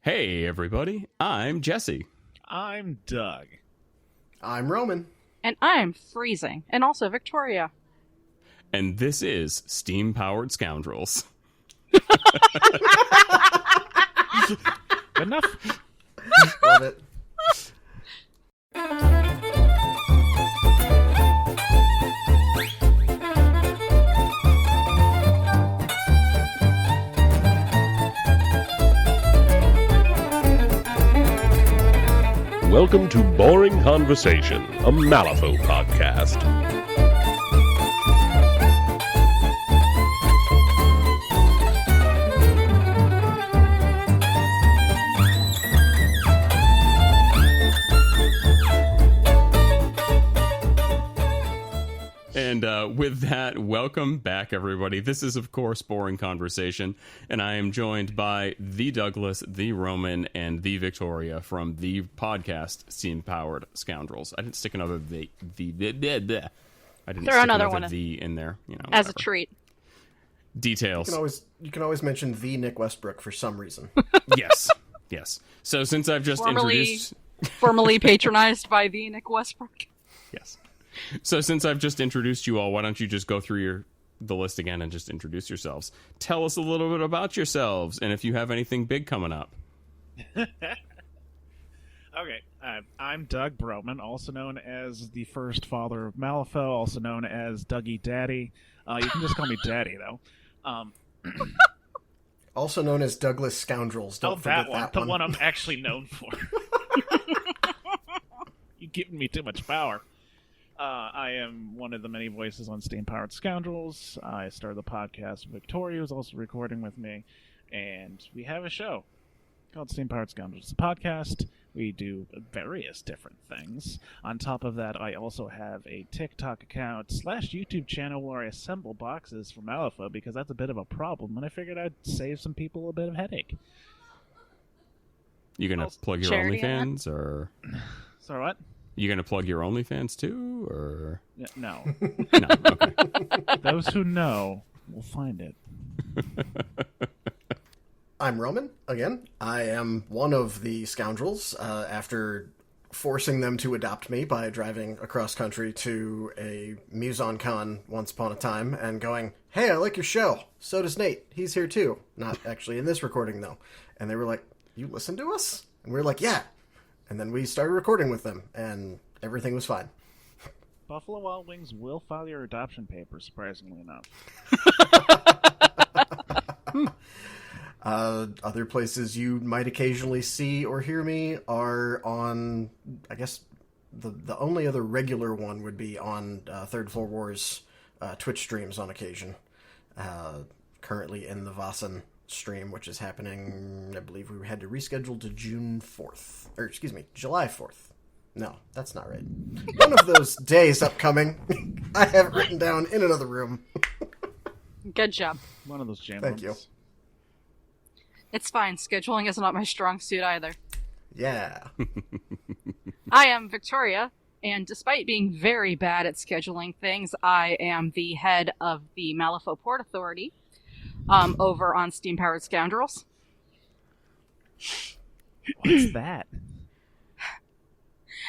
Hey, everybody. I'm Jesse. I'm Doug. I'm Roman. And I'm Freezing. And also Victoria. And this is Steam-Powered Scoundrels. Good enough? Love it. Welcome to Boring Conversation, a Malifaux podcast. And with that, welcome back, everybody. This is, of course, Boring Conversation, and I am joined by the Douglas, the Roman, and the Victoria from the podcast Steam-Powered Scoundrels. I didn't stick another I didn't Throw stick another another one the in there. You know, as a whatever. treat. Details. You can always mention the Nick Westbrook for some reason. Yes. So since I've just Formerly introduced... Formerly patronized by the Nick Westbrook. Yes. So since I've just introduced you all, why don't you just go through the list again and just introduce yourselves. Tell us a little bit about yourselves, and if you have anything big coming up. Okay. I'm Doug Broman, also known as the first father of Malifaux, also known as Dougie Daddy. You can just call me Daddy, though. Also known as Douglas Scoundrels. Don't forget that one. that The one. one I'm actually known for. You're giving me too much power. I am one of the many voices on Steam-Powered Scoundrels. I started the podcast. Victoria was also recording with me. And we have a show called Steam-Powered Scoundrels. It's a podcast. We do various different things. On top of that, I also have a TikTok account / YouTube channel where I assemble boxes for Malifaux because that's a bit of a problem. And I figured I'd save some people a bit of headache. You gonna plug your charity OnlyFans, or Sorry, what? you gonna plug your OnlyFans too, or No. no? Okay. Those who know will find it. I'm Roman, again. I am one of the Scoundrels, after forcing them to adopt me by driving across country to a MusonCon once upon a time and going, hey, I like your show. So does Nate. He's here too. Not actually in this recording, though. And they were like, you listen to us? And we were like, yeah. And then we started recording with them, and everything was fine. Buffalo Wild Wings will file your adoption papers, surprisingly enough. Other places you might occasionally see or hear me are on, I guess, the only other regular one would be on Third Floor Wars Twitch streams on occasion. Currently in the Vasan stream, which is happening, I believe we had to reschedule to July 4th. No, that's not right. One of those days upcoming. I have it written down in another room. Good job. One of those jam Thank rooms. It's fine. Scheduling is not my strong suit either. Yeah. I am Victoria, and despite being very bad at scheduling things, I am the head of the Malifaux Port Authority over on Steam-Powered Scoundrels. What's that?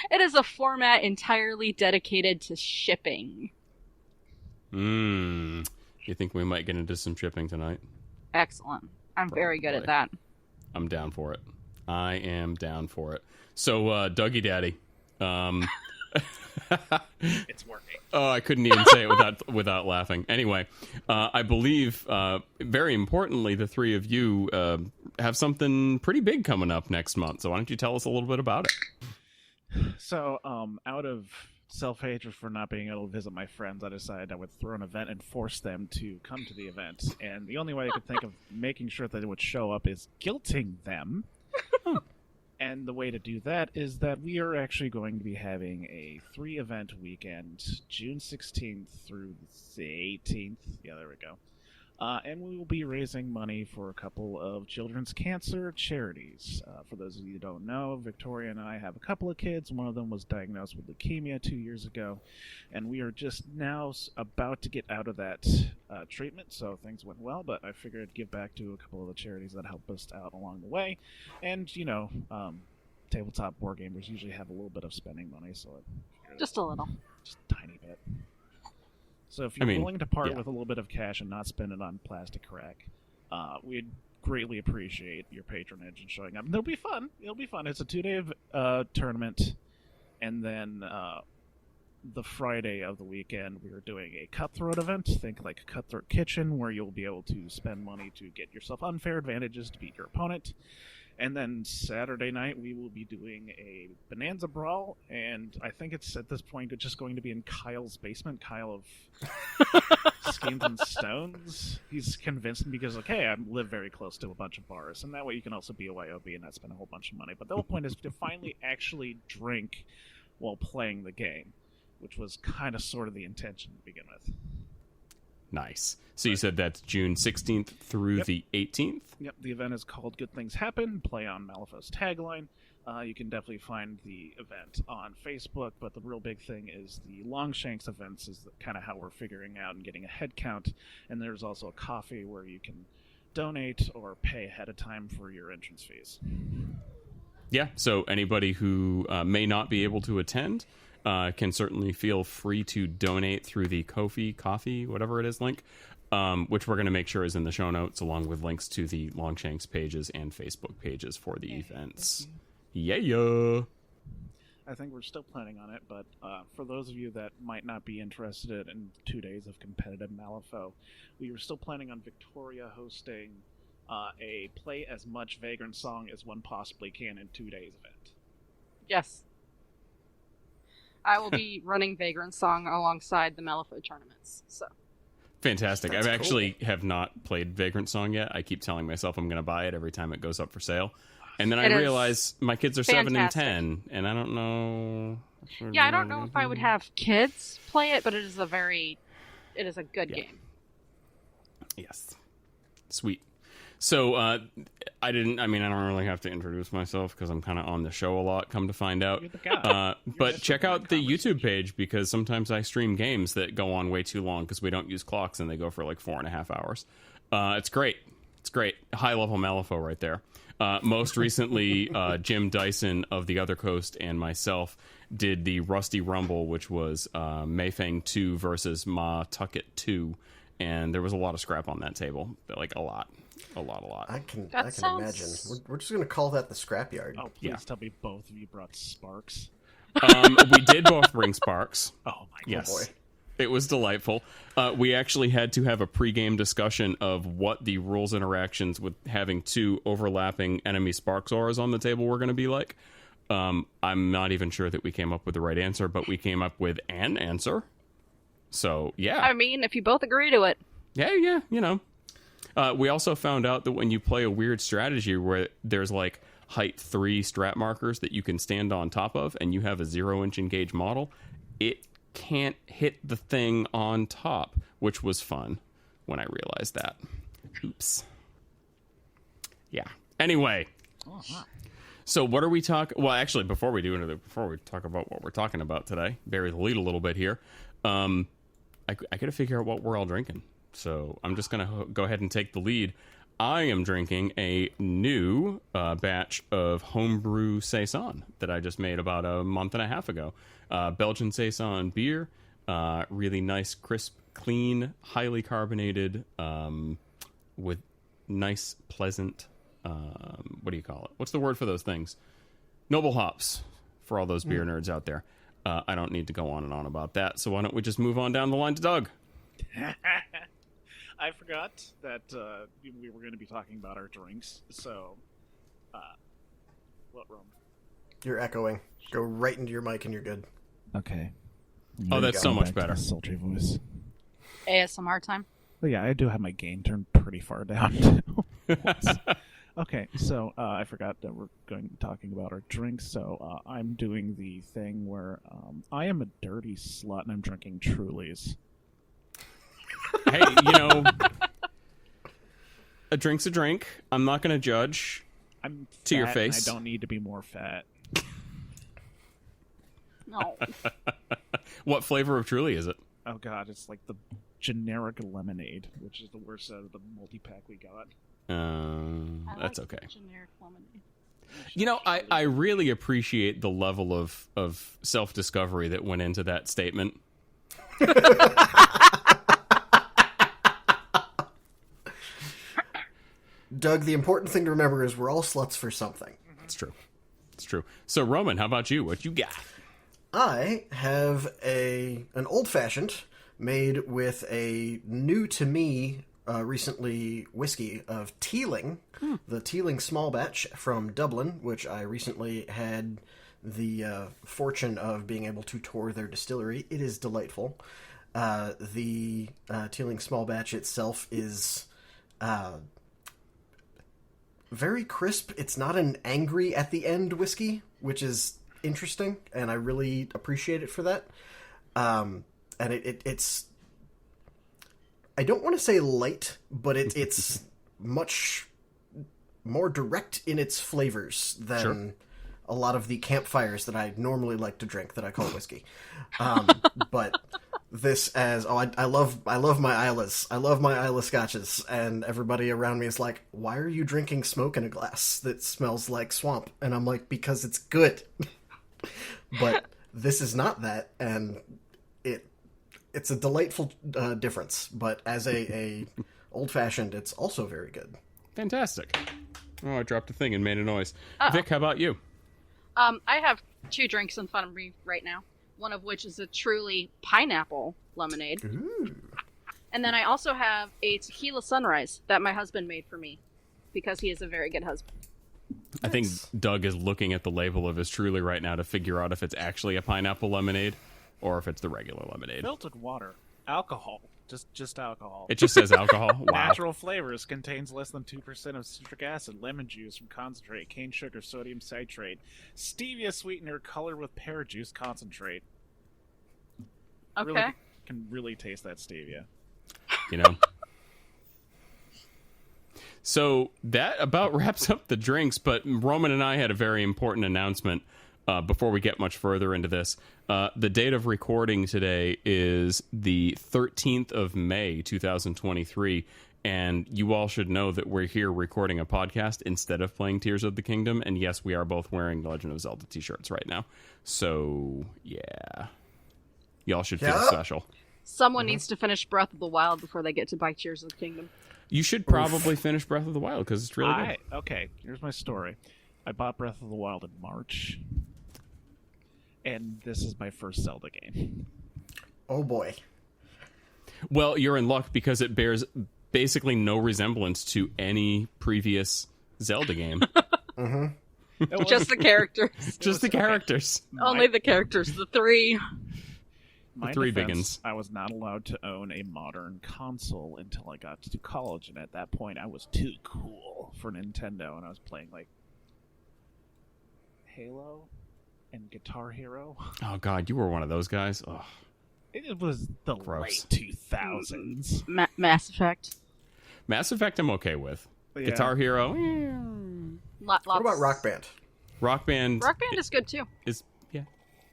It is a format entirely dedicated to shipping. You think we might get into some shipping tonight? Excellent. I'm very good at that. I'm down for it. I am down for it. So, Dougie Daddy. It's working. Oh, I couldn't even say it without laughing. Anyway, I believe, very importantly, the three of you have something pretty big coming up next month. So why don't you tell us a little bit about it? So, out of self-hatred for not being able to visit my friends, I decided I would throw an event and force them to come to the event. And the only way I could think of making sure that they would show up is guilting them. And the way to do that is that we are actually going to be having a 3-event weekend, June 16th through the 18th. Yeah, there we go. And we will be raising money for a couple of children's cancer charities. For those of you who don't know, Victoria and I have a couple of kids. One of them was diagnosed with leukemia 2 years ago, and we are just now about to get out of that treatment, so things went well, but I figured I'd give back to a couple of the charities that helped us out along the way. And, tabletop board gamers usually have a little bit of spending money, so Just a little. just a tiny bit. So if you're willing to part with a little bit of cash and not spend it on plastic crack, we'd greatly appreciate your patronage and showing up. And it'll be fun. It'll be fun. It's a 2-day tournament, and then the Friday of the weekend we are doing a cutthroat event. Think like a cutthroat kitchen, where you'll be able to spend money to get yourself unfair advantages to beat your opponent. And then Saturday night, we will be doing a Bonanza Brawl, and I think it's at this point just going to be in Kyle's basement. Kyle of Skins and Stones. He's convinced me because, okay, I live very close to a bunch of bars, and that way you can also be a YOB and not spend a whole bunch of money. But the whole point is to finally actually drink while playing the game, which was kind of sort of the intention to begin with. Nice. So you said that's June 16th through the 18th? Yep, the event is called Good Things Happen, play on Malifaux's tagline. You can definitely find the event on Facebook, but the real big thing is the Longshanks events is kind of how we're figuring out and getting a head count. And there's also a coffee where you can donate or pay ahead of time for your entrance fees. Yeah, so anybody who may not be able to attend can certainly feel free to donate through the Ko-fi, coffee, whatever it is, link, which we're going to make sure is in the show notes, along with links to the Longshanks pages and Facebook pages for the events. Yeah. I think we're still planning on it, but for those of you that might not be interested in 2 days of competitive Malifaux, we were still planning on Victoria hosting a play as much Vagrant Song as one possibly can in 2 days event. Yes. I will be running Vagrant Song alongside the Malifaux tournaments. So Fantastic. That's I actually have not played Vagrant Song yet. I keep telling myself I'm going to buy it every time it goes up for sale. And then I realize my kids are 7 and 10, and I don't know. Yeah, I don't know if I would have kids play it, but it is a good game. Yes. Sweet. So, I don't really have to introduce myself because I'm kind of on the show a lot, come to find out. You're the guy. But check out the YouTube page because sometimes I stream games that go on way too long because we don't use clocks and they go for like 4.5 hours. It's great. It's great. High-level Malifaux right there. Most recently, Jim Dyson of The Other Coast and myself did the Rusty Rumble, which was Mayfang 2 versus Ma Tucket 2. And there was a lot of scrap on that table. Like, a lot. A lot. I can imagine. We're just going to call that the scrapyard. Oh, please tell me both of you brought sparks. We did both bring sparks. Oh, my God. Yes. Oh boy. It was delightful. We actually had to have a pregame discussion of what the rules interactions with having 2 overlapping enemy sparks auras on the table were going to be like. I'm not even sure that we came up with the right answer, but we came up with an answer. So, yeah. I mean, if you both agree to it. Yeah, we also found out that when you play a weird strategy where there's like height 3 strat markers that you can stand on top of and you have a 0-inch engage model, it can't hit the thing on top, which was fun when I realized that. Oops. Yeah. Anyway. So what are we talking? Well, actually, before we talk about what we're talking about today, bury the lead a little bit here. I got to figure out what we're all drinking. So I'm just going to go ahead and take the lead. I am drinking a new batch of homebrew Saison that I just made about a month and a half ago. Belgian Saison beer, really nice, crisp, clean, highly carbonated, with nice, pleasant, what do you call it? What's the word for those things? Noble hops for all those beer nerds out there. I don't need to go on and on about that, so why don't we just move on down the line to Doug? I forgot that we were going to be talking about our drinks, so what room? You're echoing. Go right into your mic and you're good. Okay. Oh, that's so much better. Sultry voice. ASMR time. Well, yeah, I do have my gain turned pretty far down. Okay, so I forgot that we're talking about our drinks, so I'm doing the thing where I am a dirty slut and I'm drinking Trulies. Hey, a drink's a drink. I'm not going to judge. I'm to your fat face. and I don't need to be more fat. No. What flavor of Truly is it? Oh god, it's like the generic lemonade, which is the worst out of the multi-pack we got. That's okay. Generic lemonade. You know, I really appreciate the level of self-discovery that went into that statement. Doug, the important thing to remember is we're all sluts for something. It's true. It's true. So, Roman, how about you? What you got? I have an old-fashioned made with a new-to-me recently whiskey of Teeling, the Teeling small batch from Dublin, which I recently had the fortune of being able to tour their distillery. It is delightful. The Teeling small batch itself is very crisp. It's not an angry at the end whiskey, which is interesting, and I really appreciate it for that. And it's I don't want to say light, but it's much more direct in its flavors than a lot of the campfires that I normally like to drink that I call whiskey. But this as I love my Islas. I love my Isla scotches, and everybody around me is like, "Why are you drinking smoke in a glass that smells like swamp?" And I'm like, "Because it's good." But this is not that, and it's a delightful difference. But as a old-fashioned, it's also very good. Fantastic. Oh, I dropped a thing and made a noise. Uh-oh. Vic, how about you? I have 2 drinks in front of me right now. One of which is a Truly pineapple lemonade. Ooh. And then I also have a tequila sunrise that my husband made for me because he is a very good husband. I think Doug is looking at the label of his Truly right now to figure out if it's actually a pineapple lemonade or if it's the regular lemonade. Filtered water. Alcohol. Just alcohol. It just says alcohol. Wow. Natural flavors contains less than 2% of citric acid, lemon juice from concentrate, cane sugar, sodium citrate, stevia sweetener, colored with pear juice concentrate. Okay. Really, can really taste that stevia. You know. So that about wraps up the drinks, but Roman and I had a very important announcement before we get much further into this. The date of recording today is the 13th of May, 2023, and you all should know that we're here recording a podcast instead of playing Tears of the Kingdom, and yes, we are both wearing Legend of Zelda t-shirts right now. So, yeah. Y'all should feel special. Someone needs to finish Breath of the Wild before they get to buy Tears of the Kingdom. You should probably finish Breath of the Wild, because it's really good. Okay, here's my story. I bought Breath of the Wild in March, and this is my first Zelda game. Oh boy. Well, you're in luck because it bears basically no resemblance to any previous Zelda game. Just the characters. Just the characters. Only the characters, the 3. My 3 defense, biggins. I was not allowed to own a modern console until I got to college, and at that point I was too cool for Nintendo, and I was playing like Halo and Guitar Hero. Oh, God, you were one of those guys? Ugh. It was the Gross. late 2000s. Mass Effect. Mass Effect I'm okay with. Yeah. Guitar Hero, What about Rock Band? Rock Band Rock Band is good too. is, yeah,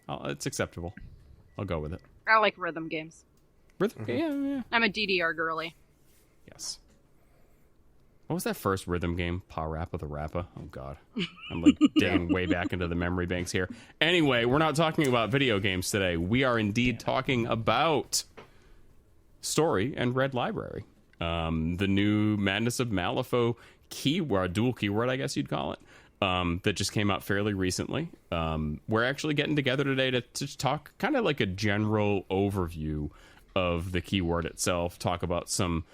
it's acceptable. I'll go with it. I like rhythm games. Rhythm, yeah. I'm a DDR girly. Yes. What was that first rhythm game? Pa Rappa the Rappa? Oh, God. I'm like digging way back into the memory banks here. Anyway, we're not talking about video games today. We are indeed talking about Story and Red Library. The new Madness of Malifaux keyword, dual keyword, I guess you'd call it, that just came out fairly recently. We're actually getting together today to talk kind of like a general overview of the keyword itself, talk about some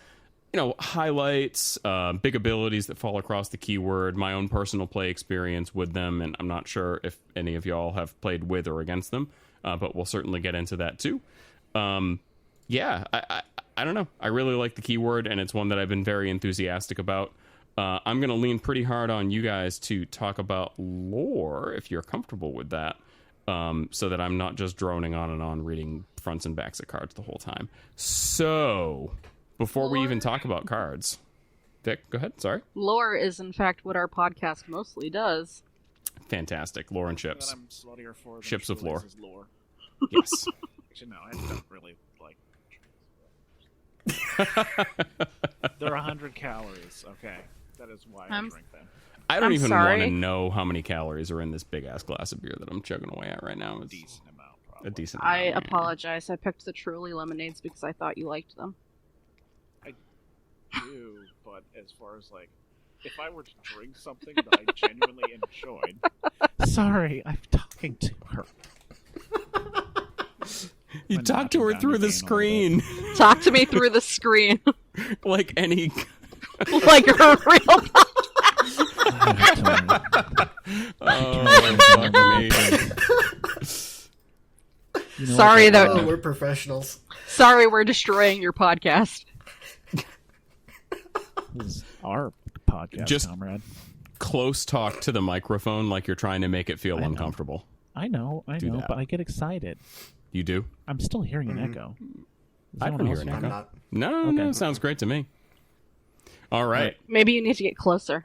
highlights, big abilities that fall across the keyword, my own personal play experience with them, and I'm not sure if any of y'all have played with or against them, but we'll certainly get into that too. Yeah, I don't know. I really like the keyword, and it's one that I've been very enthusiastic about. I'm going to lean pretty hard on you guys to talk about lore, if you're comfortable with that, so that I'm not just droning on and on reading fronts and backs of cards the whole time. So, before we even talk about cards, Vic, go ahead. Sorry. Lore is, in fact, what our podcast mostly does. Fantastic. Lore and ships. That I'm sluttier for than Ships of lore. Shoelace's lore. Yes. Actually, no, I don't really like. They're 100 calories. Okay, that is why I drink them. I don't I'm even sorry. want to know how many calories are in this big-ass glass of beer that I'm chugging away at right now. It's Decent amount, probably. a decent I amount. apologize. I picked the Truly lemonades because I thought you liked them. Do, but as far as like, if I were to drink something that I genuinely enjoyed. Sorry, I'm talking to her. You talk to her through the screen. Talk to me through the screen. Like any... Like a real Oh, fuck me. Sorry, Oh, we're professionals. Sorry, we're destroying your podcast. This is our podcast, Just- comrade. Close talk to the microphone like you're trying to make it feel I know. uncomfortable. I know, Do that. but I get excited. You do? I'm still hearing an echo. Is I someone can hear else an hearing echo. I'm not. No, Okay. no, sounds great to me. All right. Maybe you need to get closer.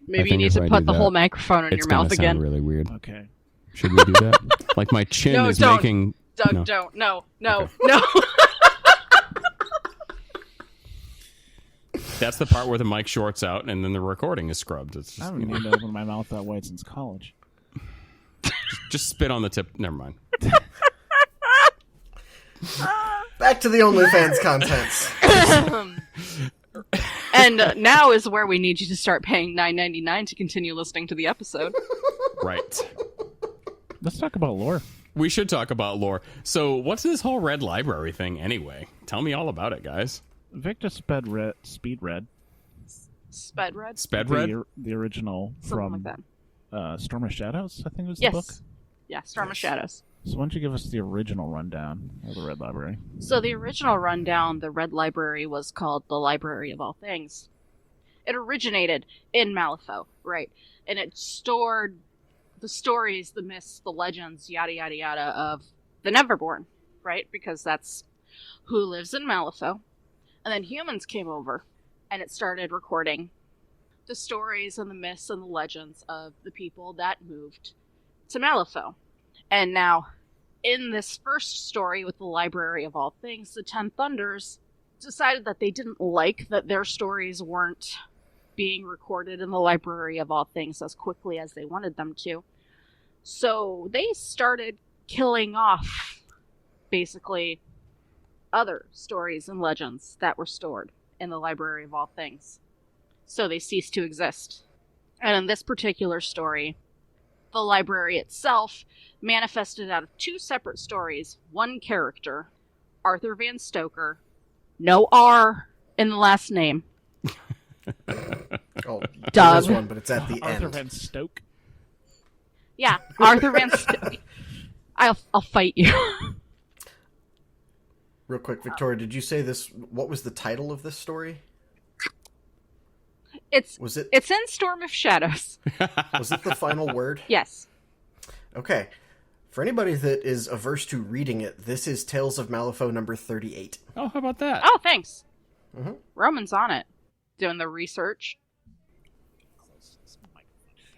Maybe you think need if to I put do the that, whole microphone in It's your gonna mouth sound again. really weird. Okay. Should we do that? Like my chin No, is don't. making... Doug, No. don't. No, no, Okay. no. That's the part where the mic shorts out and then the recording is scrubbed. It's I just, haven't even opened my mouth that way since college. just spit on the tip. Never mind. Back to the OnlyFans contents. And now is where we need you to start paying $9.99 to continue listening to the episode. Right. Let's talk about lore. We should talk about lore. So what's this whole red library thing anyway? Tell me all about it, guys. Victor Speed Red. Sped Red? Sped red? The original Something from like that. Storm of Shadows, I think was the Yes. book. Yeah, Storm of Shadows. So why don't you give us the original rundown of the Red Library? So the original rundown, the Red Library, was called the Library of All Things. It originated in Malifaux, right? And it stored the stories, the myths, the legends, yada yada yada of the Neverborn, right? Because that's who lives in Malifaux. And then humans came over, and it started recording the stories and the myths and the legends of the people that moved to Malifaux. And now, in this first story with the Library of All Things, the Ten Thunders decided that they didn't like that their stories weren't being recorded in the Library of All Things as quickly as they wanted them to. So they started killing off, basically, other stories and legends that were stored in the Library of All Things. So they ceased to exist. And in this particular story, the library itself manifested out of two separate stories, one character, Arthur Van Stoker, no R in the last name. Oh, Doug. there's one, but it's at the Arthur end. Van Stoke. Yeah, Arthur Van Stoker. I'll fight you. Real quick, Victoria, did you say this? What was the title of this story? Was it It's in Storm of Shadows. was it the final word? Yes. Okay. For anybody that is averse to reading it, this is Tales of Malifaux number 38. Oh, how about that? Oh, thanks. Mhm. Roman's on it, doing the research.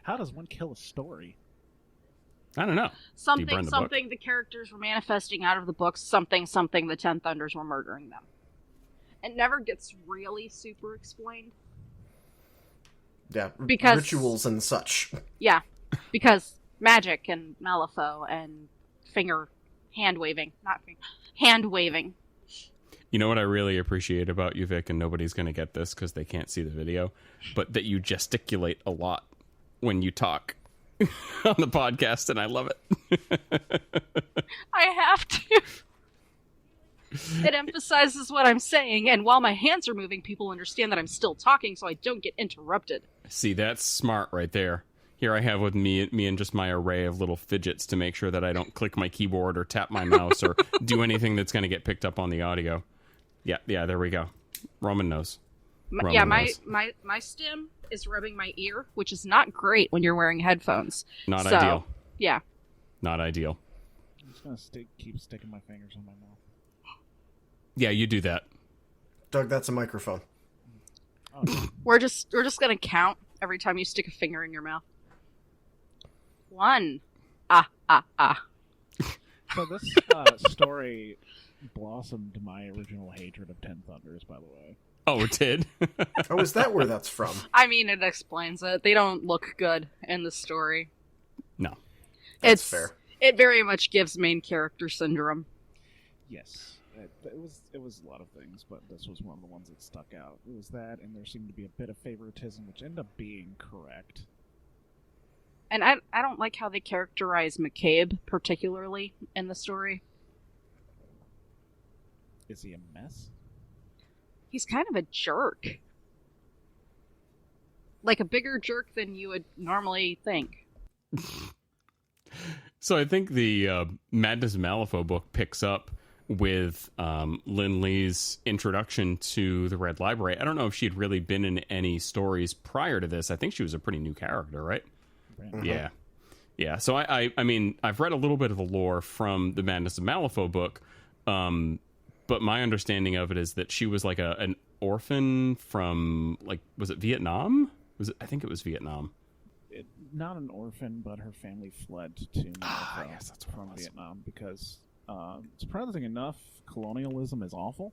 How does one kill a story? I don't know. Something, burn the book? something the characters were manifesting out of the books, something the Ten Thunders were murdering them. It never gets really super explained. Yeah, Because- rituals and such. Yeah, because magic and Malifaux and hand waving. You know what I really appreciate about you, Vic, and nobody's going to get this because they can't see the video, but that you gesticulate a lot when you talk on the podcast, and I love it. I have to. It emphasizes what I'm saying, and while my hands are moving, people understand that I'm still talking so I don't get interrupted. See, that's smart right there. Here I have with me and just my array of little fidgets to make sure that I don't click my keyboard or tap my mouse or do anything that's going to get picked up on the audio. Yeah, there we go. Roman knows. Roman knows. My stim is rubbing my ear, which is not great when you're wearing headphones. Not So, ideal. Yeah. Not ideal. I'm just gonna keep sticking my fingers in my mouth. Yeah, you do that. Doug, that's a microphone. Oh, We're just gonna count every time you stick a finger in your mouth. 1. Ah, ah, ah. so this story blossomed my original hatred of Ten Thunders, by the way. Oh, it did? Oh, is that where that's from? I mean, it explains it. They don't look good in the story. No. That's It's fair. It very much gives main character syndrome. Yes, it was a lot of things, but this was one of the ones that stuck out. It was that, and there seemed to be a bit of favoritism, which ended up being correct. And I don't like how they characterize McCabe, particularly, in the story. Is he a mess? He's kind of a jerk. Like a bigger jerk than you would normally think. So I think the Madness of Malifaux book picks up with Lin Lee's introduction to the Red Library. I don't know if she'd really been in any stories prior to this. I think she was a pretty new character, right? Brand- Yeah. Yeah. So I mean, I've read a little bit of the lore from the Madness of Malifaux book, but my understanding of it is that she was like an orphan from, like, was it Vietnam? I think it was Vietnam. Not an orphan, but her family fled to Malifaux yes, that's what from it was. Vietnam because, surprisingly enough, colonialism is awful.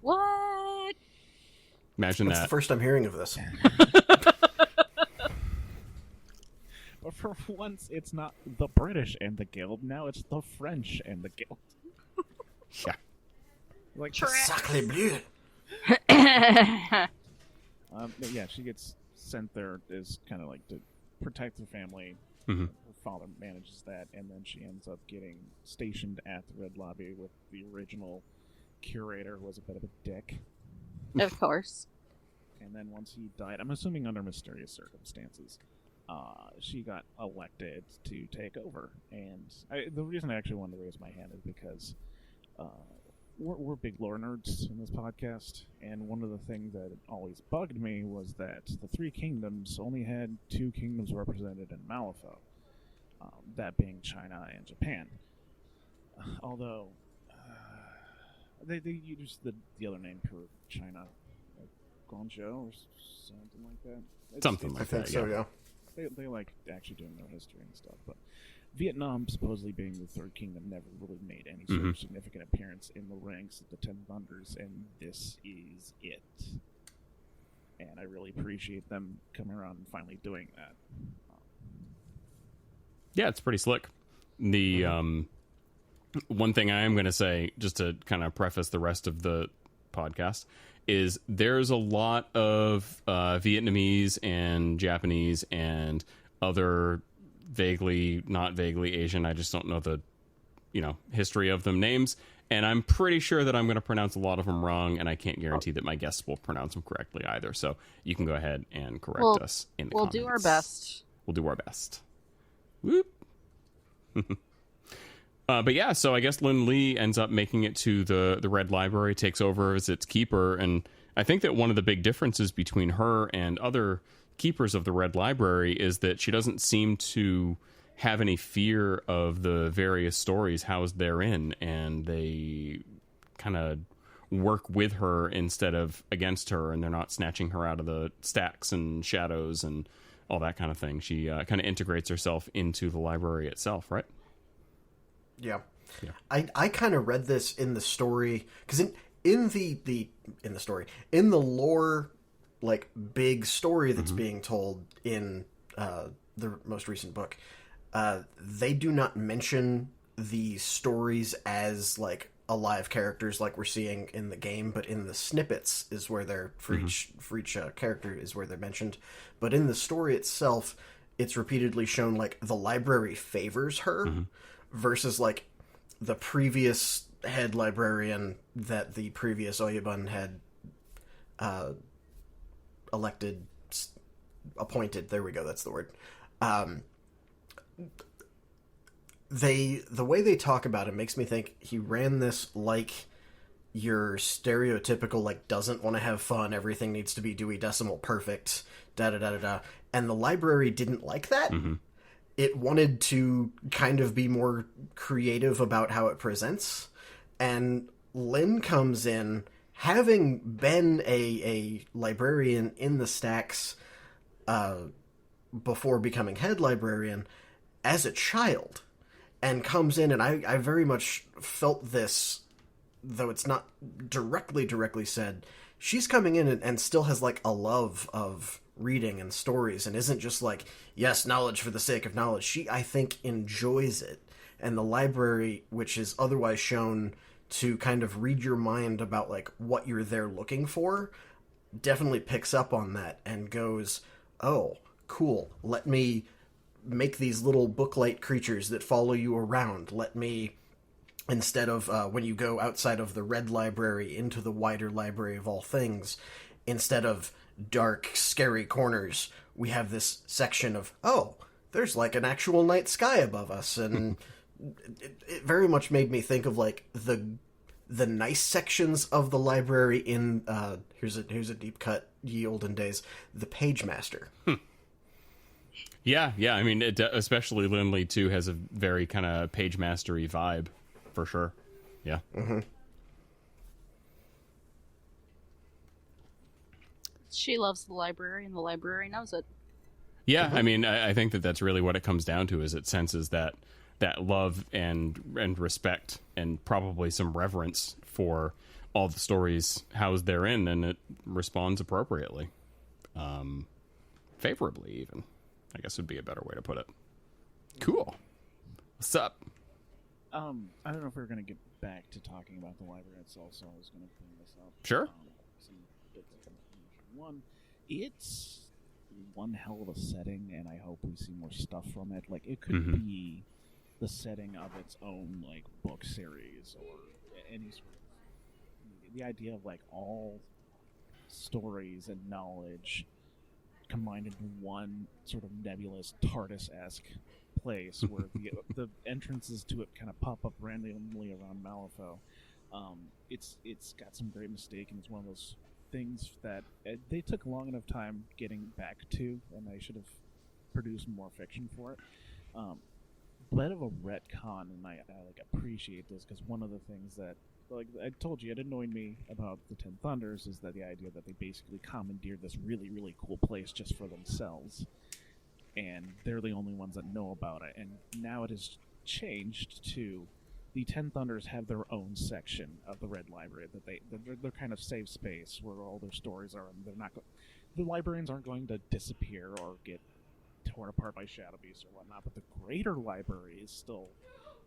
What? Imagine That's the that. first I'm hearing of this. But for once, it's not the British and the Guild. Now it's the French and the Guild. Yeah. Like, Sacre bleu. but yeah, she gets sent there as kind of like to protect her family. Mhm. Her father manages that, and then she ends up getting stationed at the Red Lobby with the original curator, who was a bit of a dick. Of course. And then once he died, I'm assuming under mysterious circumstances, she got elected to take over. And the reason I actually wanted to raise my hand is because we're big lore nerds in this podcast, and one of the things that always bugged me was that the Three Kingdoms only had 2 kingdoms represented in Malifaux, that being China and Japan. Although they use the other name for China, like Guangzhou or something like that. Something I like think that, so, yeah. yeah. They like actually doing their history and stuff, but Vietnam, supposedly being the third kingdom, never really made any sort of significant appearance in the ranks of the Ten Thunders, and this is it. And I really appreciate them coming around and finally doing that. Yeah, it's pretty slick. The one thing I am going to say, just to kind of preface the rest of the podcast, is there's a lot of Vietnamese and Japanese and other not vaguely Asian, I just don't know the history of them names, and I'm pretty sure that I'm going to pronounce a lot of them wrong, and I can't guarantee that my guests will pronounce them correctly either. So you can go ahead and correct us in the comments. We'll do our best. We'll do our best. Whoop. But yeah, so I guess Lin Lee ends up making it to the Red Library, takes over as its keeper, and I think that one of the big differences between her and other keepers of the Red Library is that she doesn't seem to have any fear of the various stories housed therein, and they kind of work with her instead of against her, and they're not snatching her out of the stacks and shadows and all that kind of thing. She kind of integrates herself into the library itself, right? Yeah. Yeah. I kind of read this in the story, because in the story, in the lore, like, big story that's being told in the most recent book, they do not mention the stories as, like, alive characters like we're seeing in the game, but in the snippets is where they're for each character is where they're mentioned. But in the story itself, it's repeatedly shown like the library favors her versus like the previous head librarian that the previous Oyabun had appointed. There we go. That's the word. The way they talk about it makes me think he ran this like your stereotypical, like, doesn't want to have fun, everything needs to be Dewey Decimal perfect, da-da-da-da-da. And the library didn't like that. It wanted to kind of be more creative about how it presents. And Lynn comes in having been a librarian in the stacks before becoming head librarian as a child, and comes in, and I very much felt this, though it's not directly said, she's coming in and still has like a love of reading and stories, and isn't just like, yes, knowledge for the sake of knowledge. She, I think, enjoys it. And the library, which is otherwise shown to kind of read your mind about like what you're there looking for, definitely picks up on that and goes, oh, cool, let me make these little booklight creatures that follow you around. Let me, instead of when you go outside of the red library into the wider library of all things, instead of dark, scary corners, we have this section of, oh, there's like an actual night sky above us. And it very much made me think of like the nice sections of the library in here's a deep cut, ye olden days, the Page Master. Yeah. I mean, especially Lindley too has a very kind of Page Mastery vibe, for sure. Yeah. Mm-hmm. She loves the library, and the library knows it. Yeah, I mean, I think that's really what it comes down to, is it senses that love and respect and probably some reverence for all the stories housed therein, and it responds appropriately. Favorably, even, I guess would be a better way to put it. Cool. What's up? I don't know if we're going to get back to talking about the library itself, so I was going to bring this up. Sure. Some bits of information. One, it's one hell of a setting, and I hope we see more stuff from it. Like, it could be the setting of its own, like, book series or any sort of... The idea of, like, all stories and knowledge combined into one sort of nebulous TARDIS-esque place where the entrances to it kind of pop up randomly around Malifaux. It's got some great mistake, and it's one of those things that they took long enough time getting back to, and they should have produced more fiction for it. Bit of a retcon, and I like appreciate this, because one of the things that, like I told you, it annoyed me about the Ten Thunders is that the idea that they basically commandeered this really, really cool place just for themselves, and they're the only ones that know about it. And now it has changed to the Ten Thunders have their own section of the Red Library that they're kind of safe space where all their stories are, and they're not the librarians aren't going to disappear or get torn apart by Shadow Beasts or whatnot. But the greater library is still,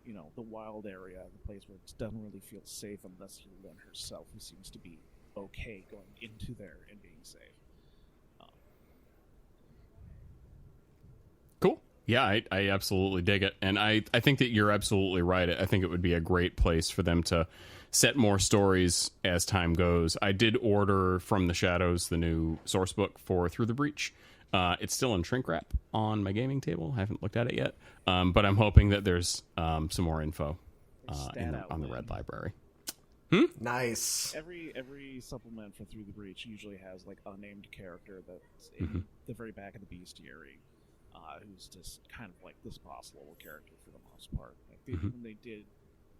you know, the wild area, the place where it doesn't really feel safe unless you Lynn herself, who seems to be okay going into there and being safe. Cool. Yeah, I absolutely dig it. And I think that you're absolutely right. I think it would be a great place for them to set more stories as time goes. I did order from the Shadows the new source book for Through the Breach. It's still in shrink wrap on my gaming table. I haven't looked at it yet. But I'm hoping that there's some more info on the Red Library. Nice. Every supplement for Through the Breach usually has like a named character that's in the very back of the bestiary, who's just kind of like this boss level character for the most part. Like when they did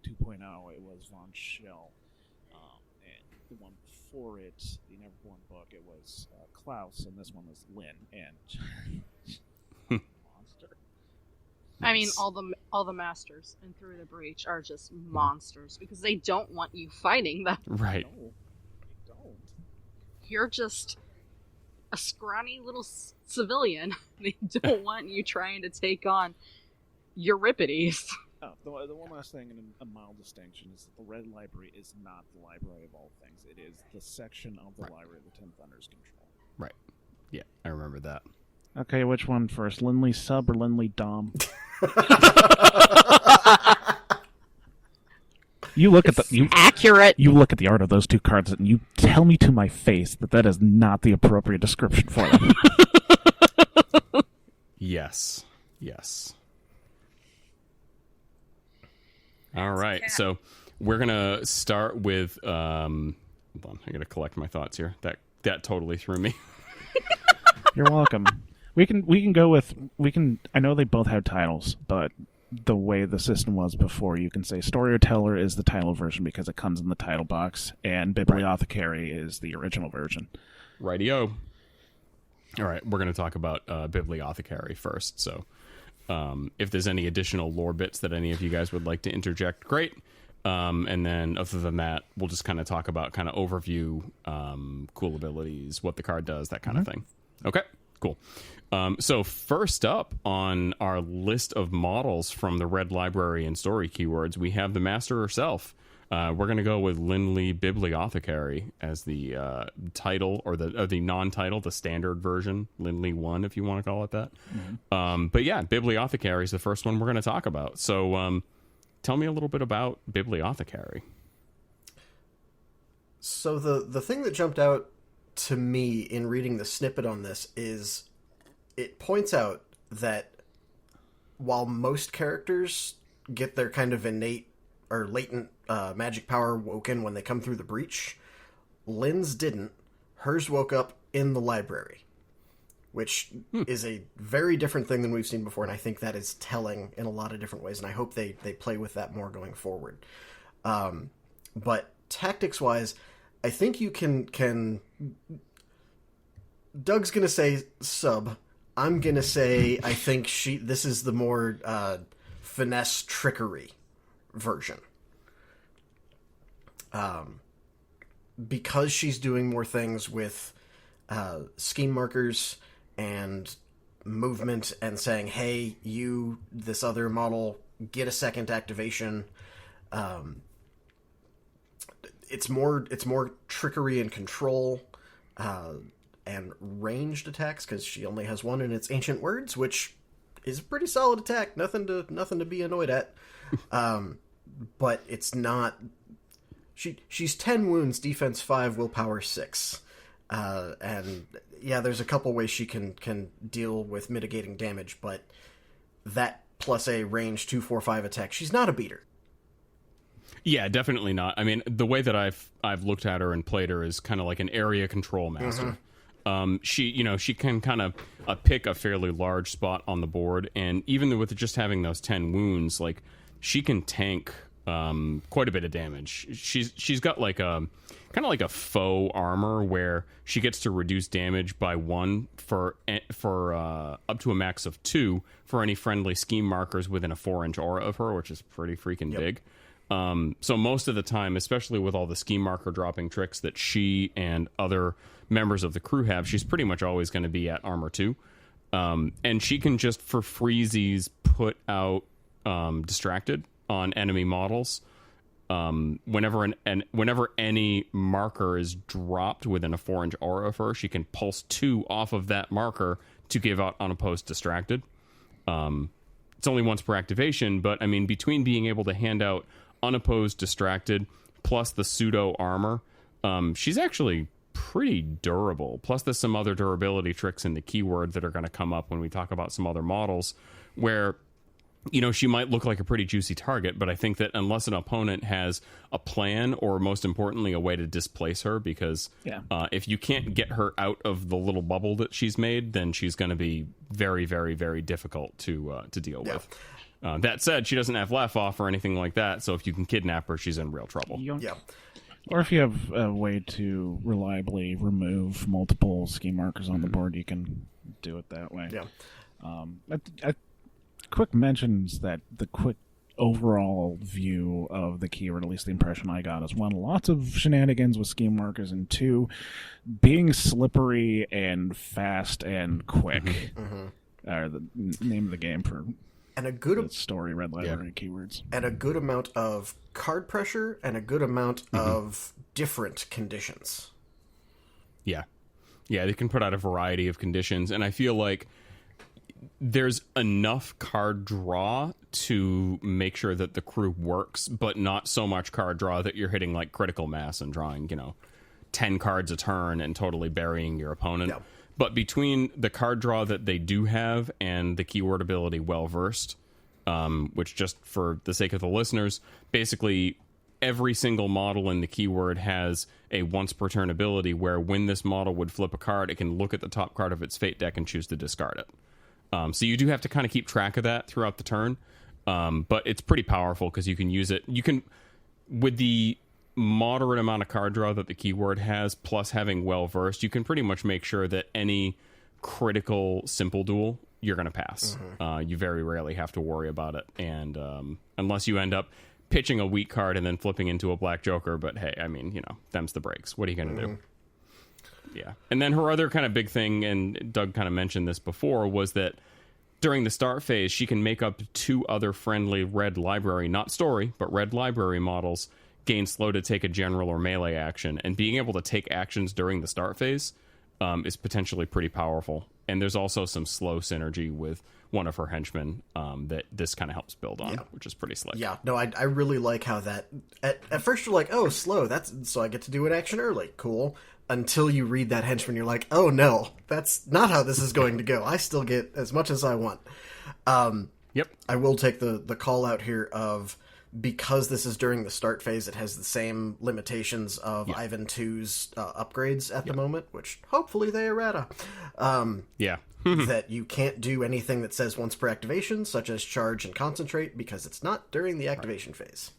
2.0, it was Von Schell, and the one before it, the Neverborn book, it was Klaus, and this one was Lynn and monster. I mean, all the masters in Through the Breach are just monsters because they don't want you fighting them. Right. No, they don't. You're just a scrawny little civilian. They don't want you trying to take on Euripides. Oh, the one last thing, and a mild distinction, is that the Red Library is not the library of all things. It is the section of the library the Ten Thunders control. Right. Yeah, I remember that. Okay, which one first? Lindley Sub or Lindley Dom? You look at accurate. You look at the art of those two cards, and you tell me to my face that is not the appropriate description for them. Yes. All right, so we're gonna start with. Hold on, I gotta collect my thoughts here. That totally threw me. You're welcome. We can go with I know they both have titles, but the way the system was before. You can say Storyteller is the title version because it comes in the title box, and Bibliothecary is the original version. Rightio. All right, we're going to talk about Bibliothecary first. So if there's any additional lore bits that any of you guys would like to interject, great. And then other than that, we'll just kind of talk about kind of overview, cool abilities, what the card does, that kind of thing. Okay, cool. So first up on our list of models from the Red Library and Story keywords, we have the master herself. We're going to go with Lindley Bibliothecary as the title, or the non-title, the standard version, Lindley 1, if you want to call it that. But yeah, Bibliothecary is the first one we're going to talk about. So tell me a little bit about Bibliothecary. So the thing that jumped out to me in reading the snippet on this is it points out that while most characters get their kind of innate or latent magic power woken when they come through the breach, Lynn's didn't. Hers woke up in the library, which is a very different thing than we've seen before, and I think that is telling in a lot of different ways, and I hope they play with that more going forward. But tactics-wise, I think you can... Doug's going to say sub. I'm going to say I think this is the more finesse trickery version. Because she's doing more things with scheme markers and movement and saying, hey, you, this other model, get a second activation. It's more trickery and control and ranged attacks, because she only has one in its ancient words, which is a pretty solid attack. Nothing to be annoyed at. But it's not... She's 10 wounds, defense 5, willpower 6. And yeah, there's a couple ways she can deal with mitigating damage, but that plus a range 2-4-5 attack, she's not a beater. Yeah, definitely not. I mean, the way that I've looked at her and played her is kind of like an area control master. She can kind of pick a fairly large spot on the board, and even with just having those 10 wounds, like, she can tank quite a bit of damage. She's got like a kind of like a faux armor where she gets to reduce damage by 1 for up to a max of 2 for any friendly scheme markers within a 4-inch aura of her, which is pretty freaking big. So most of the time, especially with all the scheme marker dropping tricks that she and other members of the crew have, she's pretty much always going to be at armor 2. And she can just, for freezies, put out distracted on enemy models. Whenever any marker is dropped within a 4-inch aura of her, she can pulse 2 off of that marker to give out unopposed distracted. It's only once per activation, but I mean, between being able to hand out unopposed distracted plus the pseudo armor, she's actually pretty durable. Plus there's some other durability tricks in the keyword that are going to come up when we talk about some other models where, you know, she might look like a pretty juicy target, but I think that unless an opponent has a plan, or most importantly, a way to displace her, because if you can't get her out of the little bubble that she's made, then she's going to be very, very, very difficult to deal with. That said, she doesn't have laugh off or anything like that, so if you can kidnap her, she's in real trouble. Or if you have a way to reliably remove multiple scheme markers on the board, you can do it that way. Quick mentions that the quick overall view of the keyword, at least the impression I got, is 1, lots of shenanigans with scheme markers, and 2, being slippery and fast and quick are the name of the game for and a good story Red Library keywords. And a good amount of card pressure and a good amount of different conditions. Yeah, they can put out a variety of conditions, and I feel like there's enough card draw to make sure that the crew works, but not so much card draw that you're hitting like critical mass and drawing, 10 cards a turn and totally burying your opponent. But between the card draw that they do have and the keyword ability Well Versed, which, just for the sake of the listeners, basically every single model in the keyword has a once per turn ability where when this model would flip a card, it can look at the top card of its fate deck and choose to discard it. So you do have to kind of keep track of that throughout the turn. But it's pretty powerful because you can use it. You can, with the moderate amount of card draw that the keyword has, plus having well-versed, you can pretty much make sure that any critical simple duel you're going to pass. You very rarely have to worry about it. And unless you end up pitching a weak card and then flipping into a black joker. But hey, I mean, them's the breaks. What are you going to do? Yeah. And then her other kind of big thing, and Doug kind of mentioned this before, was that during the start phase, she can make up 2 other friendly red library, not story, but red library models, gain slow to take a general or melee action. And being able to take actions during the start phase is potentially pretty powerful. And there's also some slow synergy with one of her henchmen that this kind of helps build on, which is pretty slick. Yeah, no, I really like how that... At first you're like, oh, slow, so I get to do an action early. Cool. Until you read that henchman, you're like, oh no, that's not how this is going to go. I still get as much as I want. Yep. I will take the call out here of, because this is during the start phase, it has the same limitations of Ivan 2's upgrades at the moment, which hopefully they errata. That you can't do anything that says once per activation, such as charge and concentrate, because it's not during the activation phase.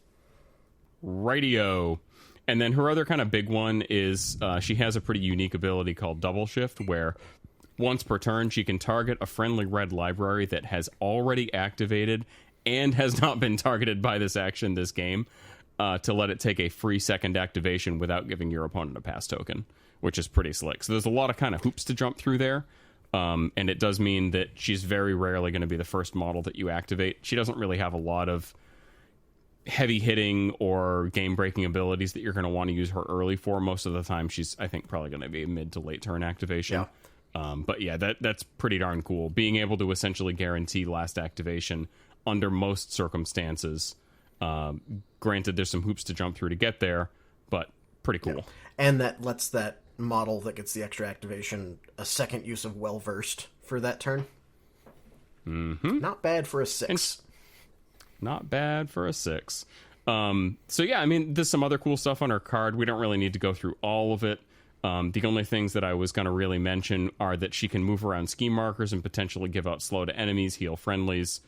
Rightio. And then her other kind of big one is she has a pretty unique ability called Double Shift, where once per turn she can target a friendly red library that has already activated and has not been targeted by this action this game, to let it take a free second activation without giving your opponent a pass token, which is pretty slick. So there's a lot of kind of hoops to jump through there. And it does mean that she's very rarely going to be the first model that you activate. She doesn't really have a lot of heavy hitting or game breaking abilities that you're going to want to use her early for. Most of the time she's, I think, probably going to be a mid to late turn activation. But yeah, that's pretty darn cool, being able to essentially guarantee last activation under most circumstances. Granted, there's some hoops to jump through to get there, but pretty cool. And that lets that model that gets the extra activation a second use of well-versed for that turn. Not bad for a 6. Not bad for a 6. So yeah, I mean, there's some other cool stuff on her card. We don't really need to go through all of it. The only things that I was going to really mention are that she can move around scheme markers and potentially give out slow to enemies, heal friendlies.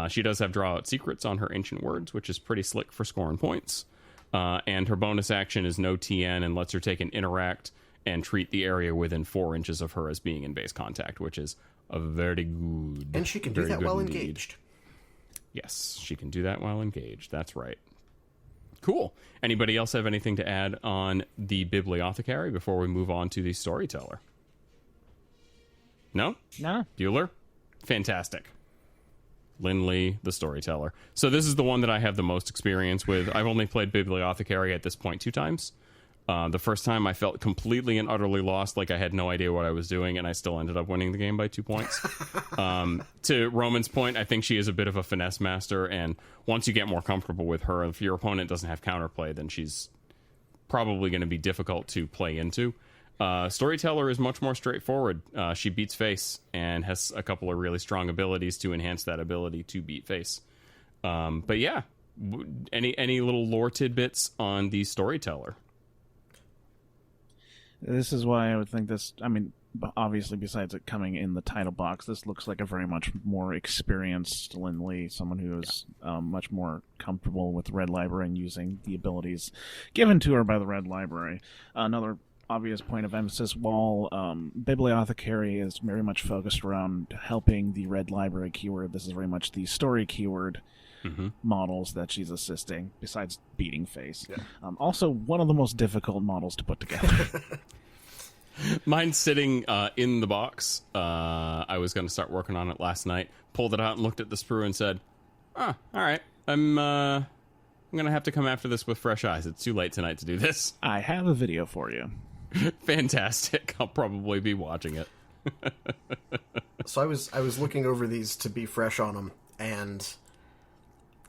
She does have draw out secrets on her ancient words, which is pretty slick for scoring points. And her bonus action is no TN and lets her take an interact and treat the area within 4 inches of her as being in base contact, which is a very good. And she can do that while engaged. Yes, she can do that while engaged. That's right. Cool. Anybody else have anything to add on the Bibliothecary before we move on to the Storyteller? No? No. Bueller? Fantastic. Lindley, the Storyteller. So this is the one that I have the most experience with. I've only played Bibliothecary at this point 2 times. The first time I felt completely and utterly lost, like I had no idea what I was doing, and I still ended up winning the game by 2 points. To Roman's point, I think she is a bit of a finesse master, and once you get more comfortable with her, if your opponent doesn't have counterplay, then she's probably going to be difficult to play into. Storyteller is much more straightforward. She beats face and has a couple of really strong abilities to enhance that ability to beat face. But yeah, any little lore tidbits on the Storyteller? This is why I would think this, I mean, obviously besides it coming in the title box, this looks like a very much more experienced Lindley, someone who is much more comfortable with Red Library and using the abilities given to her by the Red Library. Another obvious point of emphasis, while Bibliothecary is very much focused around helping the Red Library keyword, this is very much the story keyword models that she's assisting, besides beating face. Also, one of the most difficult models to put together. Mine's sitting in the box. I was going to start working on it last night. Pulled it out and looked at the sprue and said, all right, I'm going to have to come after this with fresh eyes. It's too late tonight to do this. I have a video for you. Fantastic. I'll probably be watching it. So I was looking over these to be fresh on them, and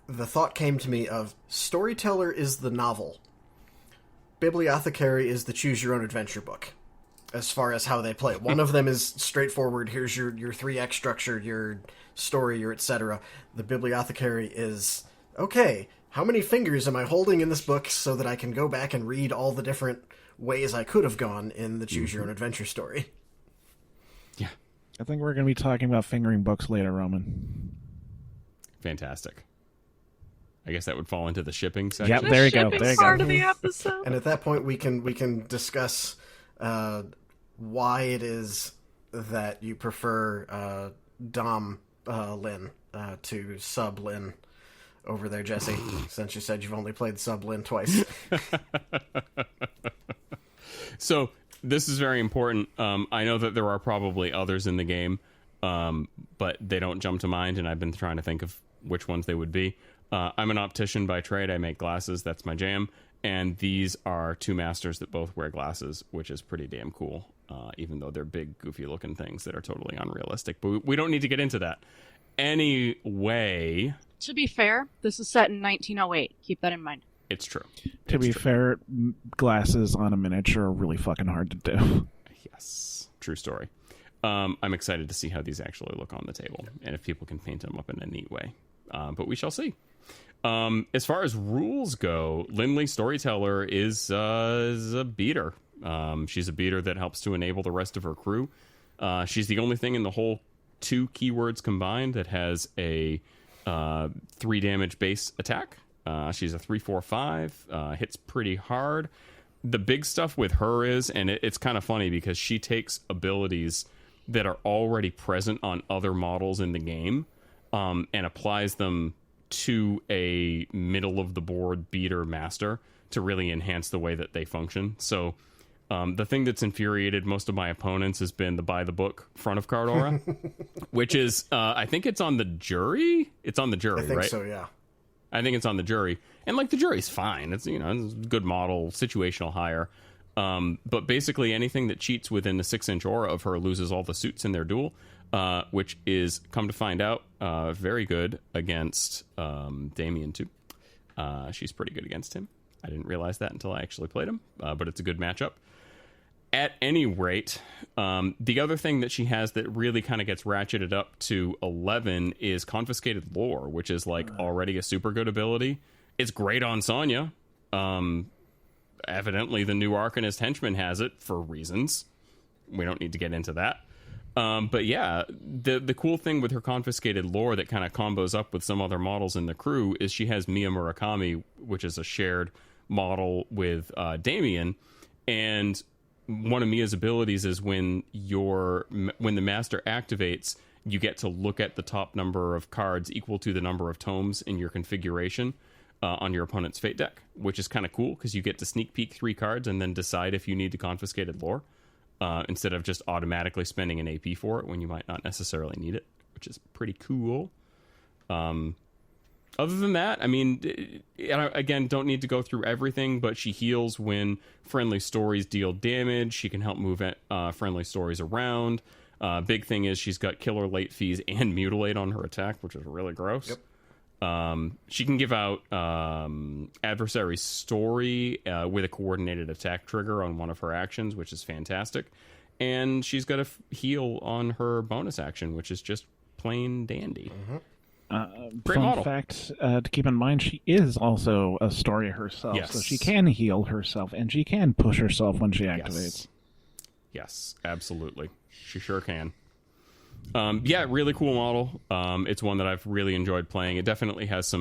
the thought came to me of Storyteller is the novel. Bibliothecary is the choose-your-own-adventure book, as far as how they play. One of them is straightforward, here's your 3X structure, your story, your etc. The Bibliothecary is, okay, how many fingers am I holding in this book so that I can go back and read all the different ways I could have gone in the choose-your-own-adventure story? I think we're going to be talking about fingering books later, Roman. Fantastic. I guess that would fall into the shipping section. Yep, there you go. Shipping There you part go. of the episode. And at that point, we can discuss why it is that you prefer Dom Lin to Sub Lin over there, Jesse, since you said you've only played Sub Lin twice. So this is very important. I know that there are probably others in the game, but they don't jump to mind, and I've been trying to think of which ones they would be. I'm an optician by trade. I make glasses. That's my jam. And these are two masters that both wear glasses, which is pretty damn cool, even though they're big, goofy-looking things that are totally unrealistic. But we don't need to get into that. Anyway... To be fair, this is set in 1908. Keep that in mind. It's true. To be fair, glasses on a miniature are really fucking hard to do. Yes. True story. I'm excited to see how these actually look on the table, and if people can paint them up in a neat way. But we shall see. As far as rules go, Lindley Storyteller is a beater. She's a beater that helps to enable the rest of her crew. She's the only thing in the whole 2 keywords combined that has a 3 damage base attack. She's a 3/4/5, hits pretty hard. The big stuff with her is, and it's kind of funny because she takes abilities that are already present on other models in the game, and applies them to a middle of the board beater master to really enhance the way that they function. So the thing that's infuriated most of my opponents has been the by the book front of card aura, which is I think it's on the jury. It's on the jury, I think right? so, yeah. I think it's on the jury, and like the jury's fine. It's it's a good model, situational hire. But basically, anything that cheats within the 6-inch aura of her loses all the suits in their duel, which is, come to find out, very good against Damien too. She's pretty good against him. I didn't realize that until I actually played him, but it's a good matchup. At any rate, the other thing that she has that really kind of gets ratcheted up to 11 is Confiscated Lore, which is like already a super good ability. It's great on Sonya. Evidently, the new Arcanist henchman has it for reasons. We don't need to get into that. But yeah, the cool thing with her Confiscated Lore that kind of combos up with some other models in the crew is she has Mia Murakami, which is a shared model with Damien, and one of Mia's abilities is when the master activates, you get to look at the top number of cards equal to the number of tomes in your configuration on your opponent's fate deck, which is kind of cool because you get to sneak peek 3 cards and then decide if you need the Confiscated Lore instead of just automatically spending an AP for it when you might not necessarily need it, which is pretty cool. Other than that, I mean, again, don't need to go through everything, but she heals when friendly stories deal damage. She can help move friendly stories around. Big thing is she's got killer late fees and mutilate on her attack, which is really gross. Yep. She can give out adversary story with a coordinated attack trigger on one of her actions, which is fantastic. And she's got a heal on her bonus action, which is just plain dandy. Mm-hmm. Great fun model. fact to keep in mind, she is also a story herself, Yes. so she can heal herself, and she can push herself when she activates. Yes, absolutely. She sure can. Yeah, really cool model. It's one that I've really enjoyed playing. It definitely has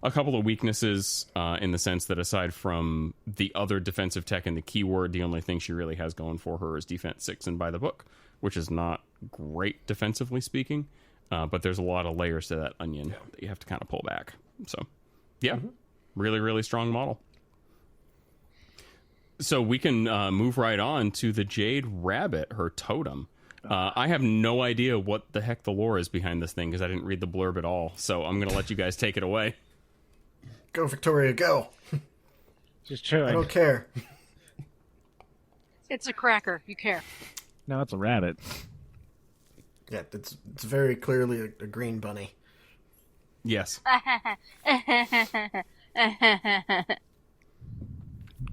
a couple of weaknesses in the sense that aside from the other defensive tech and the keyword, the only thing she really has going for her is defense 6 and by the book, which is not great defensively speaking. But there's a lot of layers to that onion that you have to kind of pull back. So, yeah, really, really strong model. So we can move right on to the Jade Rabbit, her totem. I have no idea what the heck the lore is behind this thing because I didn't read the blurb at all. So I'm going to let you guys take it away. Go, Victoria, go. Just chilling. I don't care. It's a cracker. You care. No, it's a rabbit. Yeah, it's very clearly a green bunny. Yes.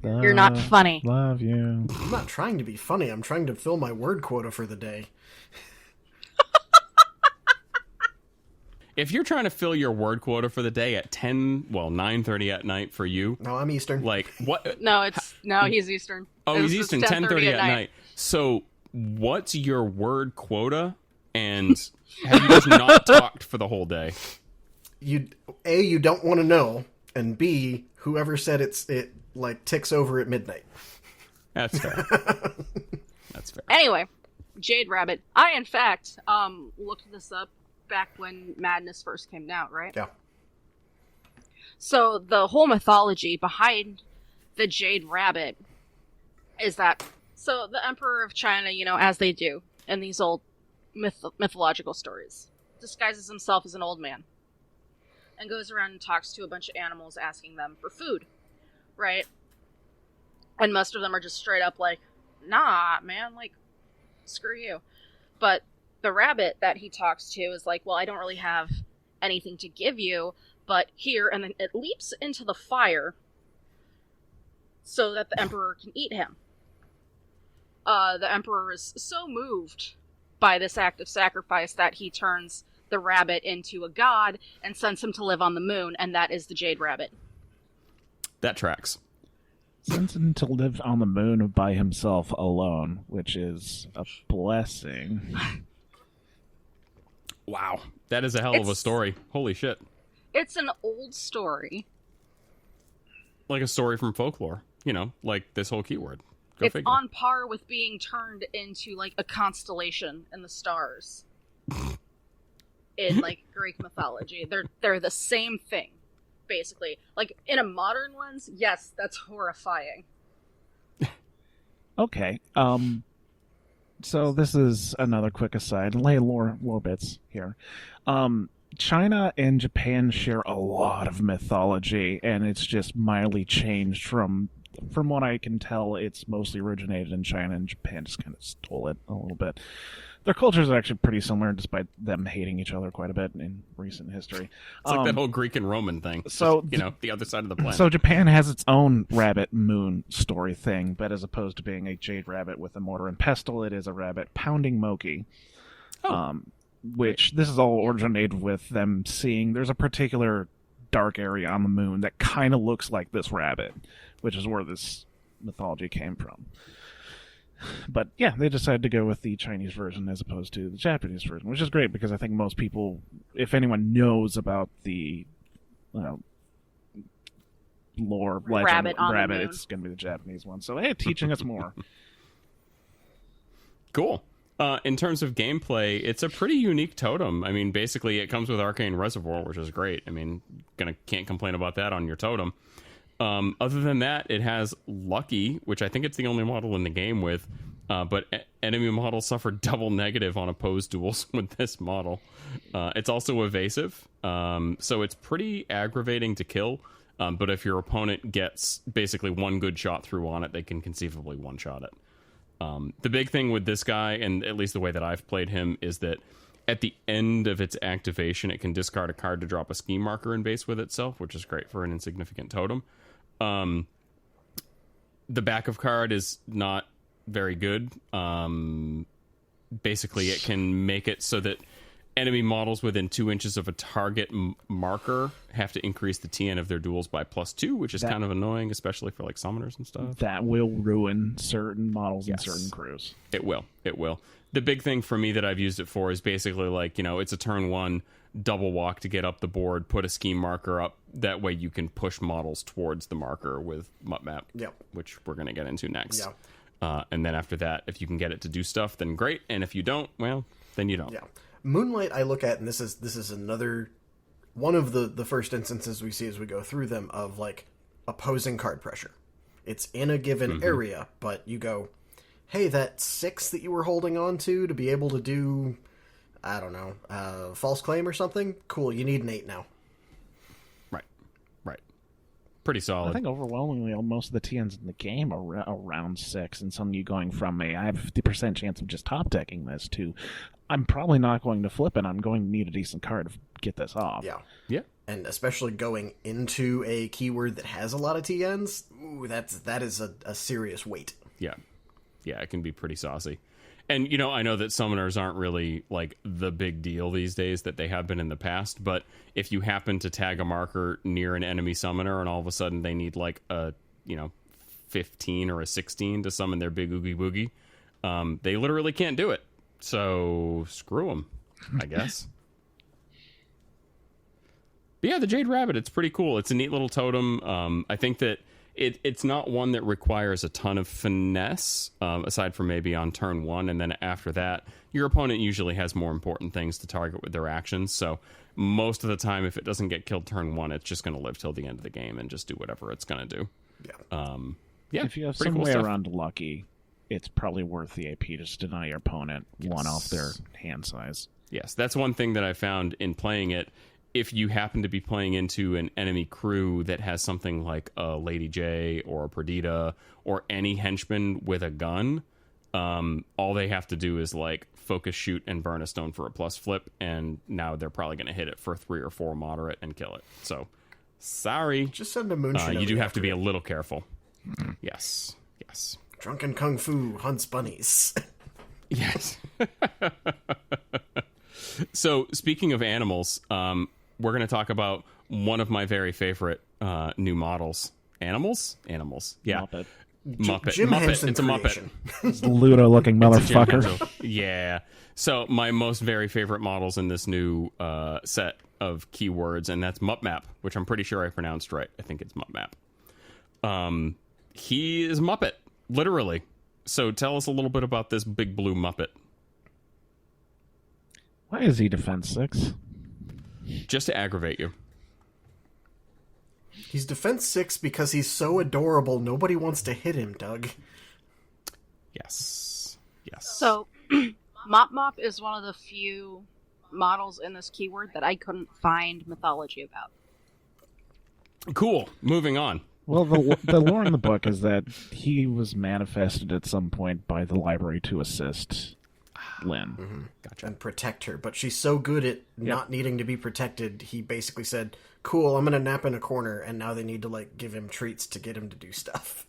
You're not funny. Love you. I'm not trying to be funny. I'm trying to fill my word quota for the day. If you're trying to fill your word quota for the day at 9:30 at night for you. No, I'm Eastern. Like, what? No, he's Eastern. Oh, he's Eastern, 10:30 at night. night. So, what's your word quota? And have you just not talked for the whole day? You don't want to know, and B, whoever said it like ticks over at midnight. That's fair. That's fair. Anyway, Jade Rabbit. I, in fact, looked this up back when Madness first came out, right? Yeah. So the whole mythology behind the Jade Rabbit is that, so the Emperor of China, you know, as they do in these old mythological stories, disguises himself as an old man and goes around and talks to a bunch of animals asking them for food, right? And most of them are just straight up like, nah, man, like, screw you. But the rabbit that he talks to is like, well, I don't really have anything to give you, but here, and then it leaps into the fire so that the emperor can eat him. The emperor is so moved by this act of sacrifice that he turns the rabbit into a god and sends him to live on the moon, and that is the Jade Rabbit. That tracks. Sends him to live on the moon by himself alone, which is a blessing. Wow. That is a hell of a story. Holy shit. It's an old story. Like a story from folklore. You know, like this whole keyword. Go It's figure. on par with being turned into, like, a constellation in the stars. In, like, Greek mythology. They're the same thing, basically. Like, in a modern lens, yes, that's horrifying. Okay. So this is another quick aside. Lay lore bits here. China and Japan share a lot of mythology, and it's just mildly changed from what I can tell. It's mostly originated in China, and Japan just kind of stole it a little bit. Their cultures are actually pretty similar, despite them hating each other quite a bit in recent history. It's like that whole Greek and Roman thing. So, just, you know, the other side of the planet. So Japan has its own rabbit moon story thing, but as opposed to being a jade rabbit with a mortar and pestle, it is a rabbit pounding Moki. Oh. Which this is all originated with them seeing there's a particular dark area on the moon that kind of looks like this rabbit, which is where this mythology came from. But yeah, they decided to go with the Chinese version as opposed to the Japanese version, which is great because I think most people, if anyone knows about the lore, legend, rabbit, it's going to be the Japanese one. So hey, teaching us more. Cool. In terms of gameplay, it's a pretty unique totem. I mean, basically, it comes with Arcane Reservoir, which is great. I mean, can't complain about that on your totem. Other than that, it has Lucky, which I think it's the only model in the game with, but enemy models suffer double negative on opposed duels with this model. It's also evasive, so it's pretty aggravating to kill, but if your opponent gets basically one good shot through on it, they can conceivably one-shot it. The big thing with this guy, and at least the way that I've played him, is that at the end of its activation, it can discard a card to drop a scheme marker in base with itself, which is great for an insignificant totem. The backup card is not very good. Basically, it can make it so that enemy models within 2 inches of a target marker have to increase the TN of their duels by +2, which is kind of annoying, especially for like summoners and stuff. That will ruin certain models and certain crews. It will. The big thing for me that I've used it for is basically like, you know, it's a turn 1 double walk to get up the board, put a scheme marker up. That way you can push models towards the marker with Map, which we're going to get into next. And then after that, if you can get it to do stuff, then great. And if you don't, well, then you don't. Yeah. Moonlight I look at, and this is another one of the first instances we see as we go through them of like opposing card pressure. It's in a given area, but you go, hey, that 6 that you were holding on to be able to do, I don't know, false claim or something? Cool, you need an 8 now. Right. Pretty solid. I think overwhelmingly most of the TNs in the game are around 6, and some of you going from I have a 50% chance of just top decking this to I'm probably not going to flip it. I'm going to need a decent card to get this off. Yeah. And especially going into a keyword that has a lot of TNs, ooh, that is a serious weight. Yeah, it can be pretty saucy. And, you know, I know that summoners aren't really, like, the big deal these days that they have been in the past, but if you happen to tag a marker near an enemy summoner and all of a sudden they need, like, a, 15 or a 16 to summon their big oogie boogie, they literally can't do it. So, screw them, I guess. But yeah, the Jade Rabbit, it's pretty cool. It's a neat little totem. I think that it's not one that requires a ton of finesse, aside from maybe on turn 1, and then after that, your opponent usually has more important things to target with their actions, so most of the time, if it doesn't get killed turn 1, it's just going to live till the end of the game and just do whatever it's going to do. Yeah. If you have pretty some cool way stuff. around lucky, it's probably worth the AP to just deny your opponent one off their hand size. Yes, that's one thing that I found in playing it. If you happen to be playing into an enemy crew that has something like a Lady J or a Perdita or any henchman with a gun, all they have to do is like focus, shoot, and burn a stone for a plus flip, and now they're probably going to hit it for 3 or 4 moderate and kill it. So, sorry. Just send a moonshine. You do have to be a little careful. Yes. Drunken Kung Fu hunts bunnies. Yes. So, speaking of animals, we're going to talk about one of my very favorite new models. Animals? Yeah. Muppet. Jim Muppet. Henson It's a creation. Muppet. It's the Ludo-looking It's a Jim motherfucker. Henson. Yeah. So my most very favorite models in this new set of keywords, and that's Muppmap, which I'm pretty sure I pronounced right. I think it's Muppmap. He is Muppet, literally. So tell us a little bit about this big blue Muppet. Why is he defense 6? Just to aggravate you. He's defense 6 because he's so adorable, nobody wants to hit him, Doug. Yes. So, Mop is one of the few models in this keyword that I couldn't find mythology about. Cool. Moving on. Well, the lore in the book is that he was manifested at some point by the library to assist Lynn. Mm-hmm. Gotcha. And protect her. But she's so good at not needing to be protected, he basically said, cool, I'm going to nap in a corner, and now they need to, like, give him treats to get him to do stuff.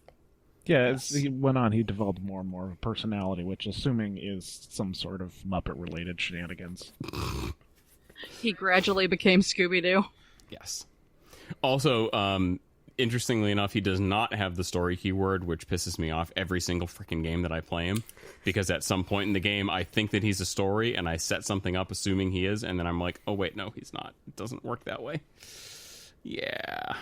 Yeah, he went on, he developed more and more of a personality, which assuming is some sort of Muppet-related shenanigans. He gradually became Scooby-Doo. Yes. Also, interestingly enough, he does not have the story keyword, which pisses me off every single freaking game that I play him. Because at some point in the game, I think that he's a story, and I set something up assuming he is, and then I'm like, oh wait, no, he's not. It doesn't work that way. Yeah.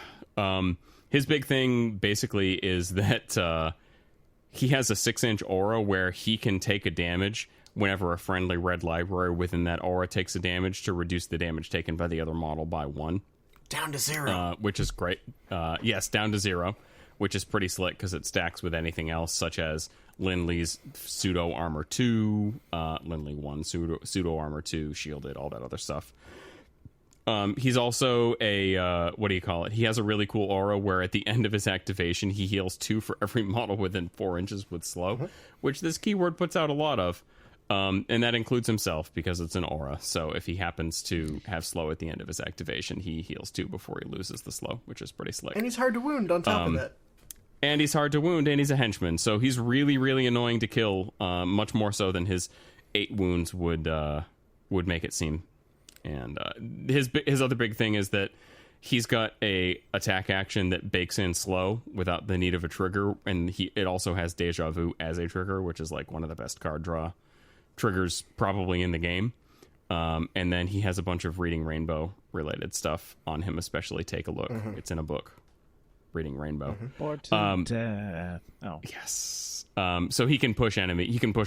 His big thing, basically, is that he has a 6-inch aura where he can take a damage whenever a friendly red library within that aura takes a damage to reduce the damage taken by the other model by 1. Down to 0. Which is great. Yes, down to 0, which is pretty slick because it stacks with anything else, such as Lindley's pseudo armor 2, Lindley 1 pseudo armor 2, shielded, all that other stuff. He's also a what do you call it? He has a really cool aura where at the end of his activation he heals 2 for every model within 4 inches with slow, which this keyword puts out a lot of. And that includes himself because it's an aura. So if he happens to have slow at the end of his activation, he heals 2 before he loses the slow, which is pretty slick. And he's hard to wound on top of that. And he's hard to wound, and he's a henchman. So he's really, really annoying to kill, much more so than his 8 wounds would make it seem. And his other big thing is that he's got a attack action that bakes in slow without the need of a trigger, and it also has Deja Vu as a trigger, which is like one of the best card draw triggers probably in the game. And then he has a bunch of Reading Rainbow related stuff on him, especially Take a Look. It's in a book. Reading Rainbow. Or to death. Oh. Yes. So he can push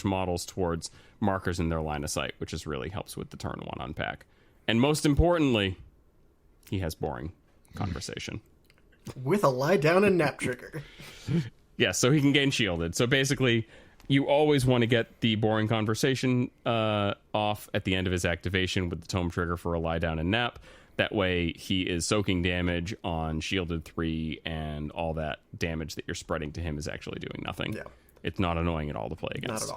models towards markers in their line of sight, which is really helps with the turn 1 unpack. And most importantly, he has boring conversation. With a lie down and nap trigger. Yeah, so he can gain shielded. So basically, you always want to get the boring conversation off at the end of his activation with the tome trigger for a lie down and nap. That way, he is soaking damage on shielded 3, and all that damage that you're spreading to him is actually doing nothing. Yeah. It's not annoying at all to play against. Not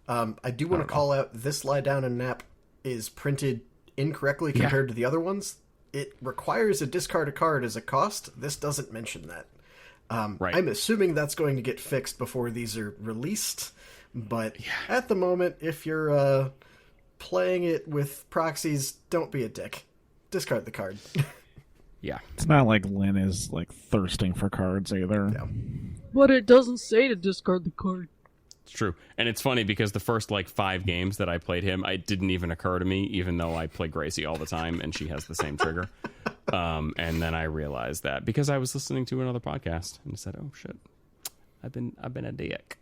at all. I do want to call out this lie down and nap is printed incorrectly compared to the other ones. It requires a discard a card as a cost. This doesn't mention that. Right. I'm assuming that's going to get fixed before these are released. But at the moment, if you're playing it with proxies, don't be a dick. Discard the card. Yeah. It's not like Lynn is like thirsting for cards either. Yeah. But it doesn't say to discard the card. It's true. And it's funny because the first 5 games that I played him, it didn't even occur to me, even though I play Gracie all the time and she has the same trigger. And then I realized that because I was listening to another podcast and said, "Oh shit, I've been a dick."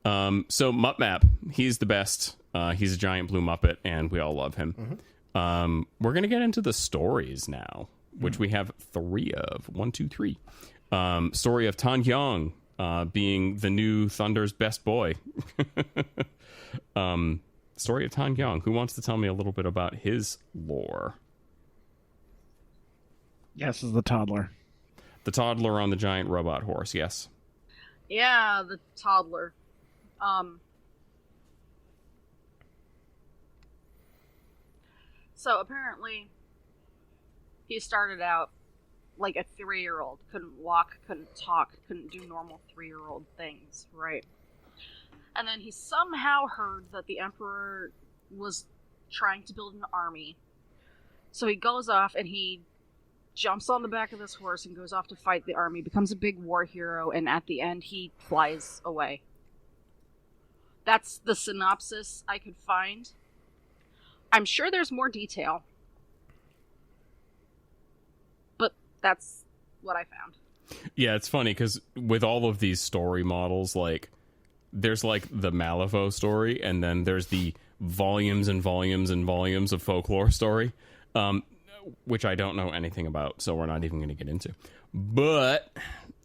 So Mutt Map, he's the best. He's a giant blue Muppet, and we all love him. Mm-hmm. We're gonna get into the stories now, which we have 3 of. 1, 2, 3. Story of Tan Hyung, being the new Thunder's best boy. Story of Tan Hyung. Who wants to tell me a little bit about his lore? Yes, is the toddler. The toddler on the giant robot horse, yes. Yeah, the toddler. So apparently, he started out like a 3-year-old. Couldn't walk, couldn't talk, couldn't do normal 3-year-old things, right? And then he somehow heard that the Emperor was trying to build an army. So he goes off and he jumps on the back of this horse and goes off to fight the army, becomes a big war hero, and at the end he flies away. That's the synopsis I could find. I'm sure there's more detail, but that's what I found. Yeah, it's funny because with all of these story models, like, there's like the Malifaux story, and then there's the volumes and volumes and volumes of folklore story, which I don't know anything about, so we're not even going to get into. But,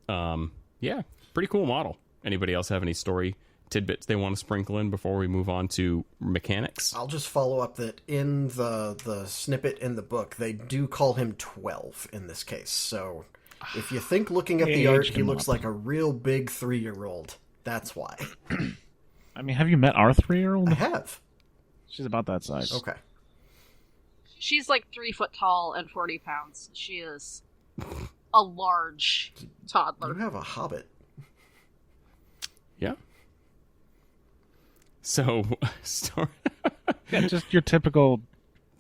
yeah, pretty cool model. Anybody else have any story tidbits they want to sprinkle in before we move on to mechanics? I'll just follow up that in the snippet in the book, they do call him 12 in this case. So if you think looking at the art, he looks like a real big 3-year-old. That's why. I mean, have you met our 3-year-old? I have. She's about that size. Okay. She's like 3 foot tall and 40 pounds. She is a large toddler. You have a hobbit. Yeah. So, story. Yeah, just your typical,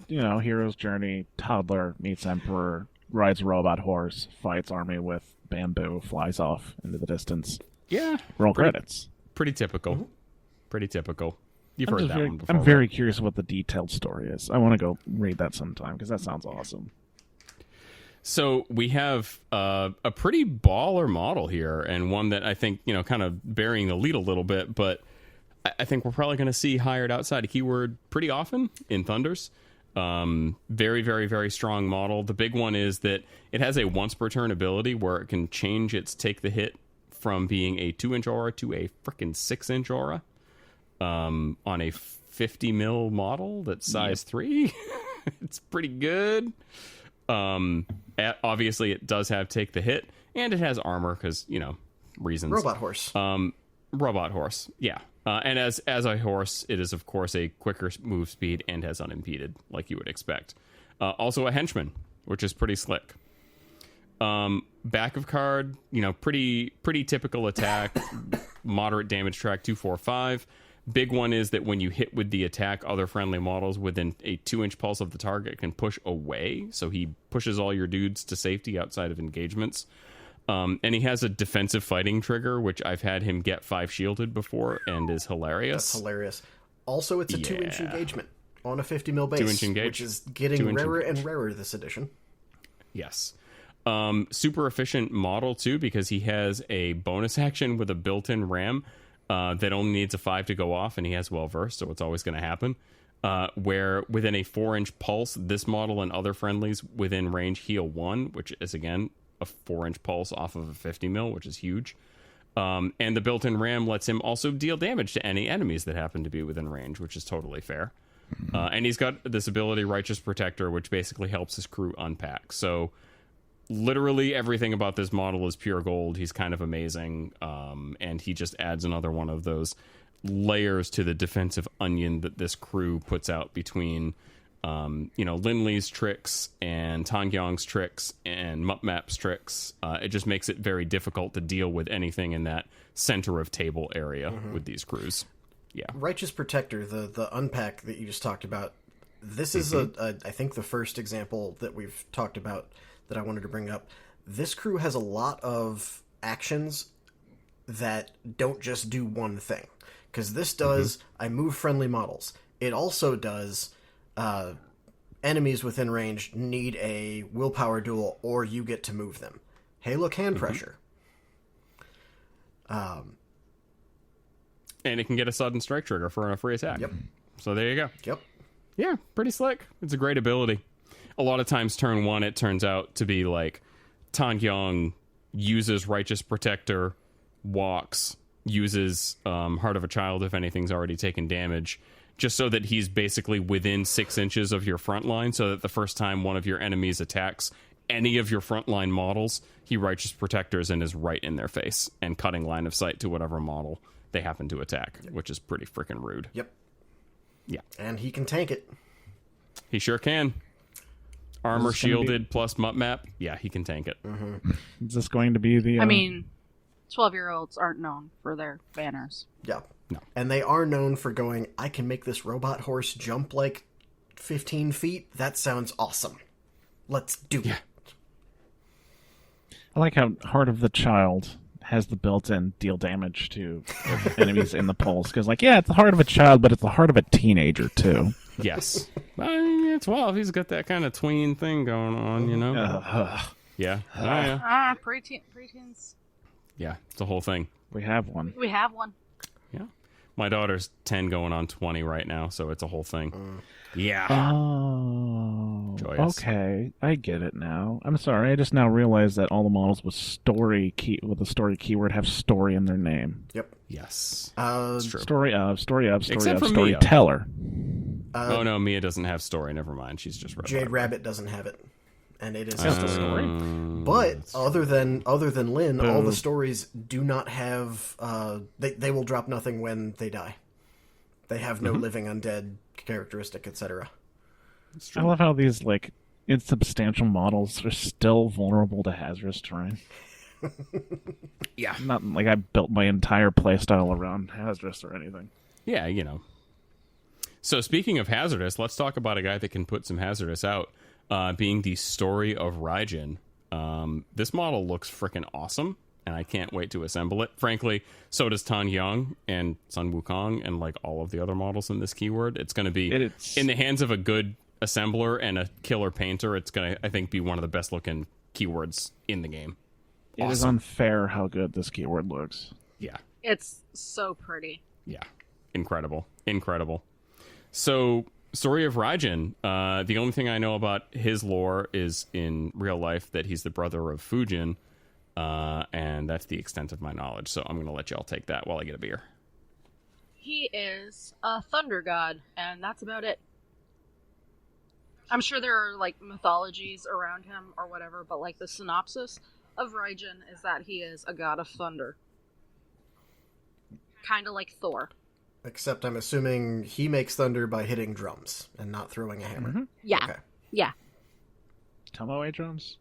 hero's journey. Toddler meets Emperor, rides robot horse, fights army with bamboo, flies off into the distance. Yeah. Roll credits. Pretty typical. Mm-hmm. Pretty typical. You've heard that one before. I'm very curious what the detailed story is. I want to go read that sometime because that sounds awesome. So we have a pretty baller model here, and one that I think, kind of burying the lead a little bit, but I think we're probably going to see hired outside a keyword pretty often in Thunders. Very, very, very strong model. The big one is that it has a once per turn ability where it can change its take the hit from being a 2-inch aura to a frickin' 6-inch aura. On a 50 mil model that's size 3. It's pretty good. Obviously it does have take the hit, and it has armor because, reasons. Robot horse. Robot horse, yeah. And as a horse, it is, of course, a quicker move speed and has unimpeded, like you would expect. Also a henchman, which is pretty slick. Back of card, pretty typical attack, moderate damage track, 245. Big one is that when you hit with the attack, other friendly models within a 2-inch pulse of the target can push away. So he pushes all your dudes to safety outside of engagements. And he has a defensive fighting trigger, which I've had him get 5 shielded before and is hilarious. That's hilarious. Also, it's a 2-inch engagement on a 50 mil base, 2-inch engage, which is getting rarer and rarer this edition. Yes. Super efficient model, too, because he has a bonus action with a built-in ram that only needs a 5 to go off, and he has well-versed, so it's always going to happen. Where within a 4-inch pulse, this model and other friendlies within range heal 1, which is, again, a 4-inch pulse off of a 50 mil, which is huge. And the built-in ram lets him also deal damage to any enemies that happen to be within range, which is totally fair. And he's got this ability, Righteous Protector, which basically helps his crew unpack. So literally everything about this model is pure gold. He's kind of amazing. And he just adds another one of those layers to the defensive onion that this crew puts out between Lin-Lee's tricks and Tan Hyung's tricks and Mutt Map's tricks. It just makes it very difficult to deal with anything in that center of table area with these crews. Yeah. Righteous Protector, the unpack that you just talked about, this is I think the first example that we've talked about that I wanted to bring up. This crew has a lot of actions that don't just do one thing. Because this does, I move friendly models. It also does enemies within range need a willpower duel, or you get to move them. Hey, look, hand pressure. And it can get a sudden strike trigger for a free attack. Yep. So there you go. Yep. Yeah, pretty slick. It's a great ability. A lot of times turn 1, it turns out to be like Tan Yong uses Righteous Protector, walks, uses Heart of a Child if anything's already taken damage, just so that he's basically within 6 inches of your front line, so that the first time one of your enemies attacks any of your frontline models, he Righteous Protectors and is right in their face and cutting line of sight to whatever model they happen to attack, which is pretty freaking rude. Yep. Yeah. And he can tank it. He sure can. Armor shielded plus mutt map. Yeah, he can tank it. Mm-hmm. Is this going to be the... I mean, 12-year-olds aren't known for their banners. Yeah. No. And they are known for going, I can make this robot horse jump like 15 feet. That sounds awesome. Let's do it. I like how Heart of the Child has the built-in deal damage to enemies in the pulse. Because, like, yeah, it's the heart of a child, but it's the heart of a teenager, too. Yes. I mean, yeah, 12. He's got that kind of tween thing going on, you know? Yeah. Oh, yeah. Preteens. Yeah, it's a whole thing. We have one. We have one. Yeah. My daughter's 10 going on 20 right now, so it's a whole thing. Yeah. Oh, Joyous. okay. I get it now. I'm sorry. I just now realized that all the models with the story keyword have story in their name. Yep. Yes. It's true. Story of, Except for Mia. storyteller. Oh, no, Mia doesn't have story. Never mind. She's just Red Jade Rabbit. Rabbit doesn't have it. And it is That's just the story. But other than Lynn, all the stories do not have they will drop nothing when they die. They have no living undead characteristic, etc. I love how these, like, insubstantial models are still vulnerable to hazardous terrain. Yeah. Not like I built my entire playstyle around hazardous or anything. Yeah, you know. So speaking of hazardous, let's talk about a guy that can put some hazardous out, being the story of Raijin. This model looks freaking awesome, and I can't wait to assemble it. Frankly, so does Tan Yang and Sun Wukong and like all of the other models in this keyword. It's going to be in the hands of a good assembler and a killer painter. It's going to, I think, be one of the best looking keywords in the game. It is unfair how good this keyword looks. Yeah. It's so pretty. Yeah. Incredible. So, story of Raijin. The only thing I know about his lore is in real life that he's the brother of Fujin. And that's the extent of my knowledge. So I'm going to let y'all take that while I get a beer. He is a thunder god, and that's about it. I'm sure there are, like, mythologies around him or whatever, but, like, the synopsis of Raijin is that he is a god of thunder. Kind of like Thor. Except I'm assuming he makes thunder by hitting drums and not throwing a hammer. Mm-hmm. Yeah. Okay. Yeah. Tomoe drums?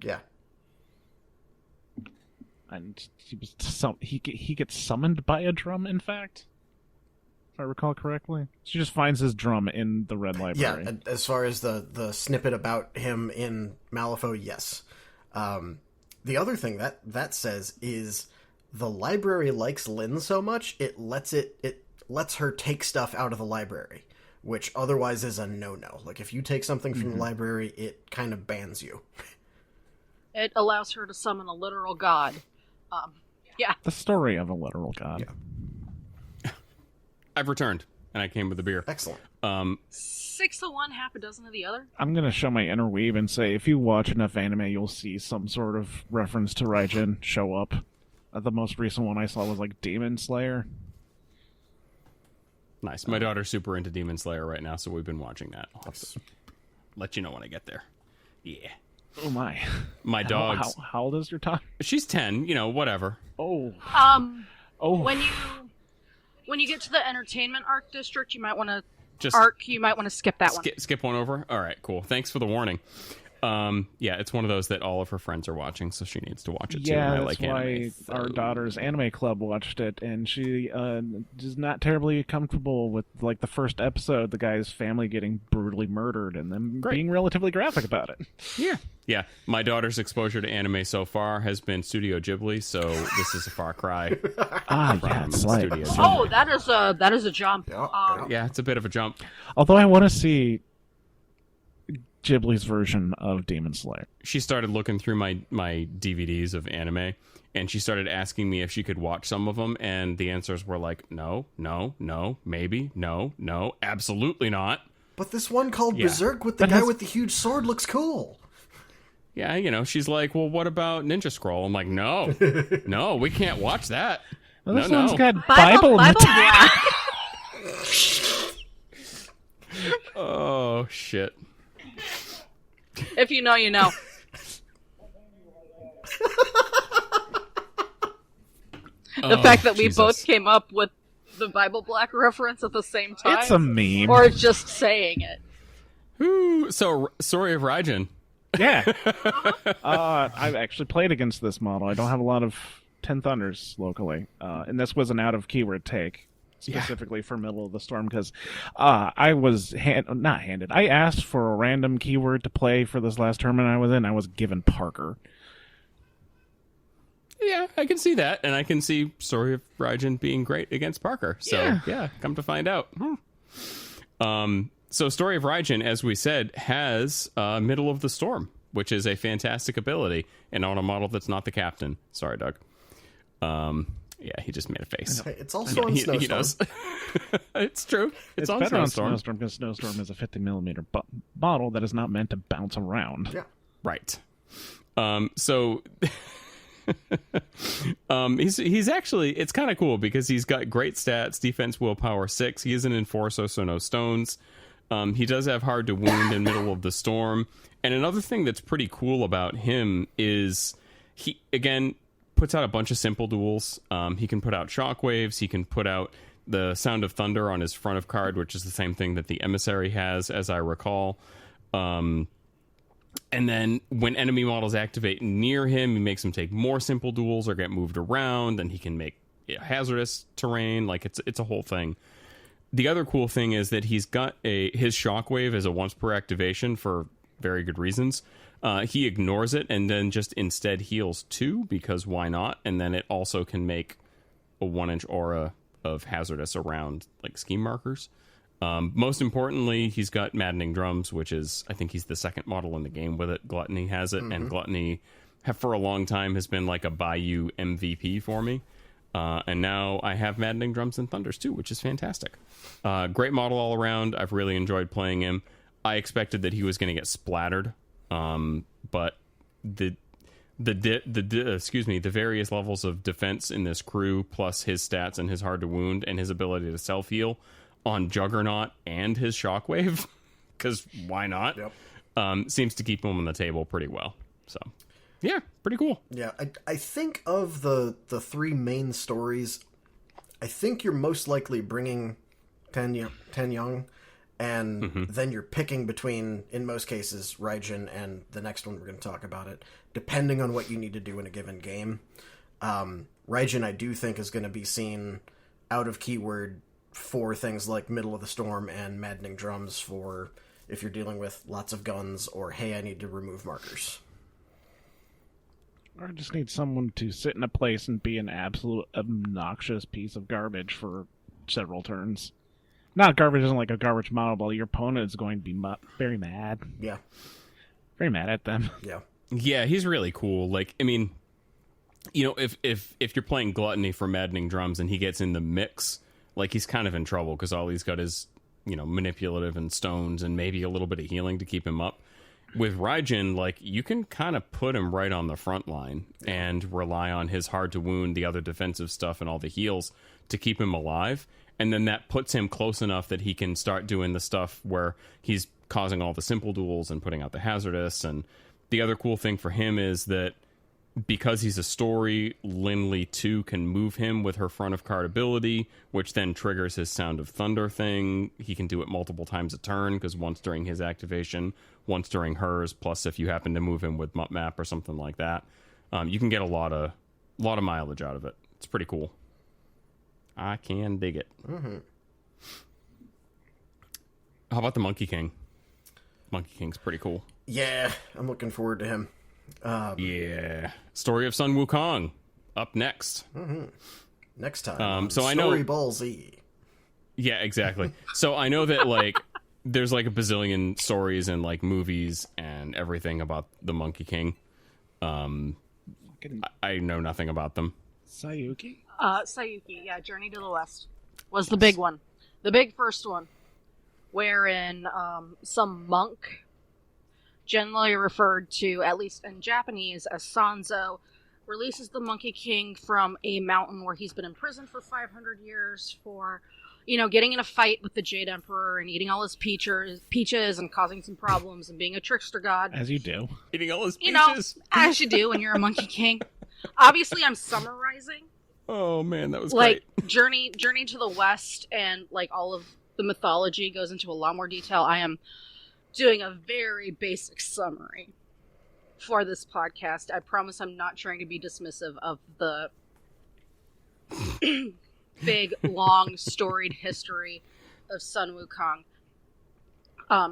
Yeah. And he gets summoned by a drum, in fact, if I recall correctly. She just finds his drum in the Red Library. Yeah, as far as the snippet about him in Malifaux, yes. The other thing that says is the library likes Lynn so much, it lets her take stuff out of the library, which otherwise is a no-no. Like, if you take something from the library, it kind of bans you. It allows her to summon a literal god. Yeah. The story of a literal god. Yeah. I've returned, and I came with a beer. Excellent. 6 to 1, half a dozen of the other. I'm going to show my inner weave and say, if you watch enough anime, you'll see some sort of reference to Raijin show up. The most recent one I saw was, like, Demon Slayer. Nice. My daughter's super into Demon Slayer right now, so we've been watching that. I'll have to let you know when I get there. Yeah. Oh, my. My dog's... How old is your daughter? She's 10, whatever. Oh. Oh. When you get to the entertainment arc district, you might want to skip that one. Skip one over? All right, cool. Thanks for the warning. Yeah, it's one of those that all of her friends are watching, so she needs to watch it too. Yeah, and I that's like why anime, so. Our daughter's anime club watched it, and she is not terribly comfortable with, like, the first episode, the guy's family getting brutally murdered, and them being relatively graphic about it. Yeah. My daughter's exposure to anime so far has been Studio Ghibli, so this is a far cry. Yeah, it's like... Studio Ghibli. Oh, that is a jump. Yeah, Yeah, it's a bit of a jump. Although I want to see Ghibli's version of Demon Slayer. She started looking through my DVDs of anime, and she started asking me if she could watch some of them, and the answers were like, no, maybe, no, absolutely not. But this one called Yeah. Berserk with the guy with the huge sword looks cool. Yeah, she's like, well, what about Ninja Scroll? I'm like, no, we can't watch that. Well, this no. one's got Bible Black. Oh, shit. If you know, you know. The fact that we Jesus. both came up with the Bible Black reference at the same time. It's a meme. Or just saying it. Ooh, so, Story of Raijin. Yeah. I've actually played against this model. I don't have a lot of 10 Thunders locally. And this was an out-of-keyword take, specifically for Middle of the Storm, because I was not handed. I asked for a random keyword to play for this last tournament I was in. I was given Parker. Yeah, I can see that, and I can see Story of Raijin being great against Parker. So, yeah come to find out. So Story of Raijin, as we said, has Middle of the Storm, which is a fantastic ability, and on a model that's not the captain. Sorry, Doug. Yeah, he just made a face. Hey, it's also on Snowstorm. He knows. It's true. It's on better Snowstorm. on Snowstorm because Snowstorm is a 50mm model that is not meant to bounce around. Yeah. Right. So he's actually, it's kind of cool because he's got great stats, defense, willpower 6. He is an enforcer, so no stones. He does have hard to wound in Middle of the Storm. And another thing that's pretty cool about him is he, again, puts out a bunch of simple duels. He can put out shockwaves. He can put out the Sound of Thunder on his front of card, which is the same thing that the Emissary has, as I recall. And then when enemy models activate near him, he makes them take more simple duels or get moved around, and he can make hazardous terrain. Like, it's a whole thing. The other cool thing is that he's got his shockwave as a once per activation for very good reasons. He ignores it and then just instead heals 2, because why not? And then it also can make a 1-inch aura of hazardous around like scheme markers. Most importantly, he's got Maddening Drums, which is, I think he's the second model in the game with it. Gluttony has it, and Gluttony for a long time has been like a Bayou MVP for me. And now I have Maddening Drums and Thunders too, which is fantastic. Great model all around. I've really enjoyed playing him. I expected that he was going to get splattered, but the various levels of defense in this crew, plus his stats and his hard to wound and his ability to self heal on Juggernaut and his shockwave, because why not? Yep. Seems to keep him on the table pretty well. So, yeah, pretty cool. Yeah, I think of the 3 main stories, I think you're most likely bringing Ten Young, and then you're picking between, in most cases, Raijin and the next one we're going to talk about it, depending on what you need to do in a given game. Raijin, I do think, is going to be seen out of keyword for things like Middle of the Storm and Maddening Drums, for if you're dealing with lots of guns or, hey, I need to remove markers. Or I just need someone to sit in a place and be an absolute obnoxious piece of garbage for several turns. Not garbage isn't like a garbage model, but your opponent is going to be very mad. Yeah. Very mad at them. Yeah. Yeah, he's really cool. Like, I mean, you know, if you're playing Gluttony for Maddening Drums and he gets in the mix, like, he's kind of in trouble because all he's got is, you know, manipulative and stones and maybe a little bit of healing to keep him up. With Raijin, like, you can kind of put him right on the front line and rely on his hard to wound, the other defensive stuff, and all the heals to keep him alive. And then that puts him close enough that he can start doing the stuff where he's causing all the simple duels and putting out the hazardous. And the other cool thing for him is that because he's a story, Linley 2 can move him with her front of card ability, which then triggers his Sound of Thunder thing. He can do it multiple times a turn, because once during his activation, once during hers, plus if you happen to move him with Mutt Map or something like that, you can get a lot of mileage out of it. It's pretty cool. I can dig it. How about the Monkey King? Monkey King's pretty cool. Yeah, I'm looking forward to him. Yeah. Story of Sun Wukong up next. Next time. So I Story know Ball Z. Yeah, exactly. So I know that, like, there's like a bazillion stories and like movies and everything about the Monkey King. I know nothing about them. Sayuki? Sayuki, yeah, Journey to the West was the big one. The big first one. Wherein some monk, generally referred to, at least in Japanese, as Sanzo, releases the Monkey King from a mountain where he's been imprisoned for 500 years for, getting in a fight with the Jade Emperor and eating all his peaches and causing some problems and being a trickster god. As you do. Eating all his peaches. As you do when you're a Monkey King. Obviously, I'm summarizing. Oh, man, that was great. great. Journey to the West and, like, all of the mythology goes into a lot more detail. I am doing a very basic summary for this podcast. I promise I'm not trying to be dismissive of the big, long, storied history of Sun Wukong,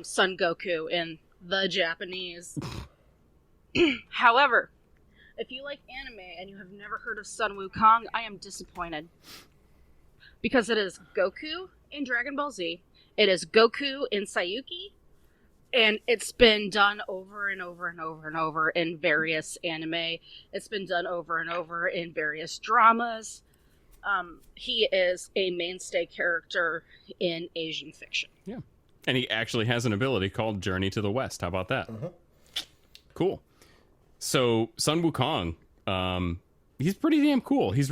Son Goku in the Japanese. However, if you like anime and you have never heard of Sun Wukong, I am disappointed. Because it is Goku in Dragon Ball Z, it is Goku in Sayuki, and it's been done over and over and over and over in various anime. It's been done over and over in various dramas. He is a mainstay character in Asian fiction. Yeah. And he actually has an ability called Journey to the West. How about that? Uh-huh. Cool. So Sun Wukong, he's pretty damn cool. He's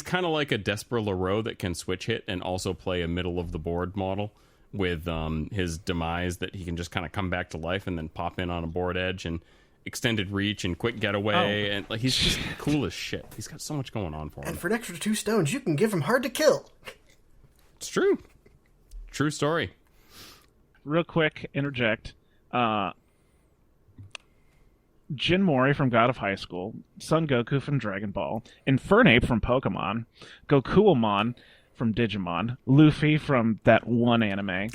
kind of like a Desper-LaRoe that can switch hit and also play a middle of the board model with his demise that he can just kind of come back to life and then pop in on a board edge and extended reach and quick getaway. And like he's just cool as shit. He's got so much going on for him. And for an extra 2 stones, you can give him hard to kill. It's true. True story. Real quick, interject. Jin Mori from God of High School, Son Goku from Dragon Ball, Infernape from Pokemon, Gokuamon from Digimon, Luffy from that one anime,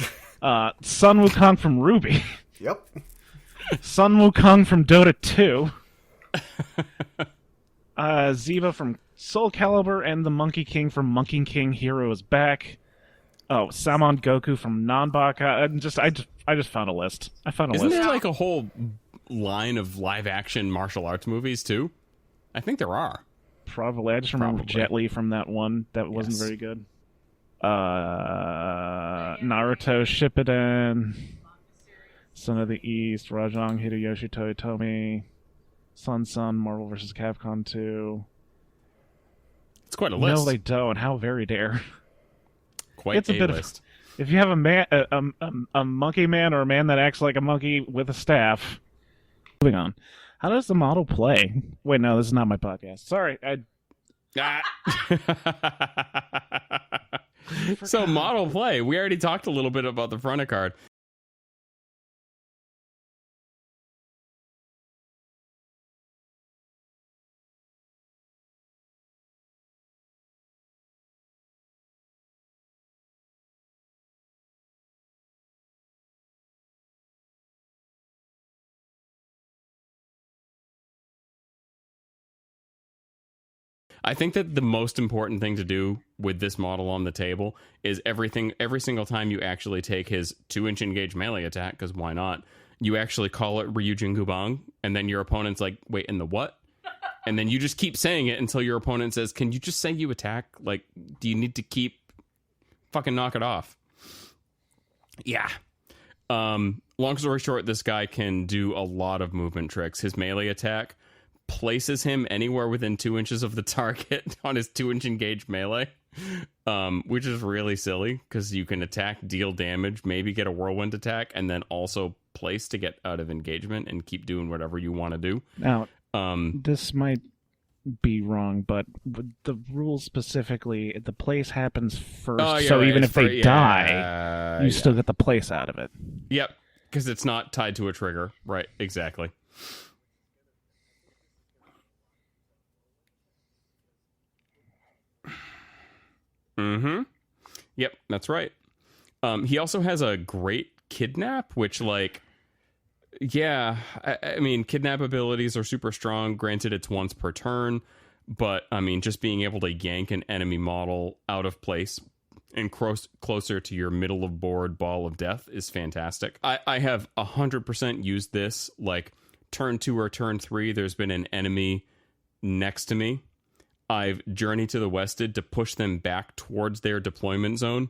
Sun Wukong from Ruby, Yep. Sun Wukong from Dota 2, Ziva from Soul Calibur, and the Monkey King from Monkey King Hero is Back. Oh, Samon Goku from Nanbaka. I just found a list. Isn't there like a whole line of live action martial arts movies too? I think there are. Probably. I just remember Jet Li from that one that wasn't very good. Naruto Shippuden, Son of the East, Rajang Hideyoshi Toyotomi, Sun, Marvel vs. Capcom 2. It's quite a list. No, they don't. How very dare. Quite it's a bit list. If you have a monkey man or a man that acts like a monkey with a staff. Moving on. How does the model play? Wait, no, this is not my podcast. Sorry. So model play. We already talked a little bit about the front of card. I think that the most important thing to do with this model on the table is every single time you actually take his 2-inch engage melee attack, because why not? You actually call it Ryujin Gubang, and then your opponent's like, wait, in the what? And then you just keep saying it until your opponent says, can you just say you attack? Like, do you need to keep fucking knock it off? Yeah. Long story short, this guy can do a lot of movement tricks. His melee attack places him anywhere within 2 inches of the target on his 2-inch engage melee, which is really silly because you can attack, deal damage, maybe get a whirlwind attack, and then also place to get out of engagement and keep doing whatever you want to do. Now, this might be wrong, but the rules specifically, the place happens first, so right. even if they die, you still get the place out of it. Yep, because it's not tied to a trigger. Right, exactly. Mm-hmm. Yep, that's right. He also has a great kidnap, which, like, yeah, I mean, kidnap abilities are super strong. Granted, it's once per turn, but, I mean, just being able to yank an enemy model out of place and closer to your middle of board ball of death is fantastic. I have 100% used this, like, turn 2 or turn 3, there's been an enemy next to me. I've journeyed to the wested to push them back towards their deployment zone.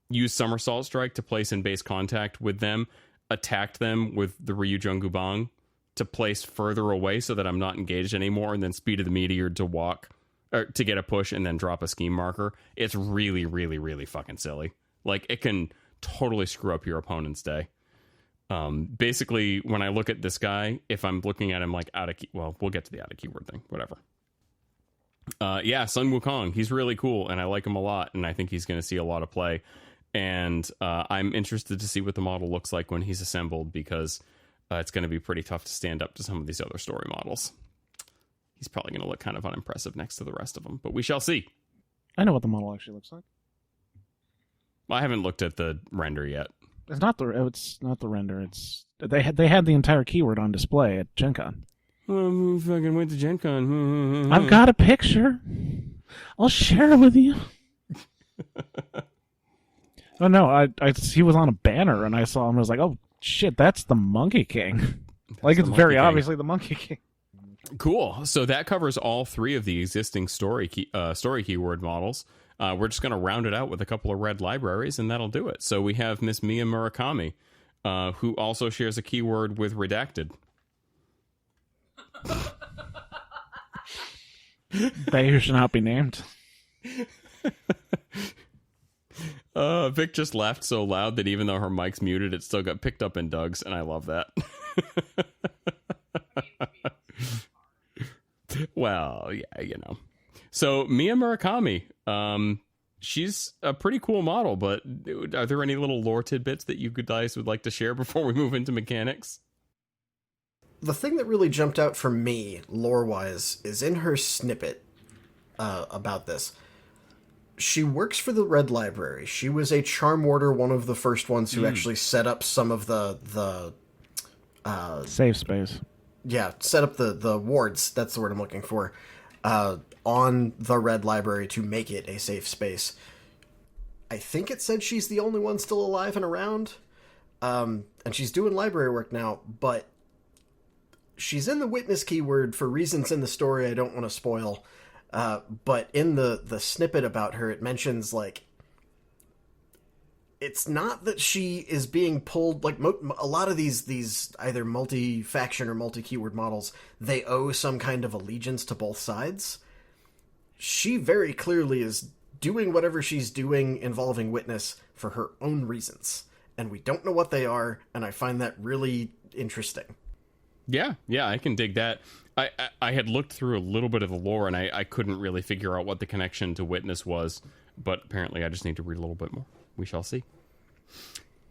Use Somersault Strike to place in base contact with them. Attacked them with the Ryu Jungubang to place further away so that I'm not engaged anymore, and then speed of the meteor to walk, or to get a push and then drop a scheme marker. It's really, really, really fucking silly. Like, it can totally screw up your opponent's day. Basically, when I look at this guy, if I'm looking at him like well, we'll get to the out of keyword thing, whatever. Yeah, Sun Wukong, he's really cool, and I like him a lot, and I think he's going to see a lot of play. And I'm interested to see what the model looks like when he's assembled, because it's going to be pretty tough to stand up to some of these other story models. He's probably going to look kind of unimpressive next to the rest of them, but we shall see. I know what the model actually looks like. I haven't looked at the render yet. It's not the render. It's they had the entire keyword on display at Gen Con. Oh, fucking went to Gen Con. I've got a picture. I'll share it with you. Oh no, he was on a banner and I saw him. I was like, oh shit, that's the Monkey King. Like, it's very obviously the Monkey King. Cool. So that covers all 3 of the existing story keyword models. We're just going to round it out with a couple of red libraries, and that'll do it. So we have Miss Mia Murakami, who also shares a keyword with Redacted. They who should not be named. Vic just laughed so loud that even though her mic's muted, it still got picked up in Doug's, and I love that. Well, yeah, you know. So, Mia Murakami, she's a pretty cool model, but are there any little lore tidbits that you guys would like to share before we move into mechanics? The thing that really jumped out for me, lore-wise, is in her snippet about this. She works for the Red Library. She was a Charm Warder, one of the first ones who actually set up some of the safe space. Yeah, set up the wards, that's the word I'm looking for, on the Red Library to make it a safe space. I think it said she's the only one still alive and around, and she's doing library work now, but she's in the witness keyword for reasons in the story I don't want to spoil. But in the snippet about her, it mentions, like, it's not that she is being pulled, like, a lot of these either multi-faction or multi-keyword models, they owe some kind of allegiance to both sides. She very clearly is doing whatever she's doing involving witness for her own reasons. And we don't know what they are, and I find that really interesting. Yeah, I can dig that. I had looked through a little bit of the lore, and I couldn't really figure out what the connection to Witness was, but apparently I just need to read a little bit more. We shall see.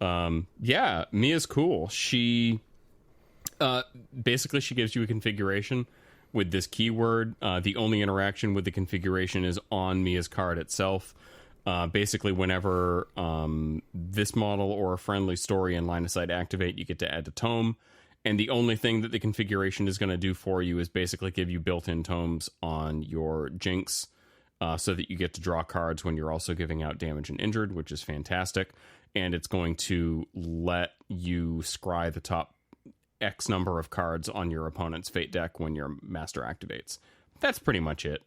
Yeah, Mia's cool. She basically she gives you a configuration with this keyword. The only interaction with the configuration is on Mia's card itself. Basically, whenever this model or a friendly story and line of sight activate, you get to add to tome. And the only thing that the configuration is going to do for you is basically give you built-in tomes on your Jinx, so that you get to draw cards when you're also giving out damage and injured, which is fantastic. And it's going to let you scry the top X number of cards on your opponent's fate deck when your master activates. That's pretty much it.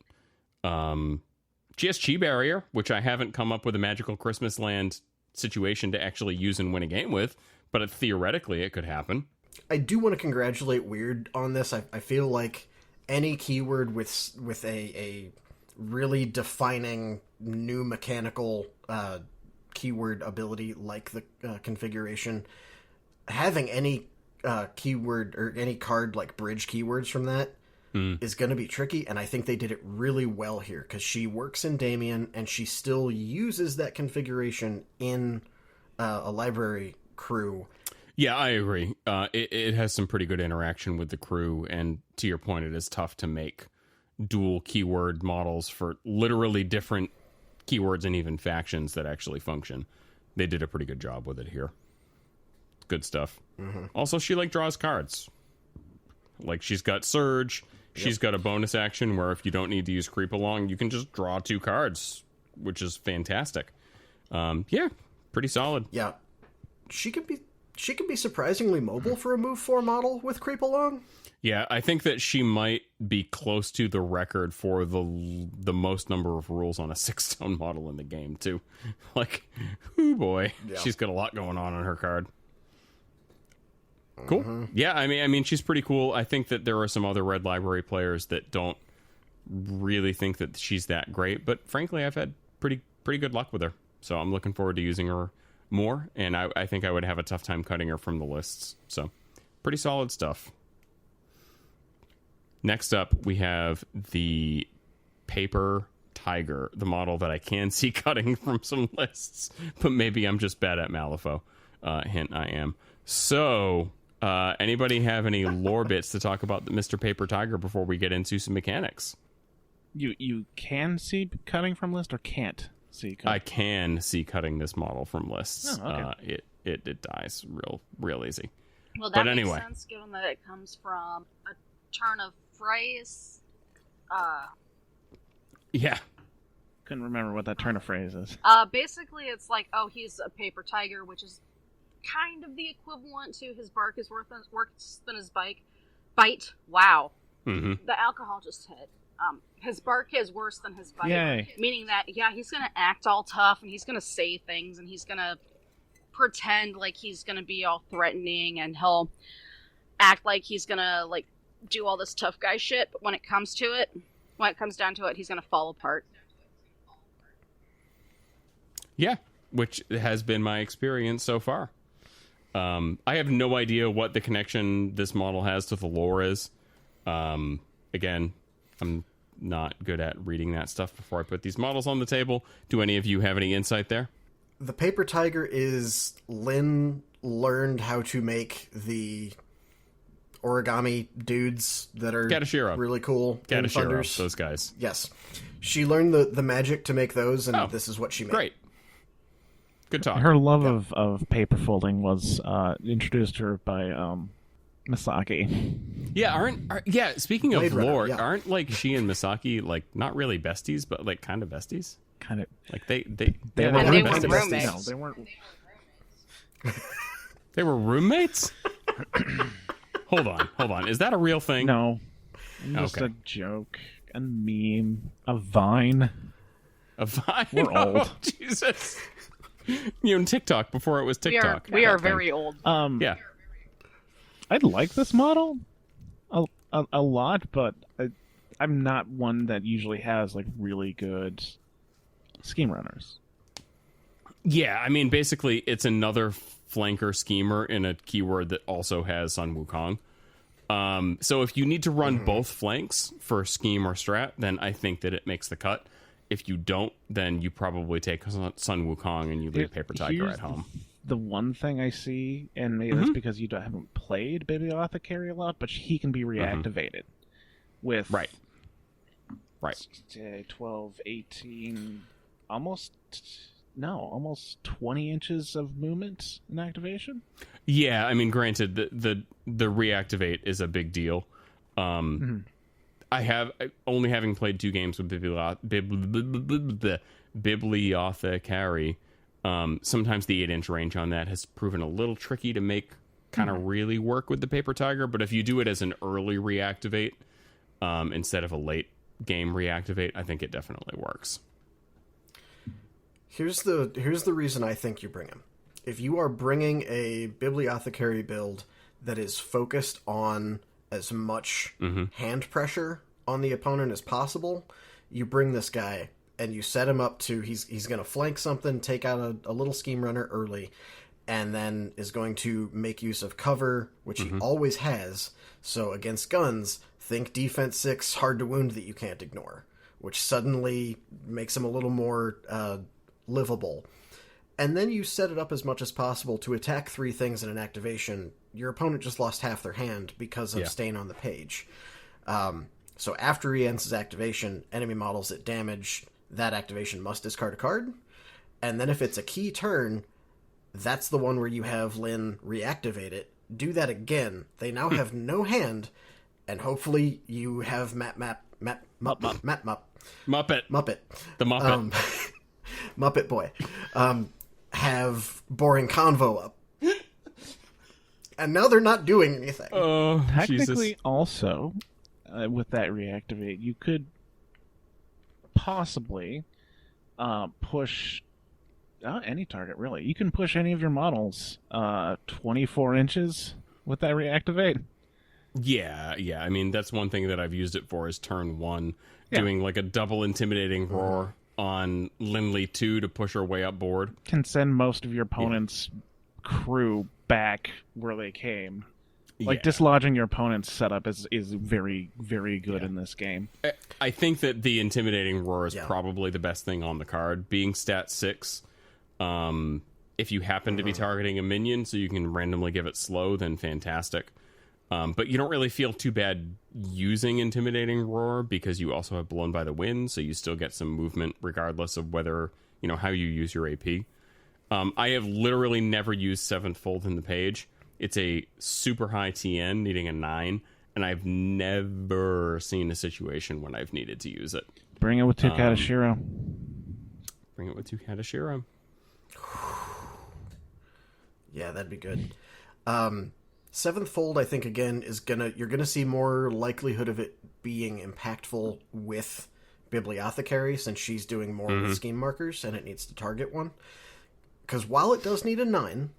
She has Chi Barrier, which I haven't come up with a magical Christmas land situation to actually use and win a game with, but theoretically it could happen. I do want to congratulate Weird on this. I feel like any keyword with a really defining new mechanical keyword ability like the configuration, having any keyword or any card like bridge keywords from that is going to be tricky, and I think they did it really well here, because she works in Damien and she still uses that configuration in a library crew. Yeah, I agree. It has some pretty good interaction with the crew, and to your point, it is tough to make dual keyword models for literally different keywords and even factions that actually function. They did a pretty good job with it here. Good stuff. Mm-hmm. Also, she draws cards. Like, she's got Surge. Yep. She's got a bonus action where if you don't need to use Creep Along, you can just draw 2 cards which is fantastic. Yeah, pretty solid. Yeah, she could be surprisingly mobile for a move 4 model with Creep Along. Yeah, I think that she might be close to the record for the most number of rules on a 6-stone model in the game, too. Like, oh boy, she's got a lot going on her card. Cool. Mm-hmm. Yeah, I mean, she's pretty cool. I think that there are some other Red Library players that don't really think that she's that great, but frankly, I've had pretty good luck with her. So I'm looking forward to using her more, and I think I would have a tough time cutting her from the lists. So, pretty solid stuff. Next up, we have the Paper Tiger, the model that I can see cutting from some lists, but maybe I'm just bad at Malifaux. Hint, I am. So, anybody have any lore bits to talk about the Mr. Paper Tiger before we get into some mechanics? You can see cutting from list or can't see cutting? I can see cutting this model from lists. Oh, okay. It dies real easy. Well, that but makes anyway. sense given that it comes from a turn of phrase. Yeah. Couldn't remember what that turn of phrase is. Basically, it's like, oh, he's a paper tiger, which is kind of the equivalent to his bark is worse than his bite. Wow. Mm-hmm. The alcohol just hit. His bark is worse than his bite. Yay. Meaning that, yeah, he's going to act all tough, and he's going to say things, and he's going to pretend like he's going to be all threatening, and he'll act like he's going to, like, do all this tough guy shit, but when it comes down to it, he's going to fall apart. Yeah, which has been my experience so far. I have no idea what the connection this model has to the lore is. Again, I'm not good at reading that stuff before I put these models on the table. Do any of you have any insight there? The Paper Tiger is Lynn learned how to make the origami dudes that are Katashiro. really cool. Katashiro, those guys. Yes. She learned the magic to make those, and this is what she made. Great. Good talk. Her love of paper folding was introduced to her by Misaki. Yeah, speaking of Blade Runner, lore, yeah. aren't like she and Misaki like not really besties, but like kind of besties? Kind of. Like they They were And they were besties. roommates. No, they weren't. They were roommates? Hold on. Is that a real thing? No. Just Okay. a joke. A meme. A vine. A Vine? We're old. Oh, Jesus. You on TikTok before it was TikTok. We are That thing. very old. Yeah. I'd like this model a lot, but I'm not one that usually has like really good scheme runners. Yeah, I mean, basically, it's another flanker schemer in a keyword that also has Sun Wukong. So if you need to run both flanks for scheme or strat, then I think that it makes the cut. If you don't, then you probably take Sun Wukong and you leave Paper Tiger Here's at home. The one thing I see, and maybe that's because you haven't played Bibliothecary a lot, but he can be reactivated with Right. 12, 18, almost 20 inches of movement in activation. Yeah, I mean, granted, the reactivate is a big deal. Only having played 2 games with Bibliothecary, sometimes the 8-inch range on that has proven a little tricky to make kind of really work with the Paper Tiger, but if you do it as an early reactivate instead of a late game reactivate, I think it definitely works. Here's the reason I think you bring him. If you are bringing a Bibliothecary build that is focused on as much hand pressure on the opponent as possible, you bring this guy and you set him up to he's going to flank something, take out a little scheme runner early, and then is going to make use of cover, which he always has. So against guns, think defense 6, hard to wound that you can't ignore, which suddenly makes him a little more livable. And then you set it up as much as possible to attack 3 things in an activation. Your opponent just lost half their hand because of staying on the page. So after he ends his activation, enemy models that damage that activation must discard a card. And then if it's a key turn, that's the one where you have Lynn reactivate it. Do that again. They now have no hand, and hopefully you have Muppet. Muppet. The Muppet. Muppet Boy, have boring convo up. And now they're not doing anything. Oh, Technically, Jesus. also, with that reactivate, you could possibly push any target, really. You can push any of your models 24 inches with that reactivate. Yeah. I mean, that's one thing that I've used it for is turn 1, Yeah. doing like a double intimidating roar on Lindley 2 to push her way up board. Can send most of your opponent's crew back where they came. Like, dislodging your opponent's setup is very, very good in this game. I think that the intimidating roar is probably the best thing on the card. Being stat 6, if you happen to be targeting a minion so you can randomly give it slow, then fantastic. But you don't really feel too bad using intimidating roar because you also have blown by the wind, so you still get some movement regardless of whether, how you use your AP. I have literally never used 7th Fold in the page. It's a super high TN needing a 9, and I've never seen a situation when I've needed to use it. Bring it with two Katashiro. Bring it with 2 Katashiro. Yeah, that'd be good. 7th Fold, I think, again, you're gonna see more likelihood of it being impactful with Bibliothecary, since she's doing more with scheme markers, and it needs to target one. Because while it does need a 9,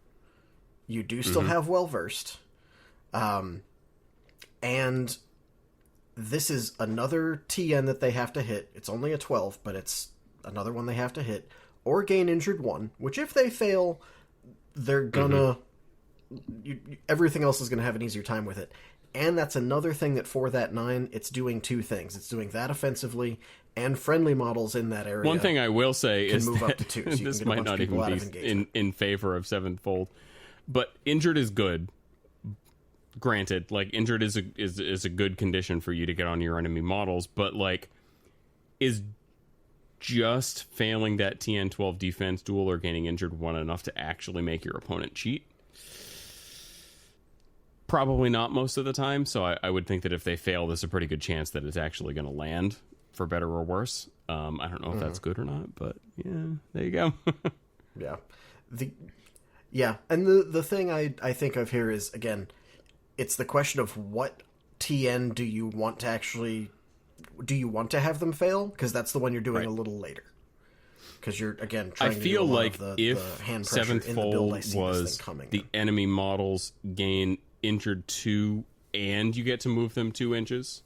you do still have Well-Versed. And this is another TN that they have to hit. It's only a 12, but it's another one they have to hit. Or gain Injured 1, which if they fail, they're gonna... everything else is going to have an easier time with it. And that's another thing that for that 9, it's doing 2 things. It's doing that offensively, and friendly models in that area. One thing I will say is move that up to 2, so this might not even be in favor of 7th Fold, but Injured is good. Granted, like, Injured is a good condition for you to get on your enemy models, but, like, is just failing that TN12 defense duel or gaining Injured 1 enough to actually make your opponent cheat? Probably not most of the time, so I would think that if they fail, there's a pretty good chance that it's actually going to land, for better or worse. I don't know if that's good or not, but yeah, there you go. And the thing I think of here is, again, it's the question of what TN do you want to have them fail? Because that's the one you're doing a little later. Because you're, again, trying to do a lot of the hand pressure 7th in the build. I Fold see was this thing coming. the enemy models gain Injured 2 and you get to move them 2 inches,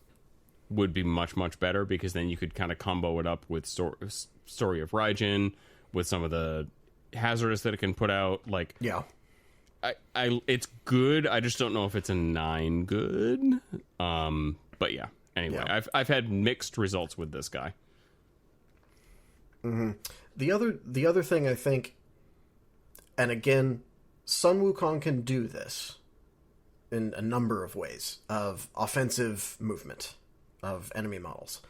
would be much, much better, because then you could kind of combo it up with Story of Raijin, with some of the hazardous that it can put out. Like, it's good. I just don't know if it's a 9 good. But yeah. Anyway, I've had mixed results with this guy. The other thing I think, and again, Sun Wukong can do this in a number of ways of offensive movement of enemy models.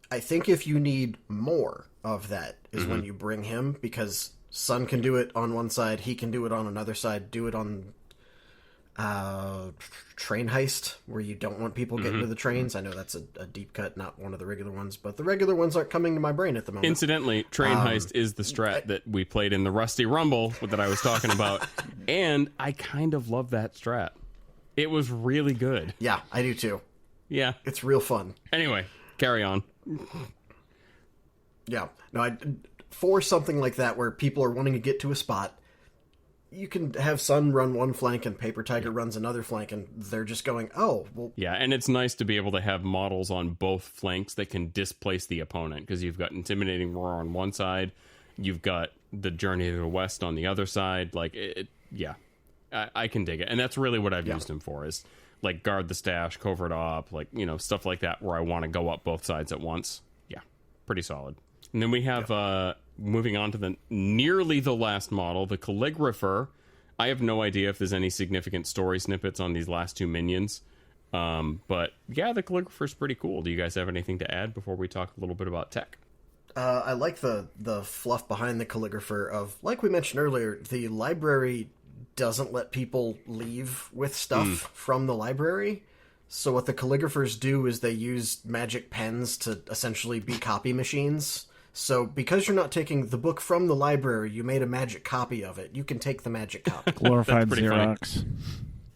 I think if you need more of that is when you bring him, because Sun can do it on one side, he can do it on another side, do it on train heist, where you don't want people getting to the trains. I know that's a deep cut, not one of the regular ones, but the regular ones aren't coming to my brain at the moment. Incidentally, train heist is the strat that we played in the Rusty Rumble that I was talking about, and I kind of love that strat. It was really good. Yeah, I do too. Yeah. It's real fun. Anyway, carry on. Yeah. No, for something like that where people are wanting to get to a spot, you can have Sun run one flank and Paper Tiger runs another flank, and they're just going, oh, well... Yeah, and it's nice to be able to have models on both flanks that can displace the opponent, because you've got Intimidating Roar on one side, you've got the Journey to the West on the other side. Like, I can dig it. And that's really what I've used him for, is, like, guard the stash, covert op, like, stuff like that, where I want to go up both sides at once. Yeah, pretty solid. And then we have... moving on to nearly the last model, the Calligrapher. I have no idea if there's any significant story snippets on these last 2 minions. But yeah, the Calligrapher's pretty cool. Do you guys have anything to add before we talk a little bit about tech? I like the fluff behind the Calligrapher of, like we mentioned earlier, the library doesn't let people leave with stuff from the library. So what the Calligraphers do is they use magic pens to essentially be copy machines. So because you're not taking the book from the library, you made a magic copy of it. You can take the magic copy. Glorified pretty Xerox.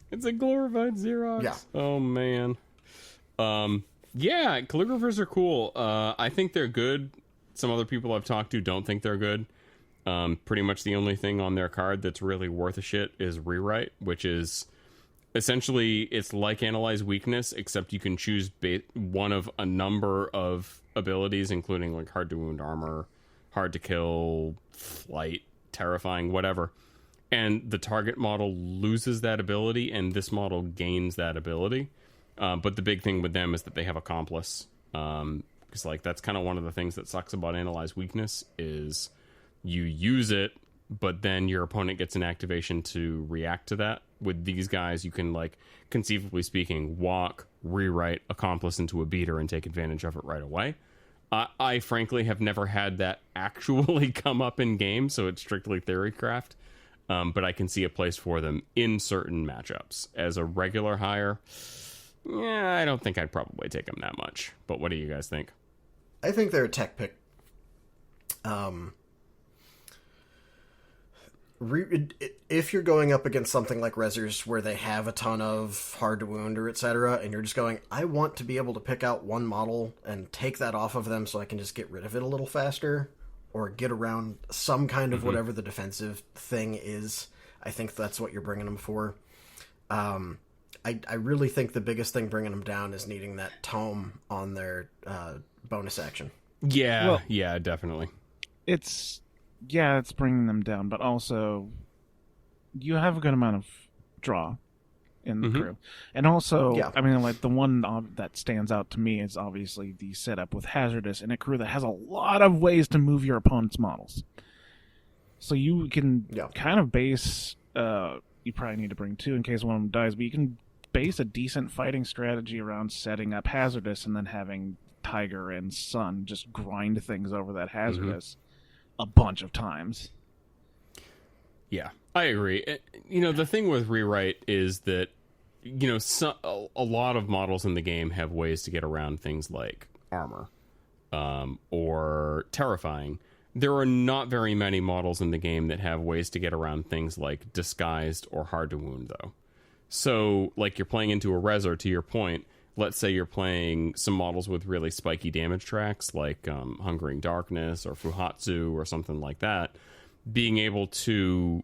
It's a glorified Xerox. Yeah. Oh man. Yeah, calligraphers are cool. I think they're good. Some other people I've talked to don't think they're good. Pretty much the only thing on their card that's really worth a shit is rewrite, which is essentially it's like analyze weakness, except you can choose one of a number of abilities, including like hard to wound armor, hard to kill, flight, terrifying, whatever. And the target model loses that ability, and this model gains that ability. But the big thing with them is that they have accomplice. Because like that's kind of one of the things that sucks about analyze weakness is you use it, but then your opponent gets an activation to react to that. With these guys, you can, like, conceivably speaking, walk, rewrite, accomplice into a beater and take advantage of it right away. I frankly have never had that actually come up in game, so it's strictly theorycraft. But I can see a place for them in certain matchups. As a regular hire, yeah, I don't think I'd probably take them that much. But what do you guys think? I think they're a tech pick. If you're going up against something like Rezzers where they have a ton of hard to wound or etc., and you're just going, I want to be able to pick out one model and take that off of them so I can just get rid of it a little faster or get around some kind of whatever the defensive thing is, I think that's what you're bringing them for. I really think the biggest thing bringing them down is needing that tome on their bonus action. Yeah, Well, yeah, definitely. It's bringing them down, but also you have a good amount of draw in the crew. And also, Yeah. I mean, like the one that stands out to me is obviously the setup with Hazardous in a crew that has a lot of ways to move your opponent's models. So you can kind of base, you probably need to bring two in case one of them dies, but you can base a decent fighting strategy around setting up Hazardous and then having Tiger and Sun just grind things over that Hazardous a bunch of times. Yeah, I agree. The thing with rewrite is that, a lot of models in the game have ways to get around things like armor or terrifying. There are not very many models in the game that have ways to get around things like disguised or hard to wound, though. So, like, you're playing into a Rezzer, to your point. Let's say you're playing some models with really spiky damage tracks, like Hungering Darkness or Fuhatsu or something like that. Being able to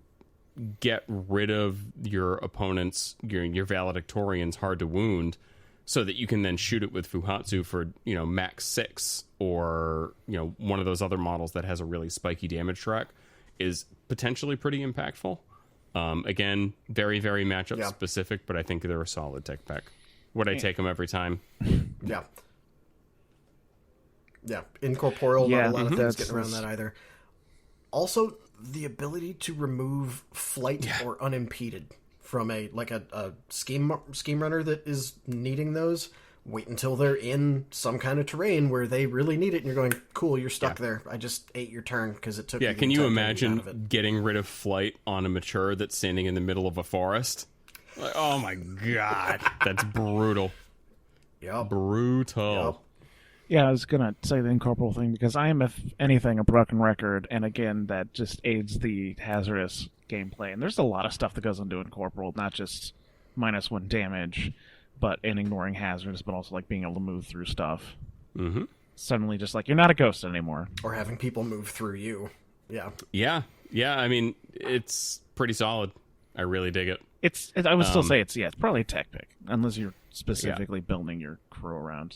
get rid of your opponent's, your valedictorian's hard to wound, so that you can then shoot it with Fuhatsu for, max 6, or, one of those other models that has a really spiky damage track, is potentially pretty impactful. Again, very, very matchup specific, but I think they're a solid tech pack. Would I take them every time? Yeah. Yeah. Incorporeal, not a lot of things getting around that either. Also, the ability to remove flight or unimpeded from a scheme runner that is needing those. Wait until they're in some kind of terrain where they really need it, and you're going, cool, you're stuck there. I just ate your turn because it took me. Yeah, can you imagine getting rid of flight on a mature that's standing in the middle of a forest? Like, oh my god, that's brutal. Yep. Brutal. Yep. Yeah, I was going to say the incorporeal thing because I am, if anything, a broken record, and again, that just aids the Hazardous gameplay. And there's a lot of stuff that goes into incorporeal, not just -1 damage, but in ignoring Hazardous, but also like being able to move through stuff. Mm-hmm. Suddenly, just like, you're not a ghost anymore. Or having people move through you. Yeah. Yeah. Yeah, I mean, it's pretty solid. I really dig it. I would still say it's probably a tech pick, unless you're specifically building your crew around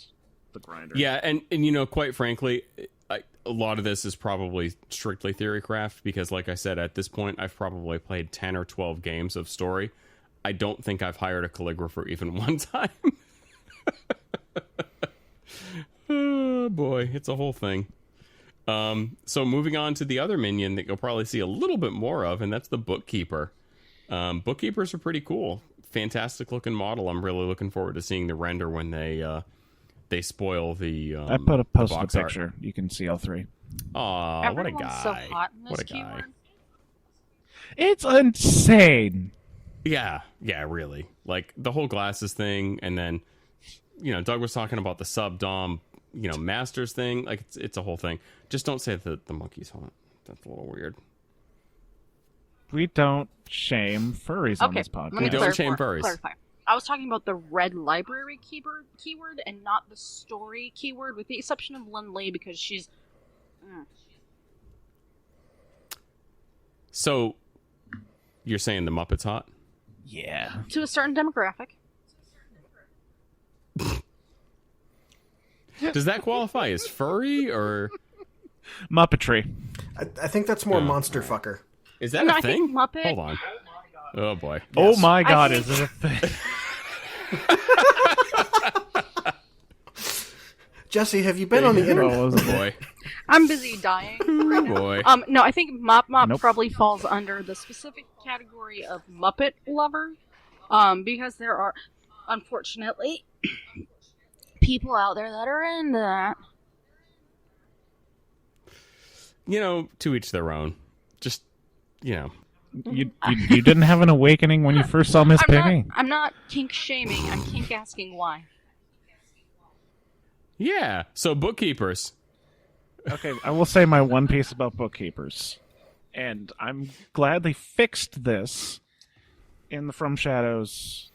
the grinder. Yeah, and quite frankly, a lot of this is probably strictly theorycraft, because like I said, at this point, I've probably played 10 or 12 games of story. I don't think I've hired a calligrapher even one time. Oh boy, it's a whole thing. So moving on to the other minion that you'll probably see a little bit more of, and that's the Bookkeeper. Bookkeepers are pretty cool. Fantastic looking model. I'm really looking forward to seeing the render when they spoil the I put a post box a picture. Art. You can see all three. Aw, what a guy. So hot in this what a keyword. guy. It's insane. Yeah, really. Like the whole glasses thing, and then Doug was talking about the sub-dom masters thing. Like it's a whole thing. Just don't say that the monkey's hot. That's a little weird. We don't shame furries on this podcast. We don't shame furries. Clarify. I was talking about the red library keyword and not the story keyword, with the exception of Lindley, because she's... So, you're saying the Muppet's hot? Yeah. To a certain demographic. Does that qualify as furry or... Muppetry. I think that's more monster fucker. Is that No, a I thing? think Muppet... Hold on. Oh, boy. Yes. Oh my god, think- is it a thing? Jesse, have you been on the internet? Oh, Boy. I'm busy dying. Oh, boy. No, I think Mop Nope. probably falls under the specific category of Muppet lover, because there are, unfortunately, people out there that are into that. To each their own. Just, You didn't have an awakening when you first saw Miss Piggy? I'm not kink shaming. I'm kink asking why. Yeah. So, bookkeepers. Okay, I will say my one piece about bookkeepers. And I'm glad they fixed this in the From Shadows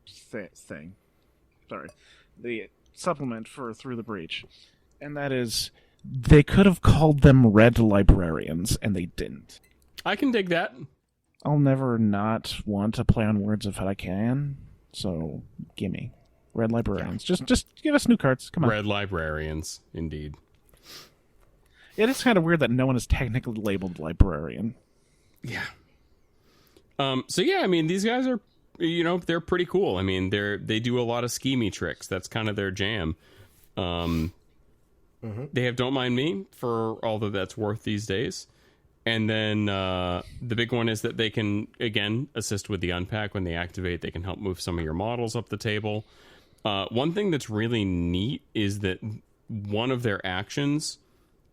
thing. Sorry. The supplement for Through the Breach. And that is, they could have called them Red Librarians, and they didn't. I can dig that. I'll never not want to play on words if I can, so gimme. Red Librarians. Just give us new cards. Come on. Red librarians, indeed. It is kind of weird that no one is technically labeled librarian. Yeah. So yeah, I mean, these guys are, they're pretty cool. I mean, they do a lot of schemy tricks. That's kind of their jam. They have Don't Mind Me for all that that's worth these days. And then the big one is that they can, again, assist with the unpack. When they activate, they can help move some of your models up the table. One thing that's really neat is that one of their actions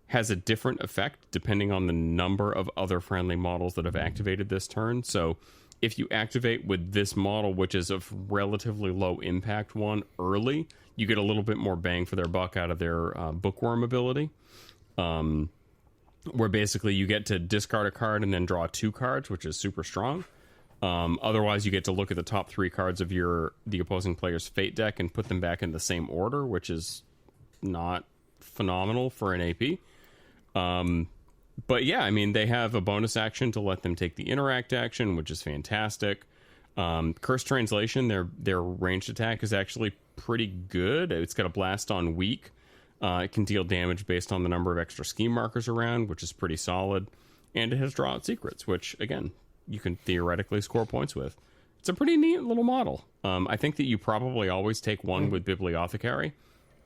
has a different effect depending on the number of other friendly models that have activated this turn. So if you activate with this model, which is a relatively low impact one, early, you get a little bit more bang for their buck out of their bookworm ability. Where basically you get to discard a card and then draw 2 cards, which is super strong. Otherwise, you get to look at the top 3 cards of the opposing player's fate deck and put them back in the same order, which is not phenomenal for an AP. But yeah, I mean, they have a bonus action to let them take the interact action, which is fantastic. Curse Translation, their ranged attack is actually pretty good. It's got a blast on weak. It can deal damage based on the number of extra scheme markers around, which is pretty solid. And it has Draw Out Secrets, which, again, you can theoretically score points with. It's a pretty neat little model. I think that you probably always take one with Bibliothecary.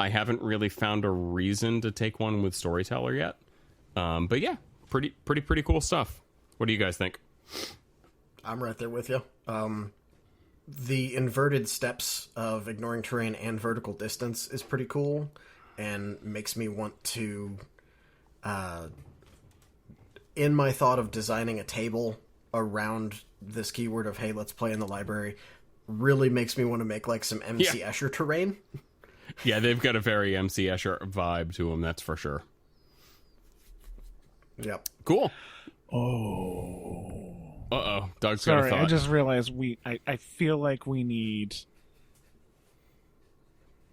I haven't really found a reason to take one with Storyteller yet. But yeah, pretty cool stuff. What do you guys think? I'm right there with you. The inverted steps of ignoring terrain and vertical distance is pretty cool, and makes me want to, in my thought of designing a table around this keyword of, hey, let's play in the library, really makes me want to make like some MC Escher terrain. Yeah, they've got a very MC Escher vibe to them, that's for sure. Yep. Cool. Oh. Uh-oh. Doug's got a Sorry, thought. I just realized I feel like we need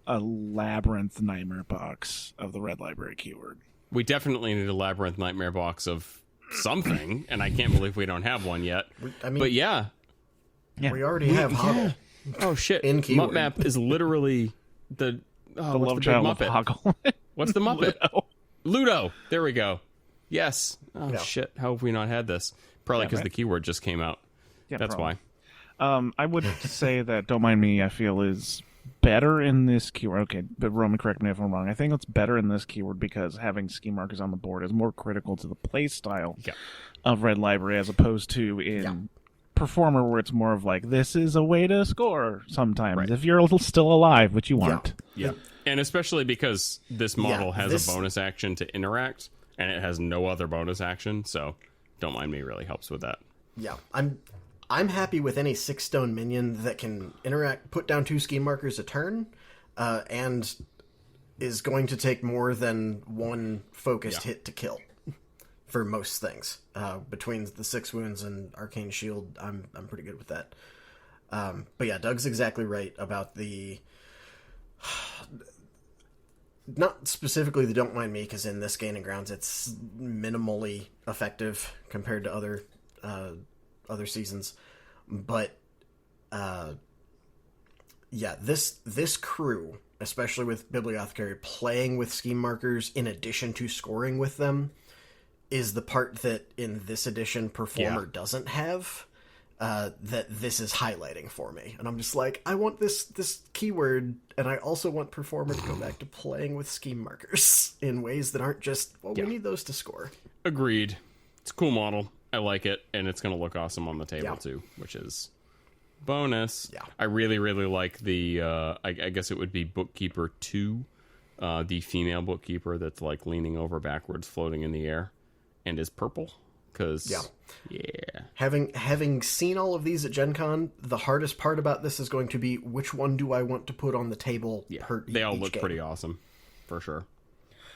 a Labyrinth Nightmare box of the Red Library keyword. We definitely need a Labyrinth Nightmare box of something, and I can't believe we don't have one yet. But yeah. We already have Hoggle. Oh, shit. In keyword. Mutt Map is literally the love child of Hoggle. What's the Muppet? Ludo. Ludo. There we go. Yes. Oh, Yeah. shit. How have we not had this? Probably because right? the keyword just came out. Yeah, That's probably. why. I would say that Don't Mind Me, I feel, is better in this keyword. Okay, but Roman, correct me if I'm wrong. I think it's better in this keyword because having scheme markers on the board is more critical to the play style of Red Library as opposed to in Performer, where it's more of like, this is a way to score sometimes if you're still alive, which you aren't. Yeah. And especially because this model has a bonus action to interact, and it has no other bonus action, so Don't Mind Me really helps with that. Yeah, I'm happy with any 6-stone minion that can interact, put down 2 scheme markers a turn, and is going to take more than one focused hit to kill for most things. Between the 6 wounds and Arcane Shield, I'm pretty good with that. But yeah, Doug's exactly right about the... Not specifically the Don't Mind Me, because in this Gaining Grounds it's minimally effective compared to other seasons. But this crew, especially with Bibliothecary, playing with scheme markers in addition to scoring with them, is the part that in this edition Performer doesn't have. That this is highlighting for me. And I'm just like, I want this keyword, and I also want Performer to go back to playing with scheme markers in ways that aren't just, we need those to score. Agreed. It's a cool model. I like it, and it's going to look awesome on the table, too, which is bonus. Yeah. I really, really like the, I guess it would be Bookkeeper 2, the female Bookkeeper that's, like, leaning over backwards, floating in the air, and is purple. Because, having seen all of these at Gen Con, the hardest part about this is going to be which one do I want to put on the table per they all each look game. pretty awesome, for sure.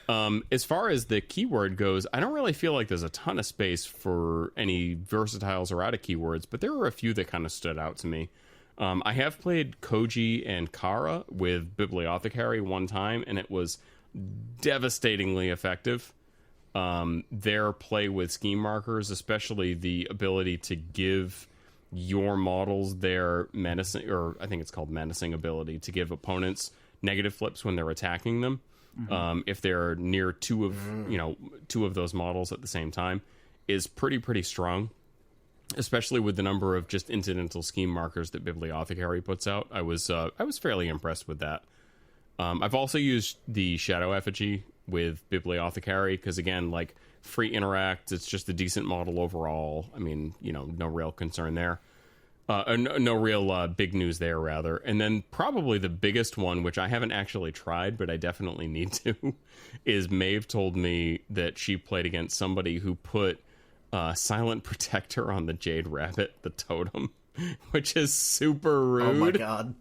As far as the keyword goes, I don't really feel like there's a ton of space for any versatiles or out of keywords, but there were a few that kind of stood out to me. I have played Koji and Kara with Bibliothecary one time, and it was devastatingly effective. Their play with scheme markers, especially the ability to give your models their menacing, or I think it's called menacing ability, to give opponents negative flips when they're attacking them. If they're near two of those models at the same time, is pretty strong, especially with the number of just incidental scheme markers that Bibliothecary puts out. I was fairly impressed with that. I've also used the Shadow Effigy with Bibliothecary, because again, like, free interact, it's just a decent model overall. I mean, no real concern there. No real big news there, rather. And then probably the biggest one, which I haven't actually tried, but I definitely need to, is Maeve told me that she played against somebody who put Silent Protector on the Jade Rabbit, the totem, which is super rude. Oh my god.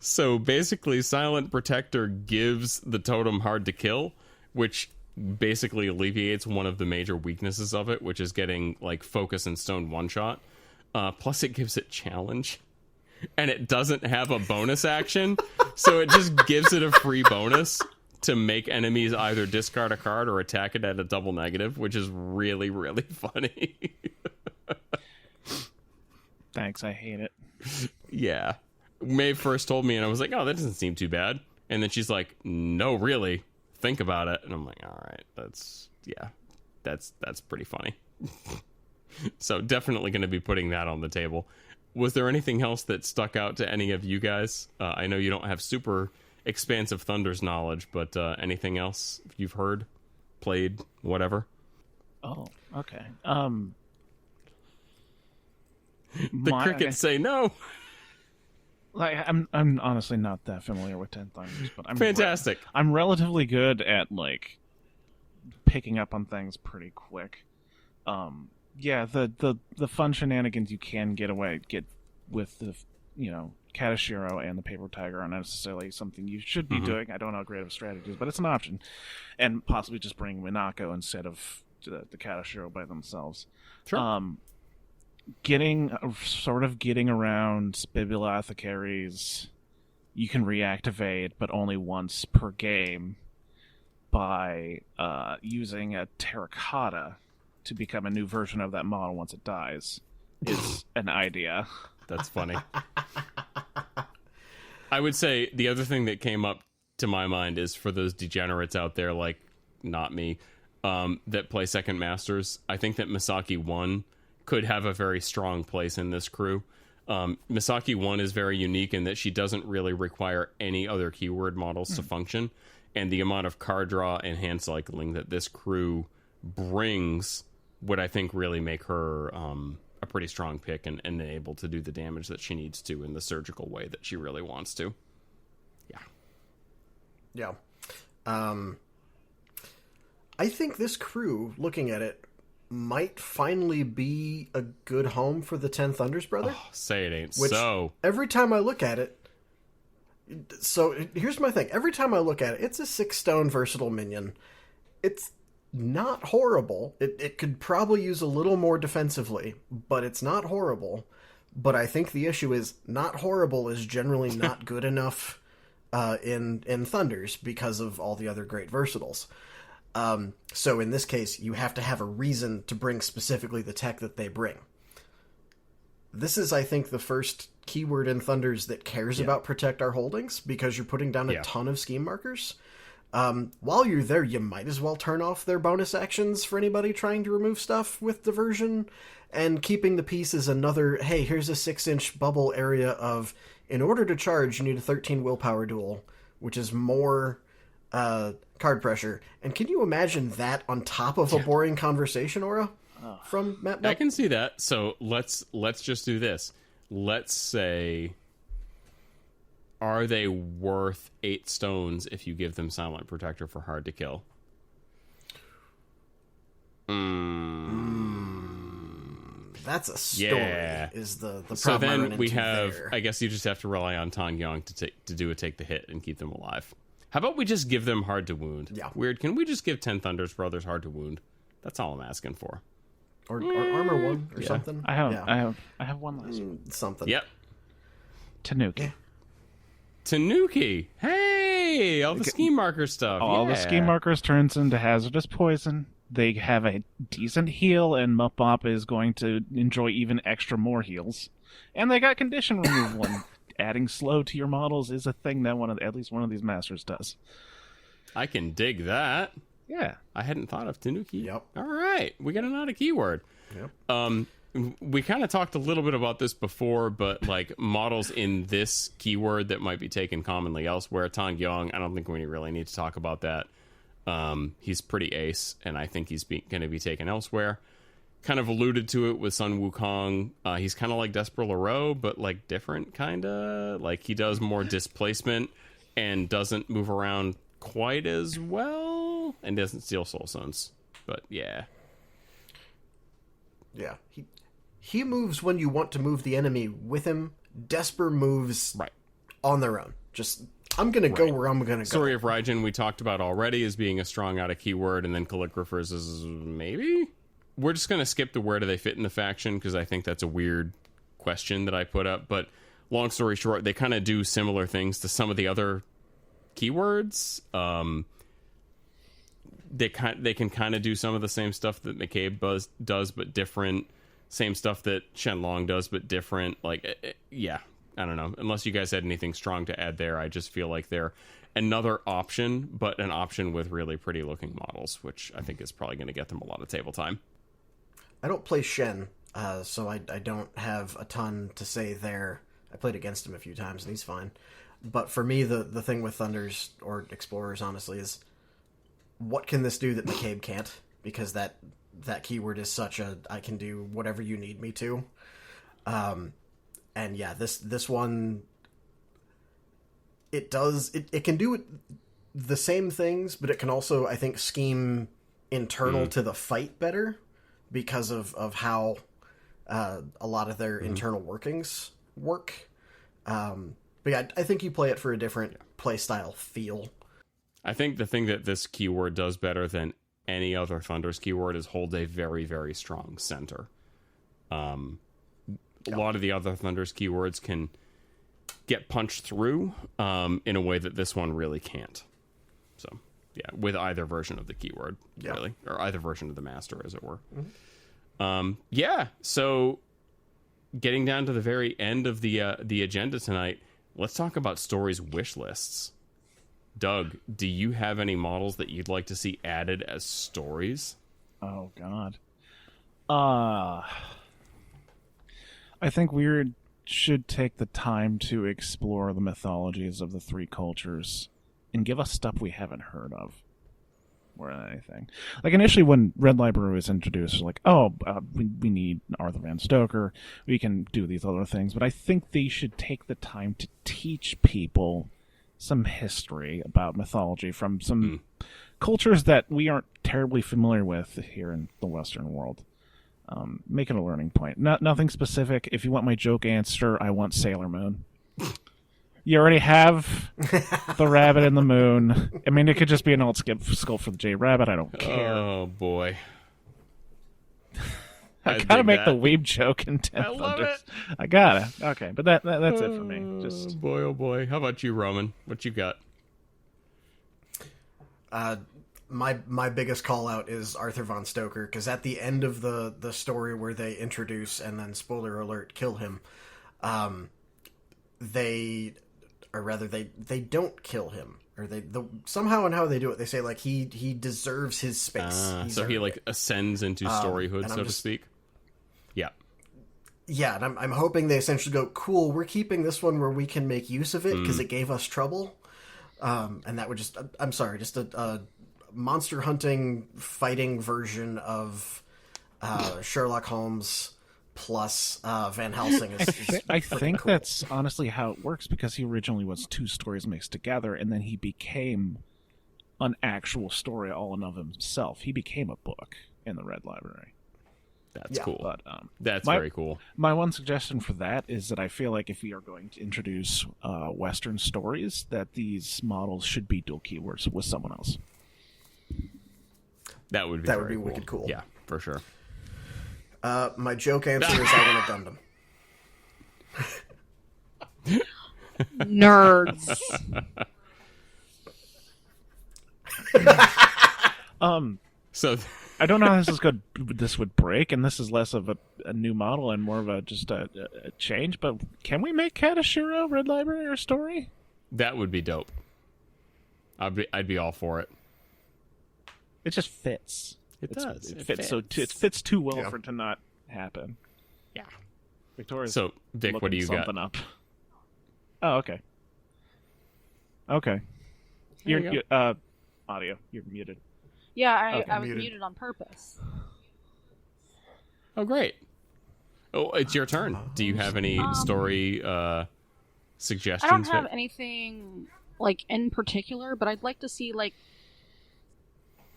So basically, Silent Protector gives the totem hard to kill, which basically alleviates one of the major weaknesses of it, which is getting, like, focus and stone one-shot. Plus, it gives it challenge. And it doesn't have a bonus action, so it just gives it a free bonus to make enemies either discard a card or attack it at a double negative, which is really, really funny. Thanks, I hate it. Yeah. Maeve first told me, and I was like, oh, that doesn't seem too bad. And then she's like, no, really. Think about it. And I'm like, all right, that's pretty funny. So definitely going to be putting that on the table. Was there anything else that stuck out to any of you guys? I know you don't have super expansive Thunders knowledge, but anything else you've heard, played, whatever? Oh, okay. The crickets say no. Like, I'm honestly not that familiar with 10 Thunders, but I'm fantastic. I'm relatively good at, like, picking up on things pretty quick. Yeah, the fun shenanigans you can get with the, Katashiro and the Paper Tiger aren't necessarily something you should be doing. I don't know creative strategies, but it's an option. And possibly just bring Minako instead of the Katashiro by themselves. Sure. Getting around Bibliothecaries, you can reactivate, but only once per game, by using a terracotta to become a new version of that model once it dies, is an idea. That's funny. I would say the other thing that came up to my mind is for those degenerates out there, like not me, that play Second Masters. I think that Misaki 1 could have a very strong place in this crew. Misaki 1 is very unique in that she doesn't really require any other keyword models to function, and the amount of card draw and hand cycling that this crew brings would, I think, really make her a pretty strong pick and able to do the damage that she needs to in the surgical way that she really wants to. Yeah. I think this crew, looking at it, might finally be a good home for the 10 Thunders, brother. Oh, say it ain't which, so. every time I look at it, So here's my thing. Every time I look at it, it's a 6-stone versatile minion. It's not horrible. It could probably use a little more defensively, but it's not horrible. But I think the issue is not horrible is generally not good enough in Thunders because of all the other great versatiles. So in this case, you have to have a reason to bring specifically the tech that they bring. This is, I think, the first keyword in Thunders that cares about protect our holdings, because you're putting down a ton of scheme markers. While you're there, you might as well turn off their bonus actions for anybody trying to remove stuff with diversion, and keeping the piece as another, hey, here's a 6-inch bubble area of, in order to charge, you need a 13 willpower duel, which is more card pressure. And can you imagine that on top of a boring conversation aura from Matt? I can see that. So let's just do this. Let's say, are they worth 8 stones if you give them Silent Protector for hard to kill? That's a story. Yeah. Is the problem? So I run then we into have. there. I guess you just have to rely on Tong Yong to do a take the hit and keep them alive. How about we just give them hard to wound? Yeah. Weird. Can we just give 10 Thunders Brothers hard to wound? That's all I'm asking for. Or armor 1 or something. I have one last one. Something. Yep. Tanuki. Tanuki. Hey, all the scheme marker stuff. All the scheme markers turns into hazardous poison. They have a decent heal, and Mup is going to enjoy even extra more heals. And they got condition removal. And adding slow to your models is a thing that at least one of these masters does. I can dig that. Yeah. I hadn't thought of Tanuki. Yep. All right. We got another keyword. Yep. We kind of talked a little bit about this before, but like models in this keyword that might be taken commonly elsewhere. Tong Yong, I don't think we really need to talk about that. He's pretty ace, and I think he's going to be taken elsewhere. Kind of alluded to it with Sun Wukong. He's kind of like Desper Leroux, but like different, kind of. Like he does more displacement and doesn't move around quite as well, and doesn't steal soul stones. But yeah. Yeah. He moves when you want to move the enemy with him. Desper moves on their own. Just, I'm going to go where I'm going to go. Story of Raijin we talked about already as being a strong out of keyword, and then Calligraphers is maybe? We're just going to skip the where do they fit in the faction, because I think that's a weird question that I put up. But long story short, they kind of do similar things to some of the other keywords. They can kind of do some of the same stuff that McCabe does, but different. Same stuff that Shenlong does, but different. Like, yeah, I don't know. Unless you guys had anything strong to add there, I just feel like they're another option, but an option with really pretty looking models, which I think is probably going to get them a lot of table time. I don't play Shen, so I don't have a ton to say there. I played against him a few times, and he's fine. But for me, the thing with Thunders, or Explorers, honestly, is what can this do that McCabe can't? Because that keyword is such a, I can do whatever you need me to. And yeah, this one, it can do the same things, but it can also, I think, scheme internal to the fight better because of how a lot of their internal workings work. But yeah, I think you play it for a different play style feel. I think the thing that this keyword does better than any other Thunders keyword is hold a very, very strong center. A lot of the other Thunders keywords can get punched through in a way that this one really can't. So, yeah, with either version of the keyword, really. Or either version of the master, as it were. Yeah, so getting down to the very end of the agenda tonight, let's talk about stories wish lists. Doug, do you have any models that you'd like to see added as stories? Oh, God. I think we should take the time to explore the mythologies of the three cultures and give us stuff we haven't heard of more than anything. Like, initially when Red Library was introduced, it was like, we need Arthur Van Stoker. We can do these other things. But I think they should take the time to teach people some history about mythology from some cultures that we aren't terribly familiar with here in the Western world. Make it a learning point. Nothing specific. If you want my joke answer, I want Sailor Moon. You already have the rabbit in the moon. I mean, it could just be an old skull for the J Rabbit. I don't care. Oh boy. I gotta make the weeb joke in 10 I love Thunders. it. I gotta. Okay, but that's it for me. Just Oh boy. How about you, Roman? What you got? My biggest call out is Arthur von Stoker, because at the end of the story where they introduce and then spoiler alert kill him, they don't kill him, or somehow and how they do it, they say like he deserves his space. So he like ascends into storyhood, so to speak. Yeah. Yeah, and I'm hoping they essentially go, cool, we're keeping this one where we can make use of it because it gave us trouble. And that would just, I'm sorry, just a monster hunting fighting version of Sherlock Holmes plus Van Helsing. I think cool. That's honestly how it works, because he originally was 2 stories mixed together, and then he became an actual story all in of himself. He became a book in the Red Library. That's cool. But, that's very cool. My one suggestion for that is that I feel like if we are going to introduce Western stories, that these models should be dual keywords with someone else. That would be wicked cool. Yeah, for sure. My joke answer is I want a Gundam. Nerds. So I don't know how this would break, and this is less of a new model and more of a change, but can we make Katashiro Red Library or story? that would be dope. I'd be all for it. It just fits. It does. It fits too well for it to not happen. Yeah. Victoria's So, Vic, what do you got? Up. Oh, okay. Okay. You Audio, you're muted. Yeah, Okay, I was muted on purpose. Oh, great. Oh, it's your turn. Do you have any story suggestions? I don't have anything like in particular, but I'd like to see like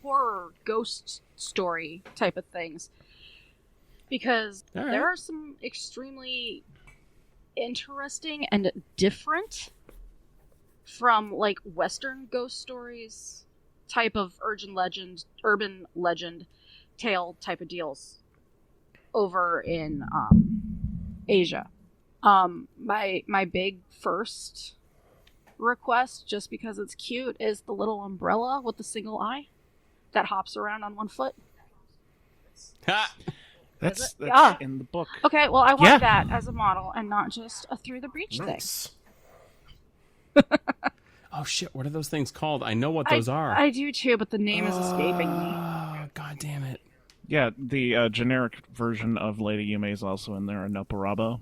horror ghost story type of things, because there are some extremely interesting and different from like Western ghost stories type of urban legend tale type of deals over in Asia. My big first request, just because it's cute, is the little umbrella with the single eye that hops around on one foot. Ha! That's in the book. Okay, well, I want that as a model and not just a through the breach thing. Oh shit, what are those things called? I know what those are. I do too, but the name is escaping me. Oh, god damn it. Yeah, the generic version of Lady Yume is also in there, Noparabo.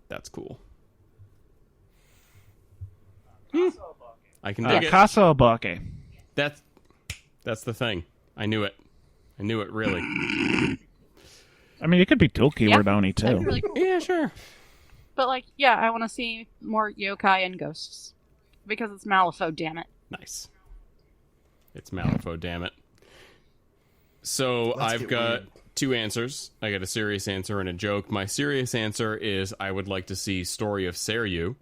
That's cool. I can dig it. Casa Obake. That's the thing. I knew it. Really. I mean, it could be dual keyword Oni too. That'd be really cool. Yeah, sure. But like, yeah, I want to see more yokai and ghosts because it's Malifaux. Damn it. Nice. It's Malifaux. Damn it. So I've got two answers. I got a serious answer and a joke. My serious answer is I would like to see Story of Seiryu,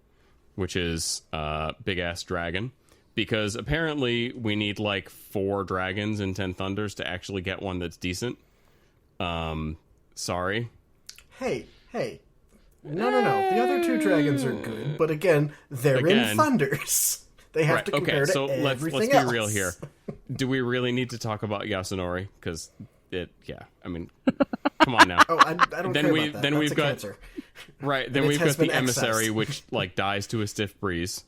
which is big ass dragon, because apparently we need like 4 dragons in 10 Thunders to actually get one that's decent. Sorry. Hey. No. The other 2 dragons are good, but again, they're in Thunders. They have to compare to everything else. Let's be real here. Do we really need to talk about Yasunori? Because I mean, come on now. Oh, I don't care about that. Then we've got cancer. Right. Then we've got the emissary, which like dies to a stiff breeze.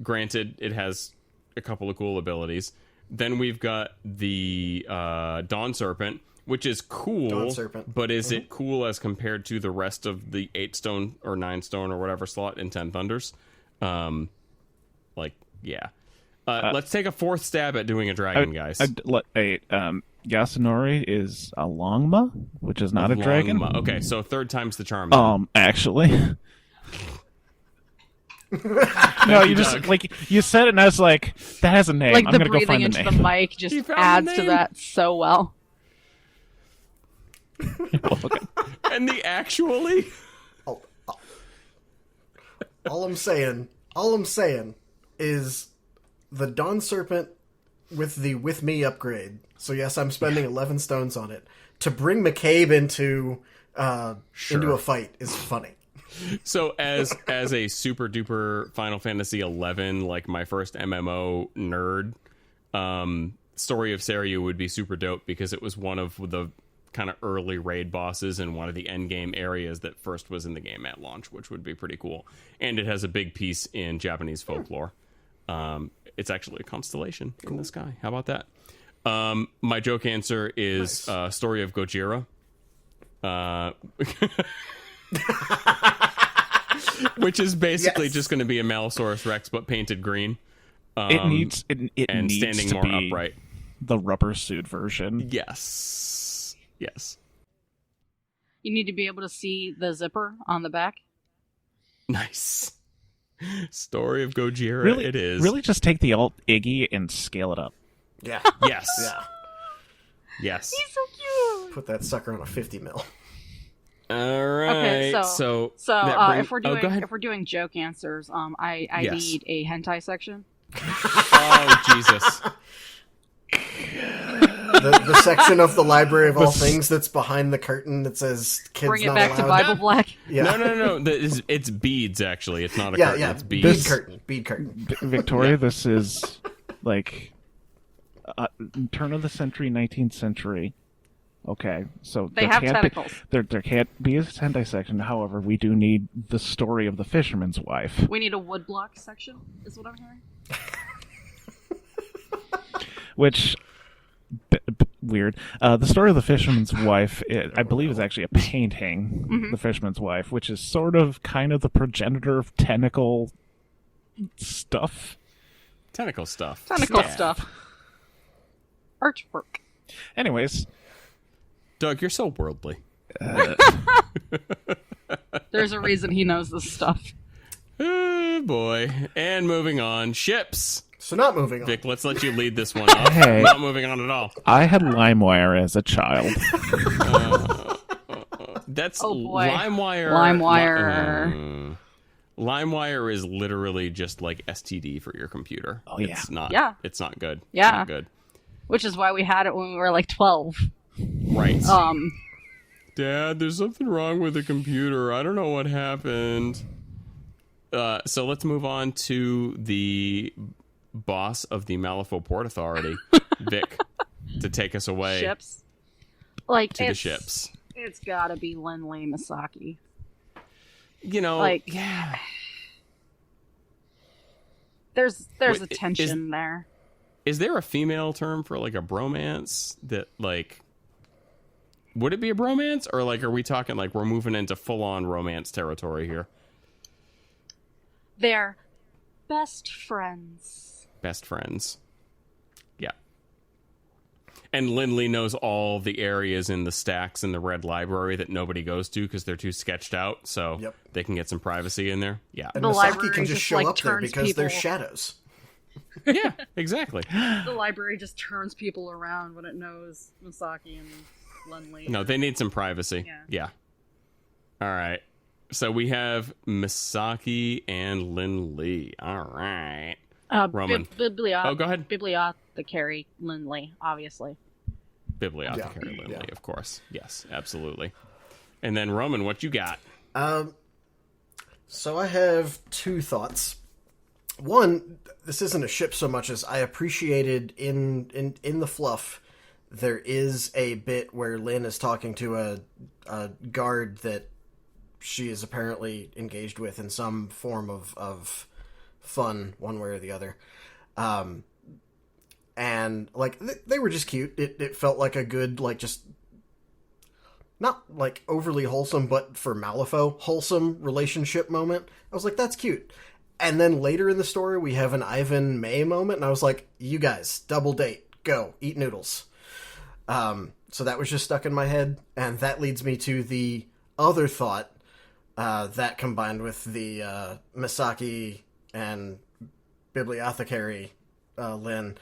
Granted, it has a couple of cool abilities. Then we've got the Dawn Serpent, which is cool, but is it cool as compared to the rest of the 8 stone or 9 stone or whatever slot in 10 Thunders? Let's take a 4th stab at doing a dragon, guys. Yasunori is a Longma, which is not a dragon. Okay, so 3rd time's the charm. Then. Actually. No, you just you said it, and I was like, "That has a name." Like I'm the gonna go breathing find the into name. the mic just adds to that so well. And the actually. All I'm saying is the Dawn Serpent with the With Me upgrade. So yes, I'm spending 11 stones on it. To bring McCabe into a fight is funny. So as a super duper Final Fantasy 11, like my first MMO nerd, Story of Seria would be super dope because it was one of the kind of early raid bosses in one of the end game areas that first was in the game at launch, which would be pretty cool. And it has a big piece in Japanese folklore. It's actually a constellation in the sky. How about that? My joke answer is Story of Gojira. Which is basically just going to be a Malosaurus Rex but painted green. It needs and needs standing to more be upright. The rubber suit version. Yes. You need to be able to see the zipper on the back. Nice. Story of Gojira. Really, it is. Really, just take the alt Iggy and scale it up. Yeah. Yes. Yeah. Yes. He's so cute. Put that sucker on a 50 mil. All right. Okay, so if we're doing joke answers, I Yes. need a hentai section. Oh Jesus. The section of the Library of All Things that's behind the curtain that says "Kids Bring it Not back Allowed." to Bible Black. Yeah. No. It's beads. Actually, it's not a Yeah, curtain. yeah. It's beads. Bead curtain. Victoria, this is like turn of the century, 19th century. Okay, so They have tentacles. There can't be a hentai section. However, we do need the story of the fisherman's wife. We need a woodblock section, is what I'm hearing. Which, weird. The story of the fisherman's wife, I believe, is actually a painting. Mm-hmm. The fisherman's wife, which is sort of kind of the progenitor of tentacle stuff. Tentacle stuff. Stuff. Artwork. Anyways, Doug, you're so worldly. There's a reason he knows this stuff. Oh, boy. And moving on. Ships. So not moving on. Vic, let's let you lead this one off. Hey. Not moving on at all. I had LimeWire as a child. That's Oh, boy. LimeWire. LimeWire is literally just like STD for your computer. Oh, yeah. It's not. Yeah. It's not good. Yeah. It's not good. Which is why we had it when we were like 12. Right. Dad, there's something wrong with the computer. I don't know what happened. So let's move on to the boss of the Malifaux Port Authority, Vic, to take us away ships. Like to the ships. It's gotta be Lindley Misaki. You know, Like, yeah. There's Wait, a tension there. Is there a female term for like a bromance that like would it be a bromance or like are we talking like we're moving into full on romance territory here? They're best friends. Best friends. Yeah. And Lindley knows all the areas in the stacks in the red library that nobody goes to because they're too sketched out, so they can get some privacy in there. Yeah. And The Misaki library can just just, show like, up there turns because people- there's shadows. Yeah, exactly. The library just turns people around when it knows Misaki and Lindley. No, they need some privacy. Yeah. All right. So we have Misaki and Lindley. All right. Roman. Oh, go ahead. Bibliothecary Lindley, obviously. Bibliothecary Lindley, of course. Yes, absolutely. And then Roman, what you got? So I have two thoughts. One, this isn't a ship so much as I appreciated in the fluff. There is a bit where Lynn is talking to a guard that she is apparently engaged with in some form of fun, one way or the other. And like they were just cute. It felt like a good, like, just not like overly wholesome, but for Malifaux, wholesome relationship moment. I was like, that's cute. And then later in the story, we have an Ivan May moment, and I was like, you guys, double date, go, eat noodles. So that was just stuck in my head, and that leads me to the other thought that combined with the Misaki and Bibliothecary Lynn.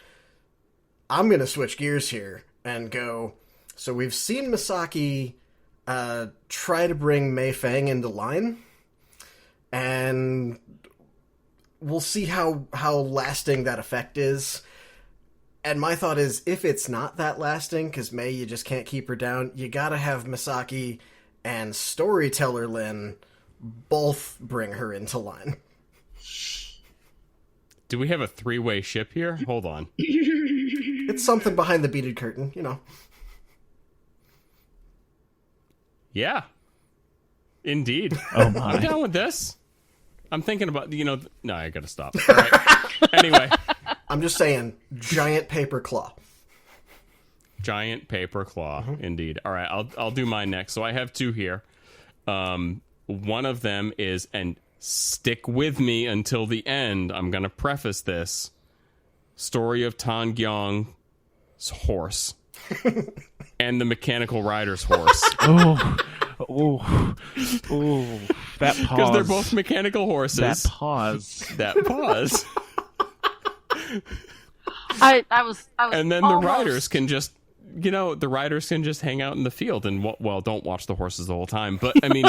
I'm going to switch gears here and go, so we've seen Misaki try to bring Mei Fang into line. and we'll see how lasting that effect is. And my thought is, if it's not that lasting, because May, you just can't keep her down, you gotta have Misaki and storyteller Lynn both bring her into line. Do we have a 3-way ship here? Hold on. It's something behind the beaded curtain, you know. Yeah. Indeed. Oh my. I'm down with this. I'm thinking about, no, I gotta stop. All right. Anyway. I'm just saying, giant paper claw. Giant paper claw, indeed. All right, I'll do mine next. So I have 2 here. One of them is, and stick with me until the end, I'm going to preface this, story of Tan Gyong's horse. And the mechanical rider's horse. Oh, that pause. Because they're both mechanical horses. That pause. I was And then almost... the riders can just, hang out in the field and, don't watch the horses the whole time. But, I mean,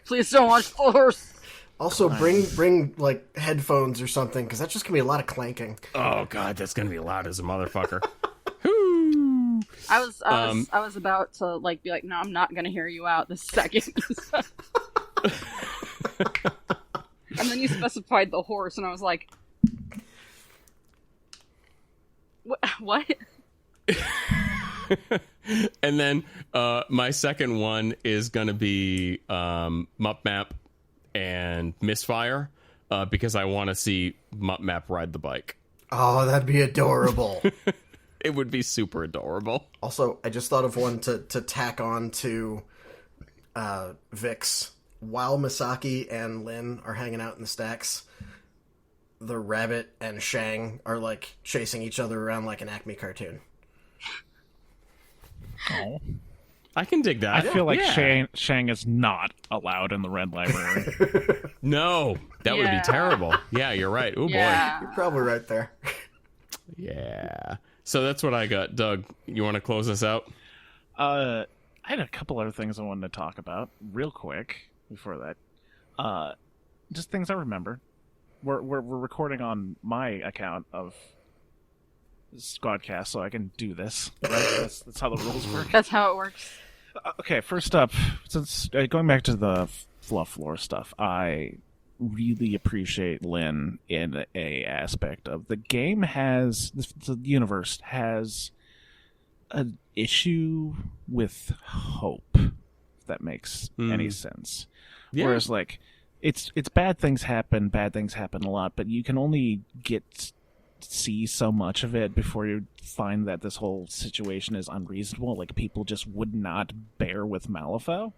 Please don't watch the horse. Also, bring like headphones or something, because that's just gonna be a lot of clanking. Oh God, that's gonna be loud as a motherfucker. I was about to be like, no, I'm not gonna hear you out this second. And then you specified the horse, and I was like, what? And then my second one is gonna be Mup Map and Misfire, because I want to see Mup Map ride the bike. Oh, that'd be adorable. It would be super adorable. Also, I just thought of one to tack on to Vix. While Misaki and Lin are hanging out in the stacks, the rabbit and Shang are chasing each other around like an Acme cartoon. Oh. I can dig that. I feel like Shang is not allowed in the Red Library. No, that would be terrible. Yeah, you're right. Oh, boy. You're probably right there. Yeah. So that's what I got. Doug, you want to close us out? I had a couple other things I wanted to talk about real quick before that. Just things I remember. We're recording on my account of Squadcast, so I can do this. Right? That's how the rules work. That's how it works. Okay, first up, since going back to the fluff floor stuff, I really appreciate Lynn in a aspect of the game the universe has an issue with hope, if that makes any sense. Yeah. Whereas it's bad things happen a lot, but you can only see so much of it before you find that this whole situation is unreasonable. People just would not bear with Malifaux.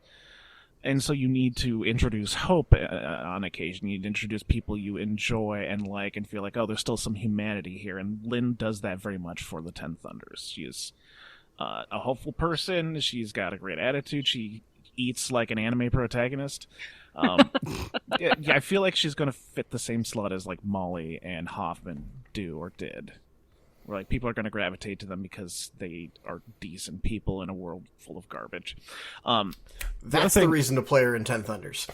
And so you need to introduce hope on occasion. You need to introduce people you enjoy and and feel like, oh, there's still some humanity here. And Lynn does that very much for the Ten Thunders. She's a hopeful person. She's got a great attitude. She eats like an anime protagonist. Yeah, I feel like she's going to fit the same slot as Molly and Hoffman do or did. Where people are going to gravitate to them because they are decent people in a world full of garbage. That's the reason to play her in Ten Thunders.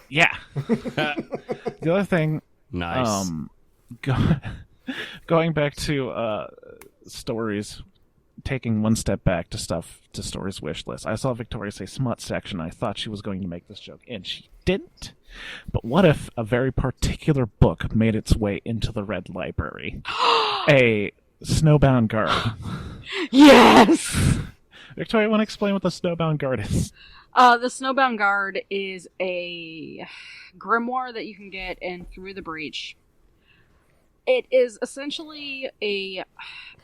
Yeah. The other thing... Nice. Going back to stories, taking one step back to stories wish list. I saw Victoria say smut section. I thought she was going to make this joke, and she didn't. But what if a very particular book made its way into the Red Library? A Snowbound Guard. Yes! Victoria, want to explain what the Snowbound Guard is? The Snowbound Guard is a grimoire that you can get in Through the Breach. It is essentially a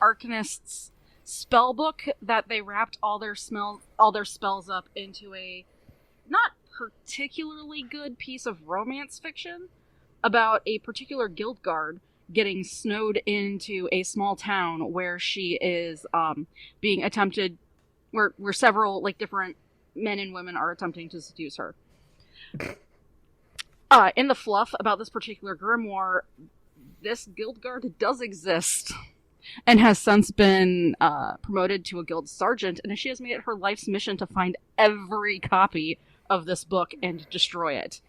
arcanist's spell book that they wrapped all their spells up into a not particularly good piece of romance fiction about a particular guild guard getting snowed into a small town where she is being attempted, where several different men and women are attempting to seduce her. In the fluff about this particular grimoire, this guild guard does exist and has since been promoted to a guild sergeant, and she has made it her life's mission to find every copy of this book and destroy it.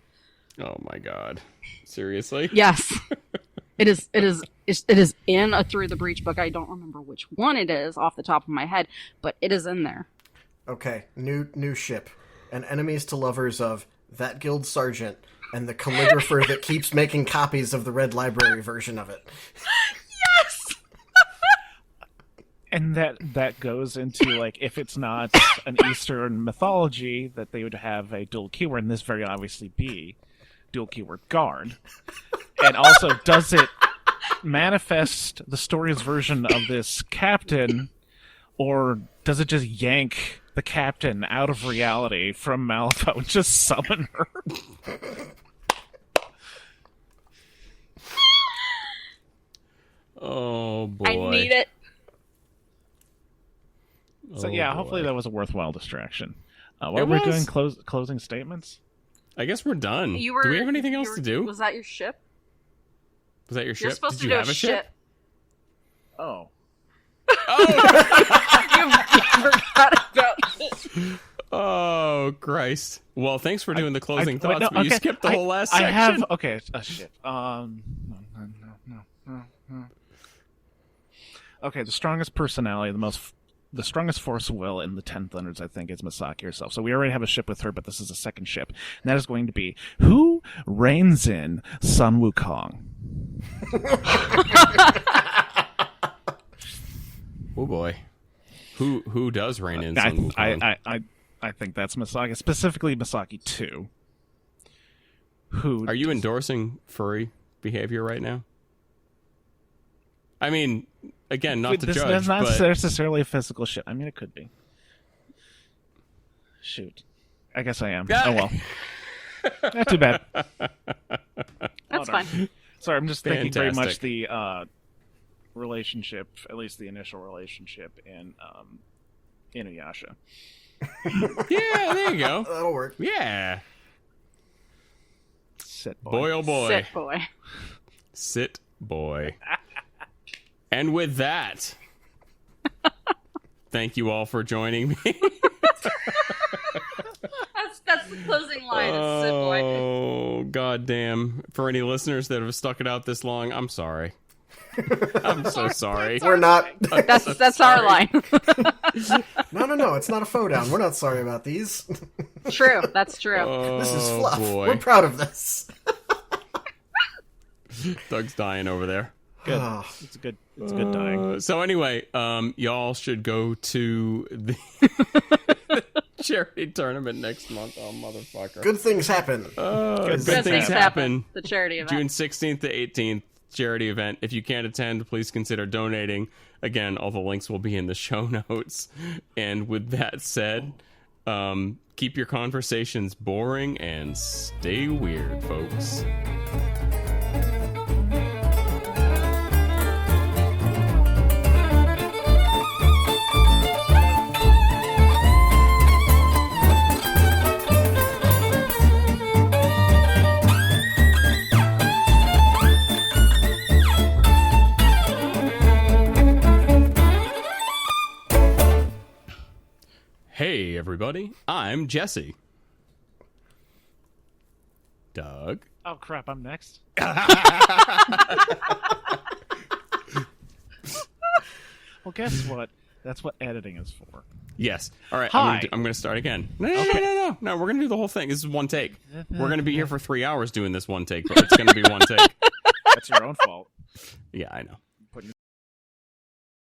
Oh my god. Seriously? Yes. It is in a Through the Breach book. I don't remember which one it is off the top of my head, but it is in there. Okay, new ship. And enemies to lovers of that guild sergeant and the calligrapher that keeps making copies of the Red Library version of it. Yes! And that goes into, like, if it's not an Eastern mythology, that they would have a dual keyword, and this very obviously be dual keyword guard. And also, does it manifest the story's version of this captain, or does it just yank the captain out of reality from Malifaux and just summon her? Oh boy. I need it. So hopefully that was a worthwhile distraction. What It we're was. doing closing statements. I guess we're done. You were, do we have anything else to do? Was that your ship? Was that your You're ship? supposed Did to you do have a a ship? Oh. You forgot about it. Oh, Christ. Well, thanks for doing the closing thoughts, no, but you okay, skipped the whole last I section. have shit. Okay, the strongest personality, the strongest force of will in the 10 Thunders, I think, is Misaki herself. So we already have a ship with her, but this is a second ship. And that is going to be, who reigns in Sun Wukong? Oh, boy. Who does reign in Sun Wukong? I think that's Misaki, specifically Misaki 2. Who Are you endorsing furry behavior right now? I mean, again, not to this judge, is not but... necessarily a physical ship. I mean, it could be. Shoot. I guess I am. Oh, well. Not too bad. That's fine. Sorry, I'm just thinking very much Fantastic. the relationship, at least the initial relationship in Inuyasha. Yeah, there you go. That'll work. Yeah. Sit boy. Boy, oh boy. Sit, boy. Sit, boy. And with that, thank you all for joining me. That's the closing line. Is sit, boy. Oh, goddamn. For any listeners that have stuck it out this long, I'm sorry. I'm so sorry. We're not. That's our line. No. It's not a faux down. We're not sorry about these. True. That's true. This is Oh, fluff. boy. We're proud of this. Doug's dying over there. Good. It's good dying. So anyway, y'all should go to the charity tournament next month. Oh, motherfucker. Good things happen. Good Good things happen. The charity event. June 16th to 18th, charity event. If you can't attend, please consider donating. Again, all the links will be in the show notes. And with that said, keep your conversations boring and stay weird, folks. Hey, everybody. I'm Jesse. Doug. Oh, crap. I'm next. Well, guess what? That's what editing is for. Yes. All right. Hi. I'm going to start again. No. We're going to do the whole thing. This is one take. We're going to be here for 3 hours doing this one take, but it's going to be one take. That's your own fault. Yeah, I know.